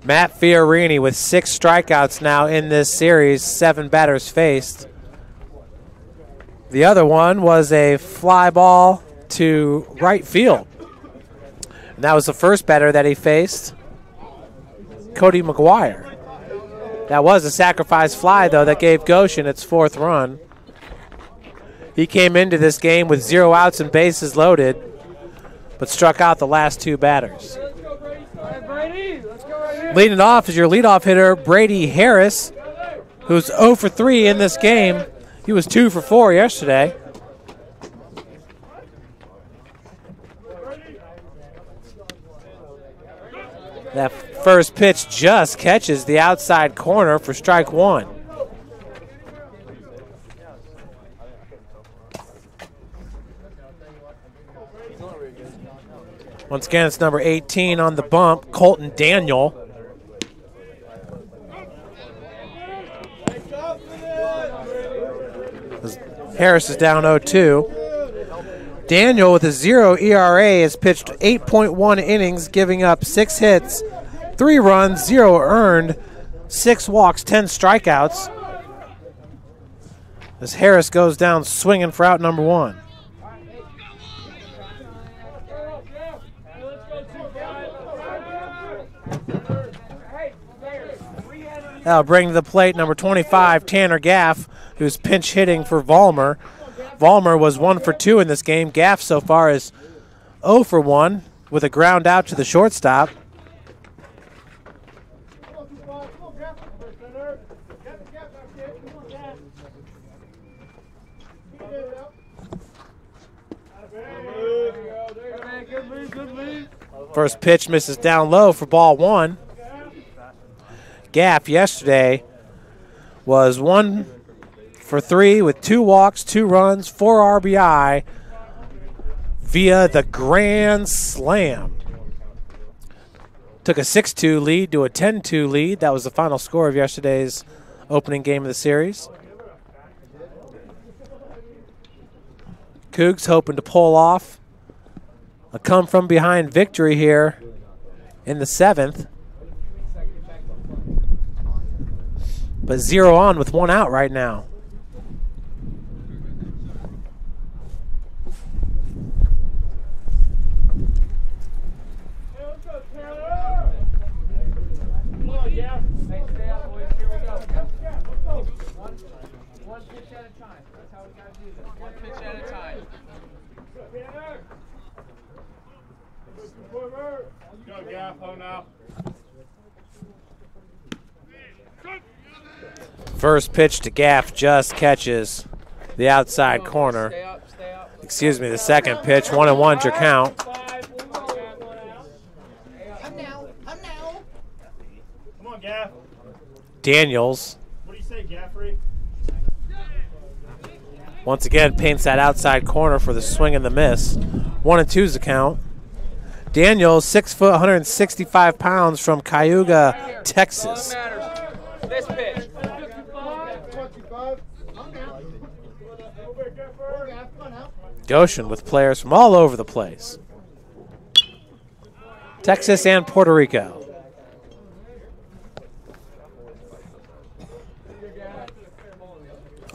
Matt Fiorini with 6 strikeouts now in this series, 7 batters faced. The other one was a fly ball to right field. And that was the first batter that he faced, Cody McGuire. That was a sacrifice fly, though, that gave Goshen its 4th run. He came into this game with 0 outs and bases loaded, but struck out the last 2 batters. Leading off is your leadoff hitter, Brady Harris, who's 0 for 3 in this game. He was 2 for 4 yesterday. That first pitch just catches the outside corner for strike 1. Once again, it's number 18 on the bump, Colton Daniel. Harris is down 0-2. Daniel with a 0 ERA has pitched 8.1 innings, giving up 6 hits, 3 runs, 0 earned, 6 walks, 10 strikeouts. As Harris goes down swinging for out number 1. That'll bring to the plate number 25, Tanner Gaff, who's pinch hitting for Vollmer. Vollmer was 1 for 2 in this game. Gaff so far is 0 for 1 with a ground out to the shortstop. First pitch misses down low for ball 1. Gaff yesterday was 1 for 3 with 2 walks, 2 runs, 4 RBI via the grand slam. Took a 6-2 lead to a 10-2 lead. That was the final score of yesterday's opening game of the series. Cougs hoping to pull off a come-from-behind victory here in the 7th. But 0 on with 1 out right now. First pitch to Gaff just catches the outside corner. Excuse me, the second pitch, 1-1's your count. Come on, Gaff. Daniels. What do you say, Gaffrey? Once again paints that outside corner for the swing and the miss. 1-2's the count. Daniels, 6 foot, 165 pounds from Cayuga, Texas. This pitch. Goshen with players from all over the place. Texas and Puerto Rico.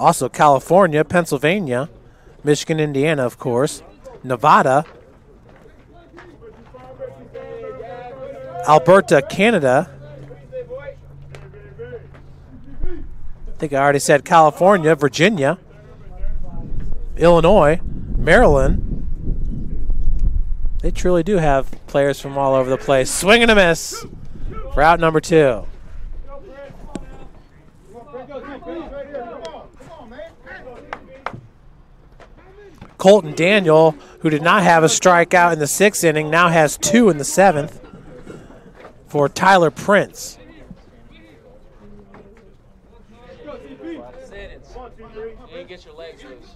Also California, Pennsylvania, Michigan, Indiana, of course, Nevada, Alberta, Canada. I think I already said California, Virginia, Illinois, Maryland. They truly do have players from all over the place. Swing and a miss for out number 2. Colton Daniel, who did not have a strikeout in the 6th inning, now has 2 in the 7th for Tyler Prince. Get your legs loose.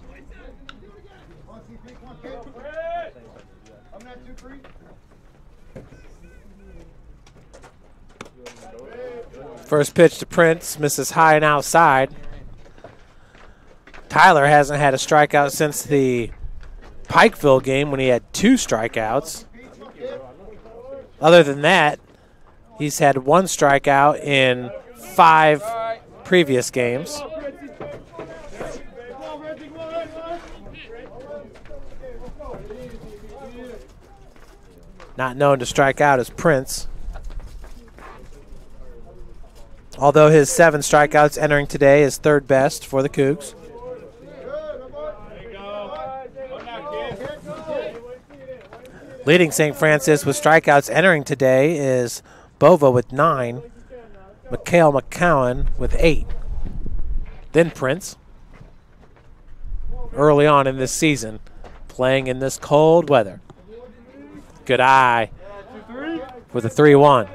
First pitch to Prince, misses high and outside. Tyler hasn't had a strikeout since the Pikeville game when he had 2 strikeouts. Other than that, he's had 1 strikeout in 5 previous games. Not known to strike out is Prince. Although his 7 strikeouts entering today is 3rd best for the Cougs. Leading St. Francis with strikeouts entering today is Bova with 9, Mikhail McCowan with 8. Then Prince, early on in this season, playing in this cold weather. Good eye with a 3-1.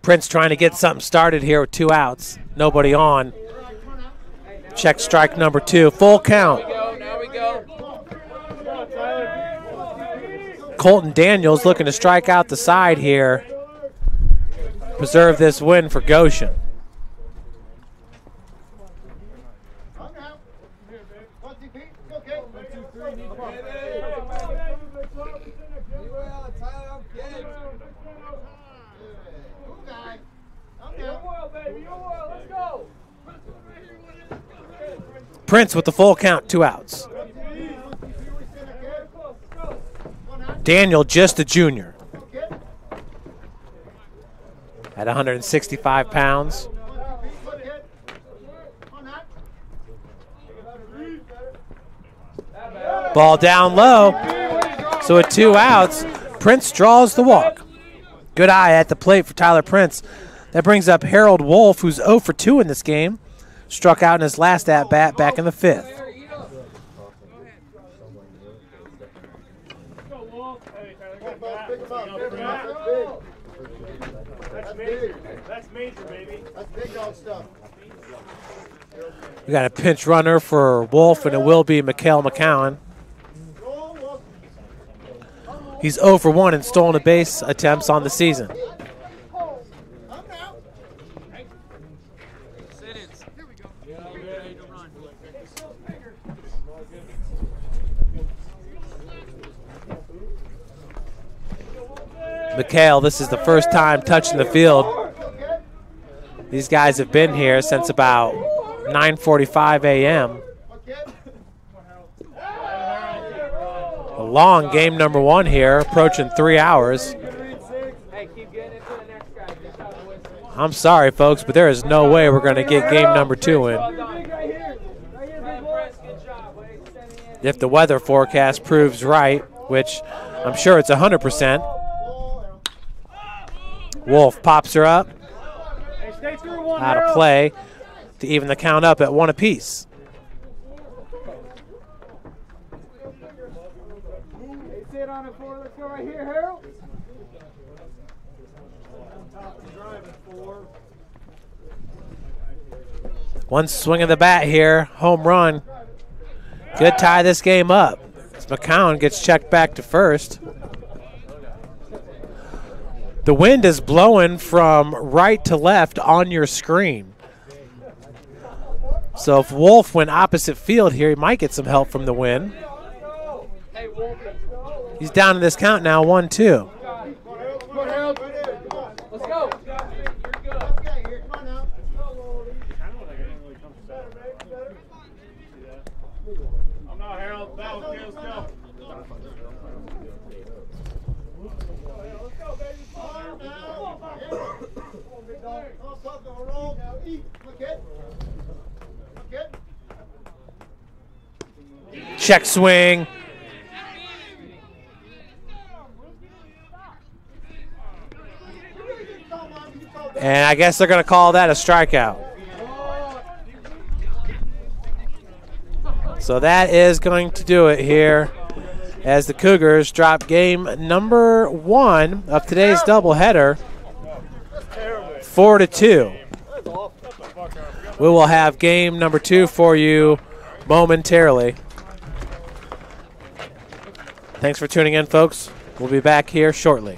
Prince trying to get something started here with 2 outs. Nobody on. Check strike number 2. Full count. Colton Daniels looking to strike out the side here. Preserve this win for Goshen. Prince with the full count, 2 outs. Daniel just a junior at 165 pounds. Ball down low. So at 2 outs, Prince draws the walk. Good eye at the plate for Tyler Prince. That brings up Harold Wolf, who's 0 for 2 in this game. Struck out in his last at-bat back in the 5th. That's major, baby. That's big dog stuff. We got a pinch runner for Wolf, and it will be Mikhail McCowan. He's 0 for 1 in stolen base attempts on the season. Mikhail, this is the first time touching the field. These guys have been here since about 9:45 a.m. A long game number 1 here, approaching 3 hours. I'm sorry, folks, but there is no way we're going to get game number 2 in. If the weather forecast proves right, which I'm sure it's 100%. Wolf pops her up. Out of play to even the count up at 1 apiece. One swing of the bat here, home run. Could tie this game up. As McCowan gets checked back to first. The wind is blowing from right to left on your screen. So if Wolf went opposite field here, he might get some help from the wind. He's down to this count now, 1-2. Let's go. I'm not Harold. Let's go. Check swing. And I guess they're going to call that a strikeout. So that is going to do it here as the Cougars drop game number 1 of today's doubleheader 4-2. We will have game number 2 for you momentarily. Thanks for tuning in, folks. We'll be back here shortly.